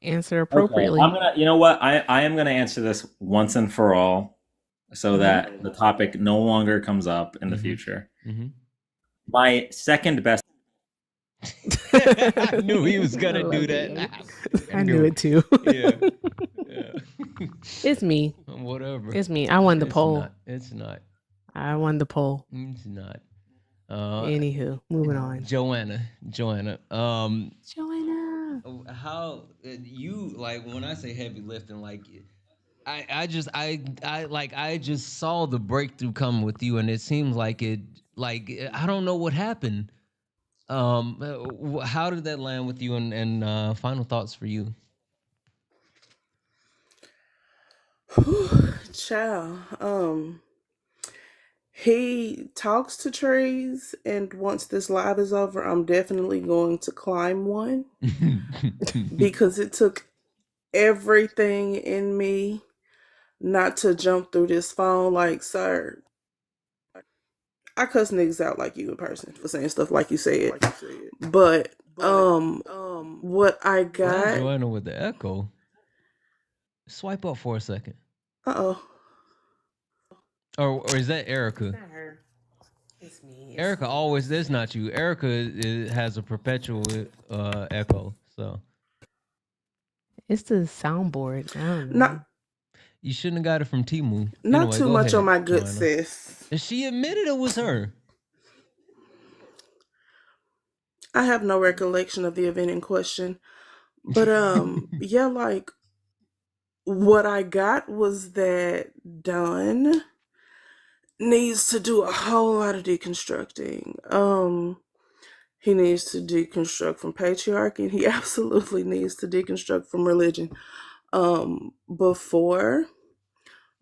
[SPEAKER 4] Answer appropriately.
[SPEAKER 6] Okay. I'm gonna. You know what? I am gonna answer this once and for all, so that the topic no longer comes up in the future. My second best.
[SPEAKER 1] I knew he was gonna do that.
[SPEAKER 4] I knew it too.
[SPEAKER 1] Yeah.
[SPEAKER 4] It's me.
[SPEAKER 1] Whatever.
[SPEAKER 4] It's me. I won the poll.
[SPEAKER 1] It's not.
[SPEAKER 4] I won the poll.
[SPEAKER 1] It's not.
[SPEAKER 4] Anywho, moving on.
[SPEAKER 1] Joanna.
[SPEAKER 4] Joanna.
[SPEAKER 1] How you, like, when I say heavy lifting, like I just saw the breakthrough come with you, and it seems like I don't know what happened. How did that land with you, and final thoughts for you?
[SPEAKER 15] Child, he talks to trees, and once this live is over, I'm definitely going to climb one because it took everything in me not to jump through this phone. Like, sir, I cuss niggas out like you in person for saying stuff like you said. But what I got...
[SPEAKER 1] Joanna with the echo. Swipe up for a second.
[SPEAKER 15] Uh-oh.
[SPEAKER 1] Or is that Erica?
[SPEAKER 4] Not her. It's me.
[SPEAKER 1] Erica always. That's not you. Erica has a perpetual echo. So
[SPEAKER 4] It's the soundboard. I don't know.
[SPEAKER 15] Not
[SPEAKER 1] you shouldn't have got it from Timu.
[SPEAKER 15] not
[SPEAKER 1] Anyway,
[SPEAKER 15] too
[SPEAKER 1] go
[SPEAKER 15] much on
[SPEAKER 1] ahead,
[SPEAKER 15] my good
[SPEAKER 1] Joanna.
[SPEAKER 15] sis.
[SPEAKER 1] And she admitted it was her.
[SPEAKER 15] I have no recollection of the event in question. But yeah, like what I got was that Dunn needs to do a whole lot of deconstructing. He needs to deconstruct from patriarchy, and he absolutely needs to deconstruct from religion. Before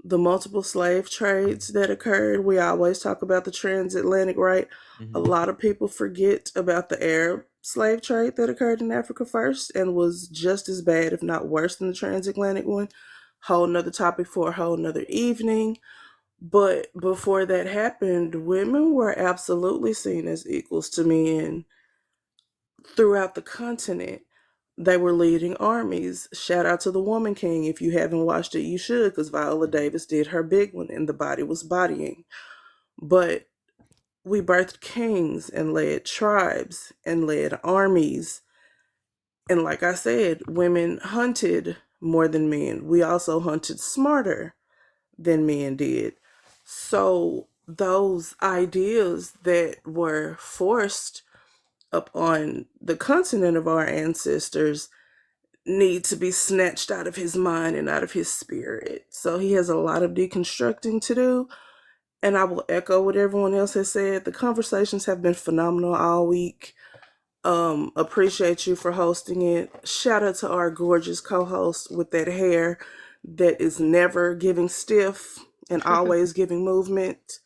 [SPEAKER 15] the multiple slave trades that occurred, we always talk about the transatlantic, right? A lot of people forget about the Arab slave trade that occurred in Africa first and was just as bad, if not worse, than the transatlantic one. Whole nother topic for a whole nother evening. But before that happened, women were absolutely seen as equals to men throughout the continent. They were leading armies. Shout out to The Woman King. If you haven't watched it, you should, because Viola Davis did her big one, and the body was bodying. But we birthed kings and led tribes and led armies. And like I said, women hunted more than men. We also hunted smarter than men did. So those ideas that were forced upon the continent of our ancestors need to be snatched out of his mind and out of his spirit. So he has a lot of deconstructing to do. And I will echo what everyone else has said. The conversations have been phenomenal all week. Appreciate you for hosting it. Shout out to our gorgeous co-host with that hair that is never giving stiff and always giving movement.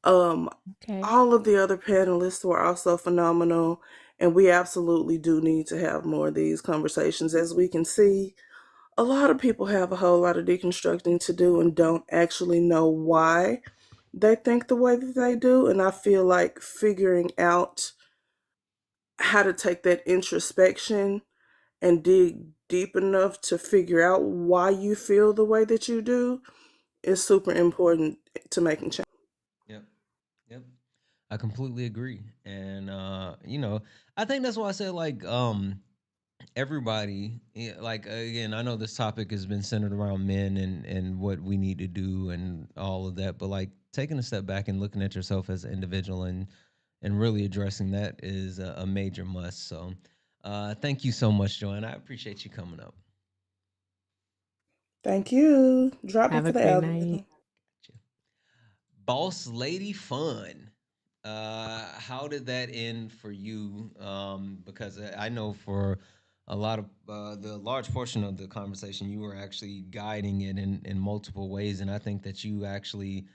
[SPEAKER 4] Okay.
[SPEAKER 15] All of the other panelists were also phenomenal, and we absolutely do need to have more of these conversations. As we can see, a lot of people have a whole lot of deconstructing to do and don't actually know why they think the way that they do. And I feel like figuring out how to take that introspection and dig deep enough to figure out why you feel the way that you do is super important to making change.
[SPEAKER 1] Yep. Yep. I completely agree. And I think that's why I said like everybody like again, I know this topic has been centered around men and what we need to do and all of that, but like taking a step back and looking at yourself as an individual and really addressing that is a major must. So thank you so much, Joanne. I appreciate you coming up.
[SPEAKER 15] Thank you. Drop me
[SPEAKER 4] Have
[SPEAKER 15] for
[SPEAKER 4] a
[SPEAKER 15] the
[SPEAKER 4] great
[SPEAKER 15] algorithm.
[SPEAKER 4] night.
[SPEAKER 1] Boss Lady Fun. How did that end for you? Because I know for a lot of the large portion of the conversation, you were actually guiding it in multiple ways, and I think that you actually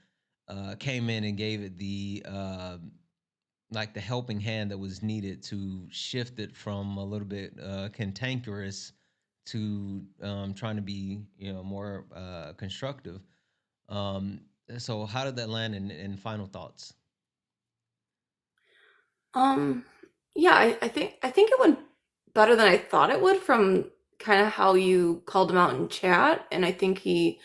[SPEAKER 1] came in and gave it the like the helping hand that was needed to shift it from a little bit cantankerous to trying to be more constructive. Um, so how did that land in final thoughts?
[SPEAKER 10] Um, yeah, I think it went better than I thought it would from kind of how you called him out in chat, and I think he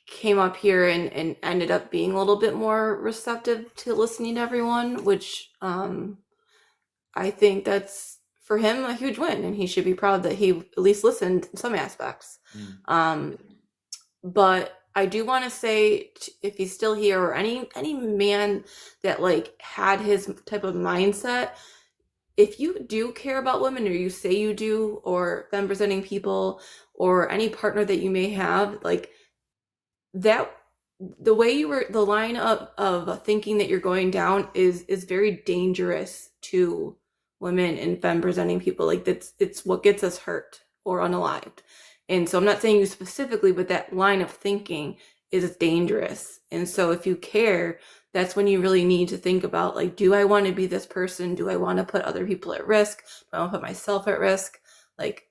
[SPEAKER 10] came up here and ended up being a little bit more receptive to listening to everyone, which I think that's for him a huge win, and he should be proud that he at least listened in some aspects. But I do want to say, if he's still here, or any man that like had his type of mindset, if you do care about women, or you say you do, or them presenting people, or any partner that you may have, like that, the way you were, the line of thinking that you're going down is very dangerous to women and femme presenting people. Like it's what gets us hurt or unalived. And so I'm not saying you specifically, but that line of thinking is dangerous. And so if you care, that's when you really need to think about, like, do I want to be this person? Do I want to put other people at risk? Do I want to put myself at risk? Like,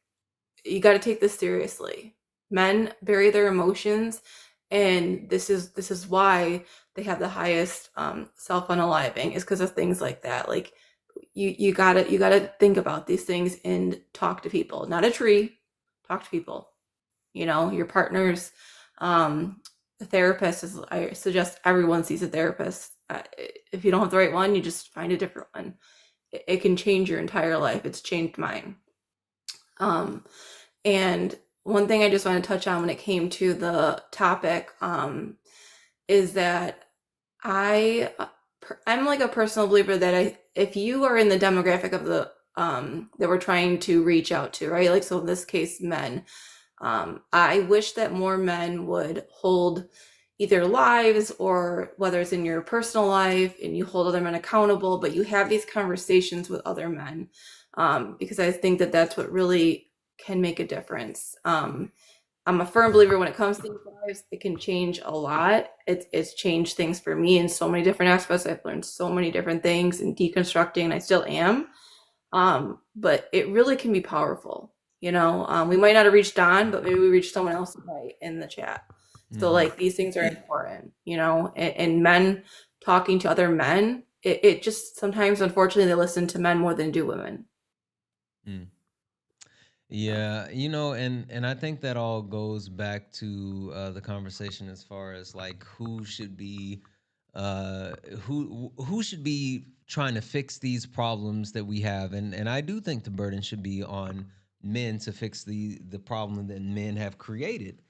[SPEAKER 10] you got to take this seriously. Men bury their emotions, and this is why they have the highest self-unaliving, is because of things like that. Like, you gotta think about these things and talk to people, not a tree. Talk to people, your partners,
[SPEAKER 16] a therapist is, I suggest everyone sees a therapist. If you don't have the right one, you just find a different one. It can change your entire life. It's changed mine. And one thing I just want to touch on when it came to the topic is that I'm like a personal believer that if you are in the demographic of the that we're trying to reach out to, right? Like, so in this case, men. I wish that more men would hold either lives, or whether it's in your personal life and you hold other men accountable, but you have these conversations with other men, because I think that that's what really can make a difference. I'm a firm believer when it comes to these lives, it can change a lot. It's changed things for me in so many different aspects. I've learned so many different things and deconstructing, and I still am. But it really can be powerful. We might not have reached Don, but maybe we reached someone else tonight in the chat. So like, these things are important, and men talking to other men, it just sometimes, unfortunately, they listen to men more than do women.
[SPEAKER 1] Yeah, and I think that all goes back to the conversation as far as like who should be who should be trying to fix these problems that we have, and I do think the burden should be on men to fix the problem that men have created.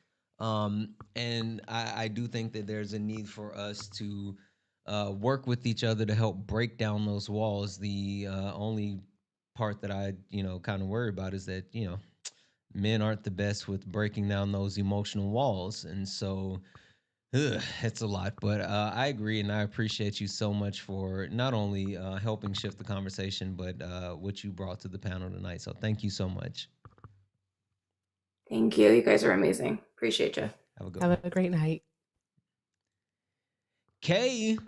[SPEAKER 1] And I do think that there's a need for us to work with each other to help break down those walls. The only part that I, kind of worry about is that, men aren't the best with breaking down those emotional walls. And so it's a lot, but I agree. And I appreciate you so much for not only helping shift the conversation, but what you brought to the panel tonight. So thank you so much.
[SPEAKER 16] Thank you. You guys are amazing. Appreciate you.
[SPEAKER 1] Have a good
[SPEAKER 4] Have a great night.
[SPEAKER 1] Kay,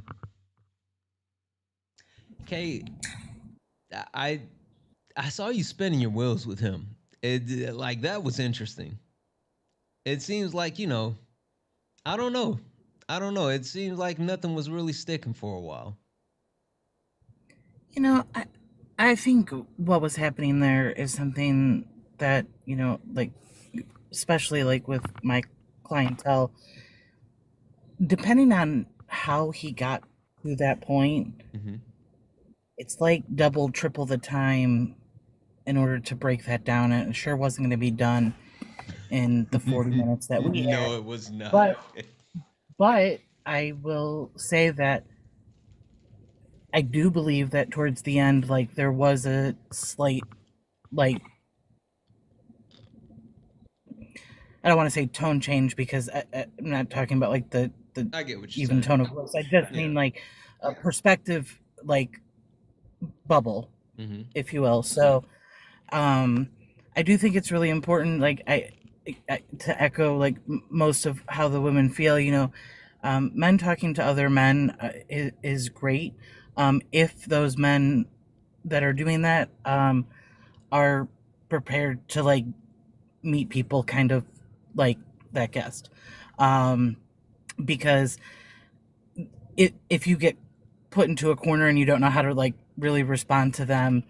[SPEAKER 1] I saw you spinning your wheels with him. Like, that was interesting. It seems like, I don't know. It seems like nothing was really sticking for a while.
[SPEAKER 13] I think what was happening there is something that, like, especially like with my clientele, depending on how he got to that point, it's like double, triple the time in order to break that down. And it sure wasn't going to be done in the 40 minutes that we had.
[SPEAKER 1] No, it was not.
[SPEAKER 13] But I will say that I do believe that towards the end, like, there was a slight, like, I don't want to say tone change, because I'm not talking about like the
[SPEAKER 1] I get what you're
[SPEAKER 13] even
[SPEAKER 1] saying.
[SPEAKER 13] tone of voice. I just mean like a perspective, like, bubble, if you will. So I do think it's really important, like, I to echo like most of how the women feel. Men talking to other men is great, if those men that are doing that are prepared to like meet people kind of like that guest, because if you get put into a corner and you don't know how to like really respond to them,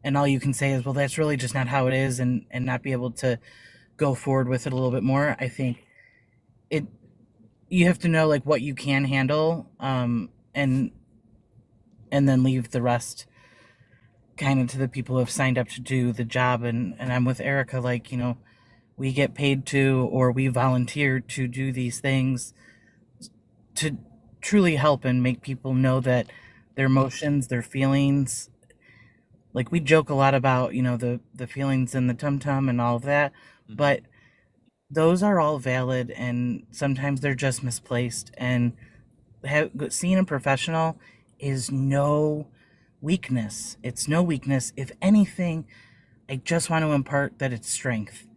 [SPEAKER 13] and all you can say is, well, that's really just not how it is, and not be able to go forward with it a little bit more, I think you have to know like what you can handle, and then leave the rest kind of to the people who have signed up to do the job. And I'm with Erica, like, we get paid to, or we volunteer to do these things to truly help and make people know that their emotions, their feelings, like, we joke a lot about, the feelings in the tum-tum and all of that, but those are all valid, and sometimes they're just misplaced. And seeing a professional is no weakness. It's no weakness. If anything, I just want to impart that it's strength.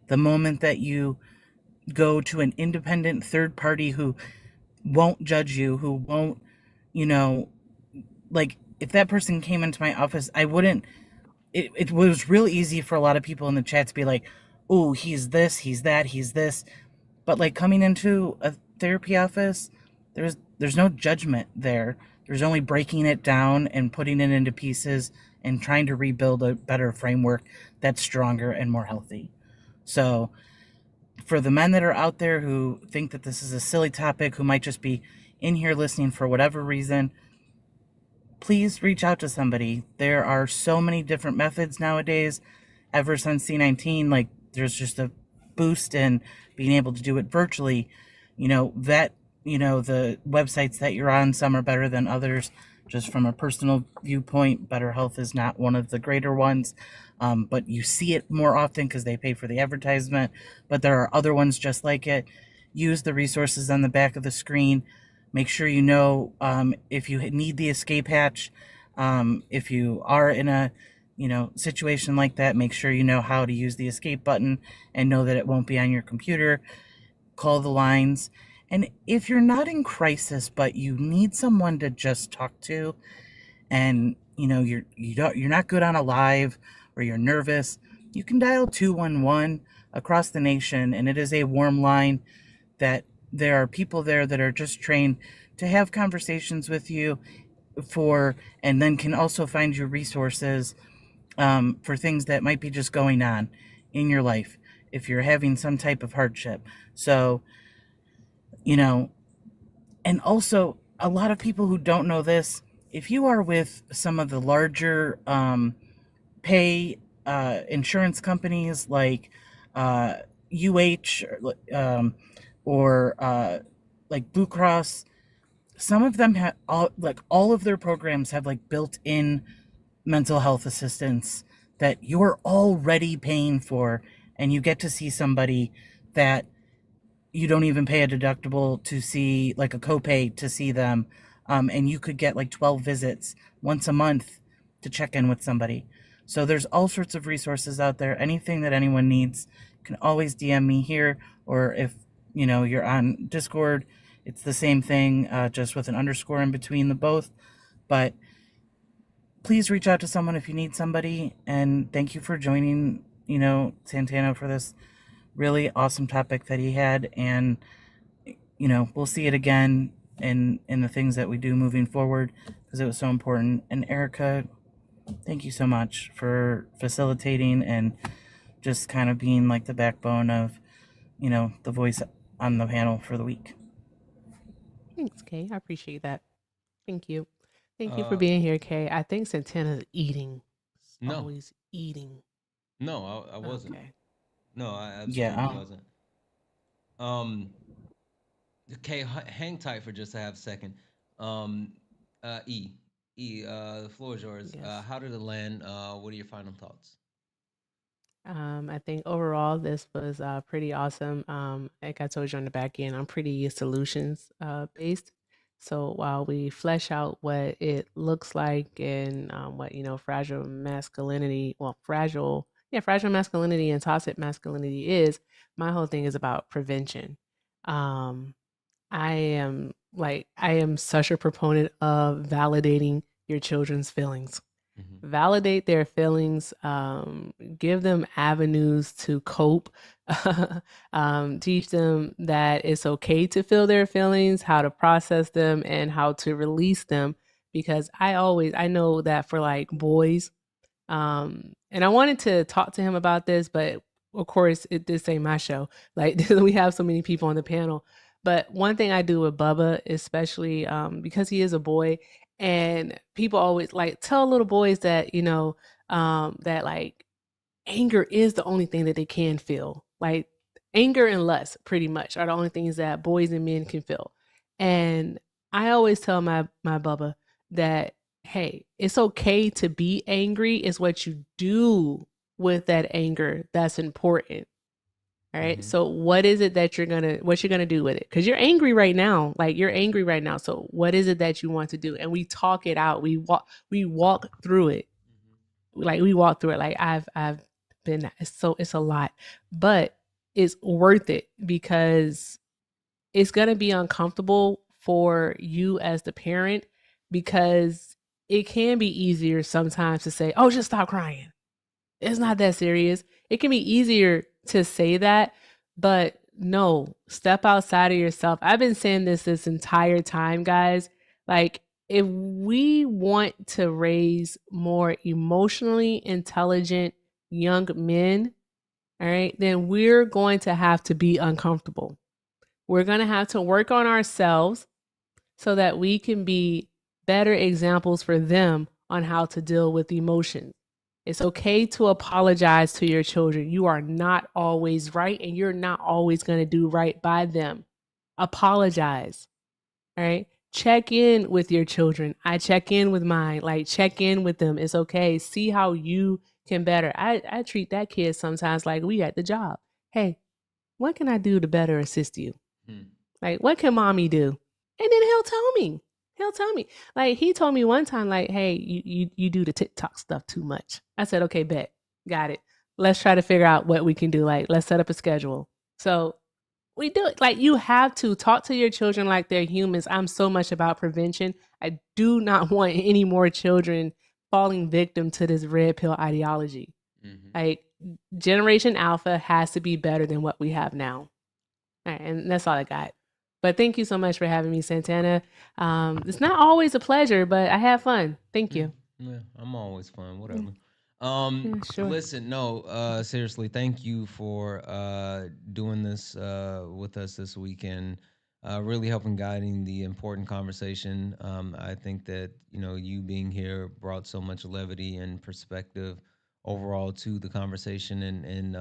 [SPEAKER 13] The moment that you go to an independent third party who won't judge you, who won't, like, if that person came into my office, I wouldn't, it was real easy for a lot of people in the chat to be like, oh, he's this, he's that, he's this. But like, coming into a therapy office, there's no judgment there. There's only breaking it down and putting it into pieces and trying to rebuild a better framework that's stronger and more healthy. So for the men that are out there who think that this is a silly topic, who might just be in here listening for whatever reason, please reach out to somebody. There are so many different methods nowadays. Ever since C19, like, there's just a boost in being able to do it virtually. The websites that you're on, some are better than others. Just from a personal viewpoint, BetterHealth is not one of the greater ones, but you see it more often because they pay for the advertisement. But there are other ones just like it. Use the resources on the back of the screen. Make sure you know if you need the escape hatch. If you are in a situation like that, make sure you know how to use the escape button and know that it won't be on your computer. Call the lines. And if you're not in crisis, but you need someone to just talk to, and you're not good on a live, or you're nervous, you can dial 211 across the nation, and it is a warm line that there are people there that are just trained to have conversations with you and then can also find you resources for things that might be just going on in your life if you're having some type of hardship. So, and also a lot of people who don't know this, if you are with some of the larger pay insurance companies like UH or like Blue Cross, some of them have all of their programs have like built-in mental health assistance that you're already paying for, and you get to see somebody that you don't even pay a deductible to see, like a copay to see them, and you could get like 12 visits once a month to check in with somebody. So there's all sorts of resources out there. Anything that anyone needs, can always DM me here, or if you're on Discord, it's the same thing, just with an underscore in between the both. But please reach out to someone if you need somebody, and thank you for joining Santana for this really awesome topic that he had. And we'll see it again in the things that we do moving forward, because it was so important. And Erica, thank you so much for facilitating and just kind of being like the backbone of the voice on the panel for the week.
[SPEAKER 4] Thanks, Kay. I appreciate that. Thank you. Thank you for being here, Kay. I think Santana's eating.
[SPEAKER 1] No.
[SPEAKER 4] Always eating.
[SPEAKER 1] No, I wasn't.
[SPEAKER 4] Okay.
[SPEAKER 1] No, I absolutely wasn't. Okay, hang tight for just a half second. The floor is yours.
[SPEAKER 4] Yes.
[SPEAKER 1] How did it land? What are your final thoughts?
[SPEAKER 4] I think overall this was pretty awesome. Like I told you on the back end, I'm pretty solutions based. So while we flesh out what it looks like and what fragile masculinity, fragile masculinity and toxic masculinity is, my whole thing is about prevention. I am such a proponent of validating your children's feelings. Validate their feelings, give them avenues to cope, teach them that it's okay to feel their feelings, how to process them, and how to release them. Because I know that for like boys, and I wanted to talk to him about this, but of course this ain't my show. Like we have so many people on the panel. But one thing I do with Bubba, especially because he is a boy, and people always like tell little boys that that like anger is the only thing that they can feel. Like anger and lust pretty much are the only things that boys and men can feel. And I always tell my Bubba that, hey, it's okay to be angry. It's what you do with that anger that's important. All right. So what is it that you're gonna do with it? Because you're angry right now. Like you're angry right now. So what is it that you want to do? And we talk it out. We walk through it. Like we walk through it. Like I've been, it's a lot, but it's worth it because it's gonna be uncomfortable for you as the parent, because it can be easier sometimes to say, oh, just stop crying. It's not that serious. It can be easier to say that, but no, step outside of yourself. I've been saying this entire time, guys. Like, if we want to raise more emotionally intelligent young men, all right, then we're going to have to be uncomfortable. We're going to have to work on ourselves so that we can be better examples for them on how to deal with emotions. It's okay to apologize to your children. You are not always right, and you're not always going to do right by them. Apologize. All right. Check in with your children. I check in with mine. Like, check in with them. It's okay. See how you can better. I treat that kid sometimes like we at the job. Hey, what can I do to better assist you? Like, what can mommy do? And then he'll tell me. He'll tell me. Like, he told me one time, like, hey, you do the TikTok stuff too much. I said, okay, bet. Got it. Let's try to figure out what we can do. Like, let's set up a schedule. So we do it. Like, you have to talk to your children like they're humans. I'm so much about prevention. I do not want any more children falling victim to this red pill ideology. Like, Generation Alpha has to be better than what we have now. All right, and that's all I got. But thank you so much for having me, Santana. It's not always a pleasure, but I have fun. Thank you.
[SPEAKER 1] Yeah, I'm always fun. Whatever.
[SPEAKER 4] Sure.
[SPEAKER 1] Listen, no, seriously, thank you for doing this with us this weekend. Really helping guiding the important conversation. I think that you being here brought so much levity and perspective overall to the conversation, and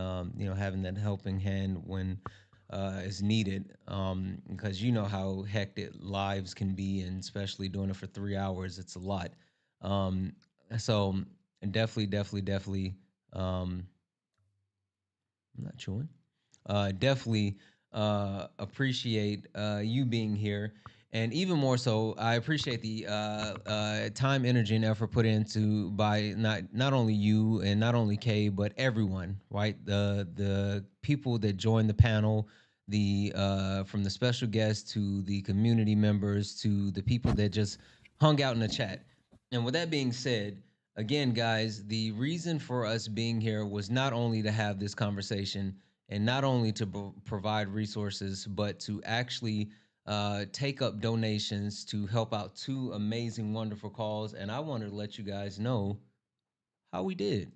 [SPEAKER 1] having that helping hand when is needed. Because you know how hectic lives can be, and especially doing it for 3 hours, it's a lot. Um, so definitely. I'm not chewing. Definitely appreciate you being here, and even more so, I appreciate the time, energy, and effort put into by not only you and not only Kay, but everyone. Right, the people that joined the panel, the from the special guests to the community members to the people that just hung out in the chat. And with that being said, again, guys, the reason for us being here was not only to have this conversation and not only to provide resources, but to actually take up donations to help out two amazing, wonderful calls. And I wanted to let you guys know how we did.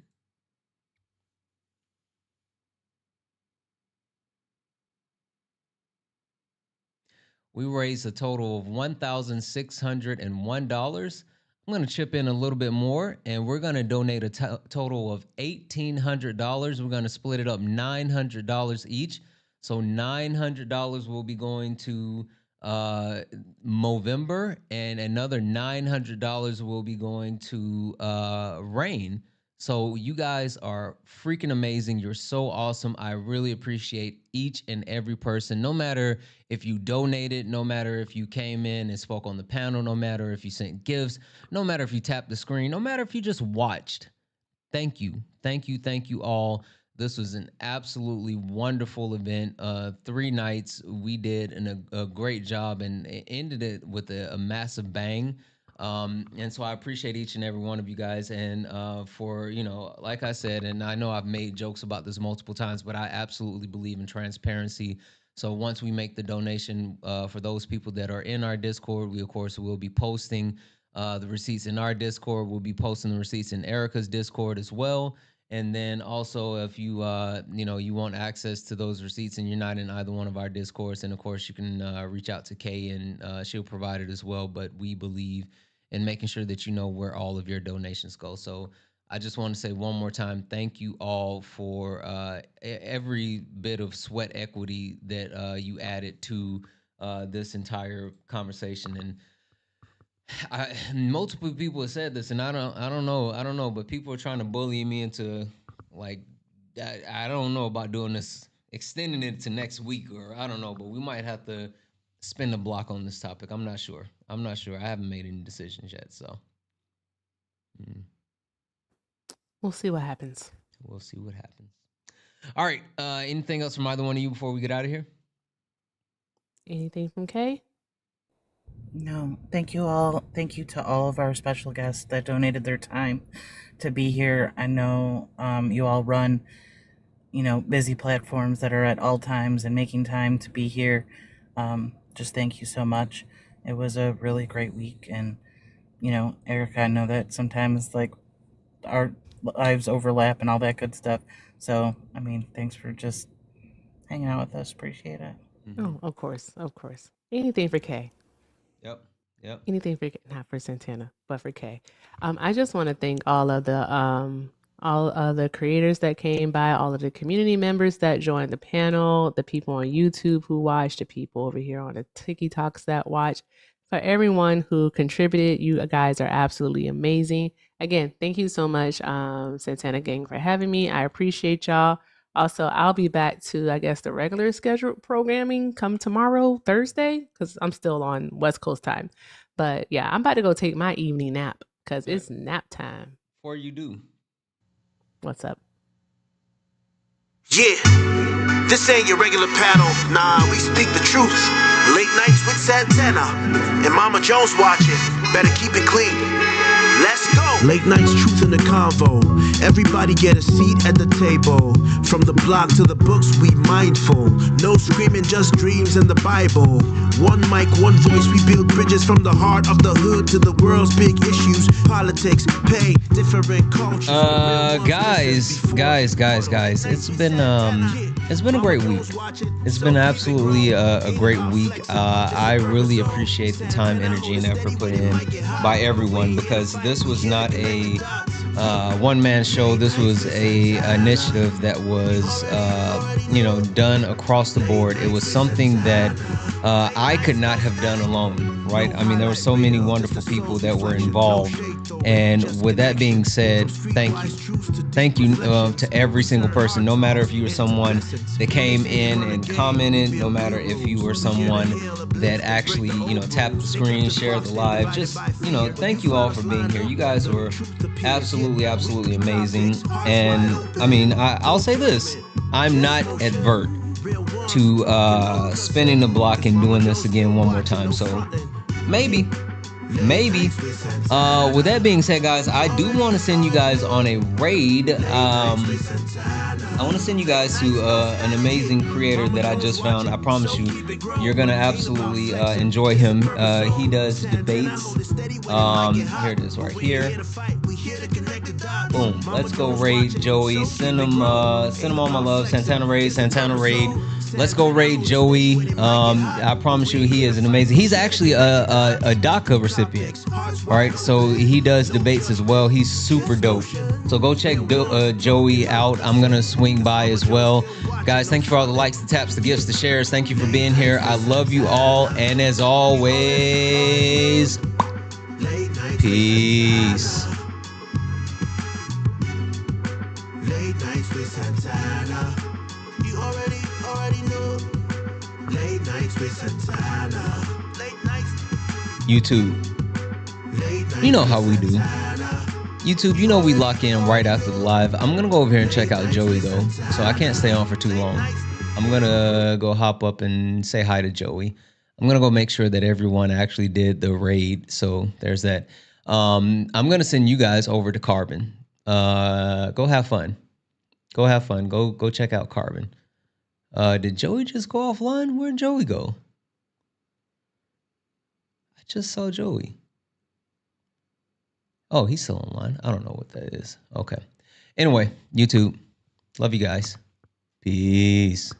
[SPEAKER 1] We raised a total of $1,601. I'm going to chip in a little bit more, and we're going to donate a total of $1,800. We're going to split it up $900 each. So $900 will be going to Movember, and another $900 will be going to Rain. So you guys are freaking amazing. You're so awesome. I really appreciate each and every person, no matter if you donated, no matter if you came in and spoke on the panel, no matter if you sent gifts, no matter if you tapped the screen, no matter if you just watched. Thank you. Thank you all. This was an absolutely wonderful event. 3 nights. We did a great job and ended it with a massive bang. And so I appreciate each and every one of you guys. And for, like I said, and I know I've made jokes about this multiple times, but I absolutely believe in transparency. So once we make the donation for those people that are in our Discord, we, of course, will be posting the receipts in our Discord. We'll be posting the receipts in Erica's Discord as well. And then also, if you you want access to those receipts and you're not in either one of our Discords, then of course you can reach out to Kay and she'll provide it as well. But we believe in making sure that you know where all of your donations go. So I just want to say one more time, thank you all for every bit of sweat equity that you added to this entire conversation. And multiple people have said this, and I don't know, but people are trying to bully me into like I don't know about doing this, extending it to next week, or I don't know, but we might have to spin the block on this topic. I'm not sure. I haven't made any decisions yet, so
[SPEAKER 4] We'll see what happens.
[SPEAKER 1] We'll see what happens. All right. Anything else from either one of you before we get out of here?
[SPEAKER 4] Anything from Kay?
[SPEAKER 13] No, thank you all. Thank you to all of our special guests that donated their time to be here. I know you all run, busy platforms that are at all times, and making time to be here. Just thank you so much. It was a really great week. And, Erica, I know that sometimes like our lives overlap and all that good stuff. So, I mean, thanks for just hanging out with us. Appreciate it.
[SPEAKER 4] Oh, of course, of course. Anything for Kay.
[SPEAKER 1] Yep. Yep.
[SPEAKER 4] Anything for not for Santana, but for Kay. I just want to thank all of the creators that came by, all of the community members that joined the panel, the people on YouTube who watched, the people over here on the TikToks that watch. For everyone who contributed, you guys are absolutely amazing. Again, thank you so much, Santana Gang, for having me. I appreciate y'all. Also, I'll be back to, I guess, the regular scheduled programming come tomorrow, Thursday, because I'm still on West Coast time. But yeah, I'm about to go take my evening nap because it's nap time.
[SPEAKER 1] Before you do,
[SPEAKER 4] what's up?
[SPEAKER 2] Yeah, this ain't your regular panel. Nah, we speak the truth. Late nights with Santana and Mama Jones watching. Better keep it clean. Let's go. Late nights, truth in the convo. Everybody get a seat at the table. From the block to the books, we mindful. No screaming, just dreams in the Bible. One mic, one voice, we build bridges from the heart of the hood to the world's big issues. Politics, pay, different cultures.
[SPEAKER 1] Guys. It's been a great week. It's been absolutely a great week. I really appreciate the time, energy, and effort put in by everyone, because this was not a one-man show. This was a initiative that was done across the board. It was something that I could not have done alone, right? I mean, there were so many wonderful people that were involved. And with that being said, thank you to every single person, no matter if you were someone that came in and commented, no matter if you were someone that actually, tapped the screen, shared the live, just, thank you all for being here. You guys were absolutely amazing. And I mean, I'll say this, I'm not advert to spinning the block and doing this again one more time. So maybe. With that being said, guys, I do want to send you guys on a raid. I want to send you guys to an amazing creator that I just found. I promise you, you're going to absolutely enjoy him. He does debates. Here it is right here. Boom. Let's go raid Joey. Send him all my love. Santana raid. Let's go raid Joey. I promise you, he is an amazing. He's actually a DACA recipient. All right, so he does debates as well. He's super dope. So go check Joey out. I'm gonna swing by as well, guys. Thank you for all the likes, the taps, the gifts, the shares. Thank you for being here. I love you all, and as always, peace.
[SPEAKER 2] Late nights with Santana. You already know. Late nights with Santana. Late nights.
[SPEAKER 1] YouTube. You know how we do. YouTube, you know we lock in right after the live. I'm gonna go over here and check out Joey though, so I can't stay on for too long. I'm gonna go hop up and say hi to Joey. I'm gonna go make sure that everyone actually did the raid. So there's that. I'm gonna send you guys over to Carbon. Go have fun. Go check out Carbon. Did Joey just go offline? Where'd Joey go? I just saw Joey. Oh, he's still online. I don't know what that is. Okay. Anyway, YouTube, love you guys. Peace.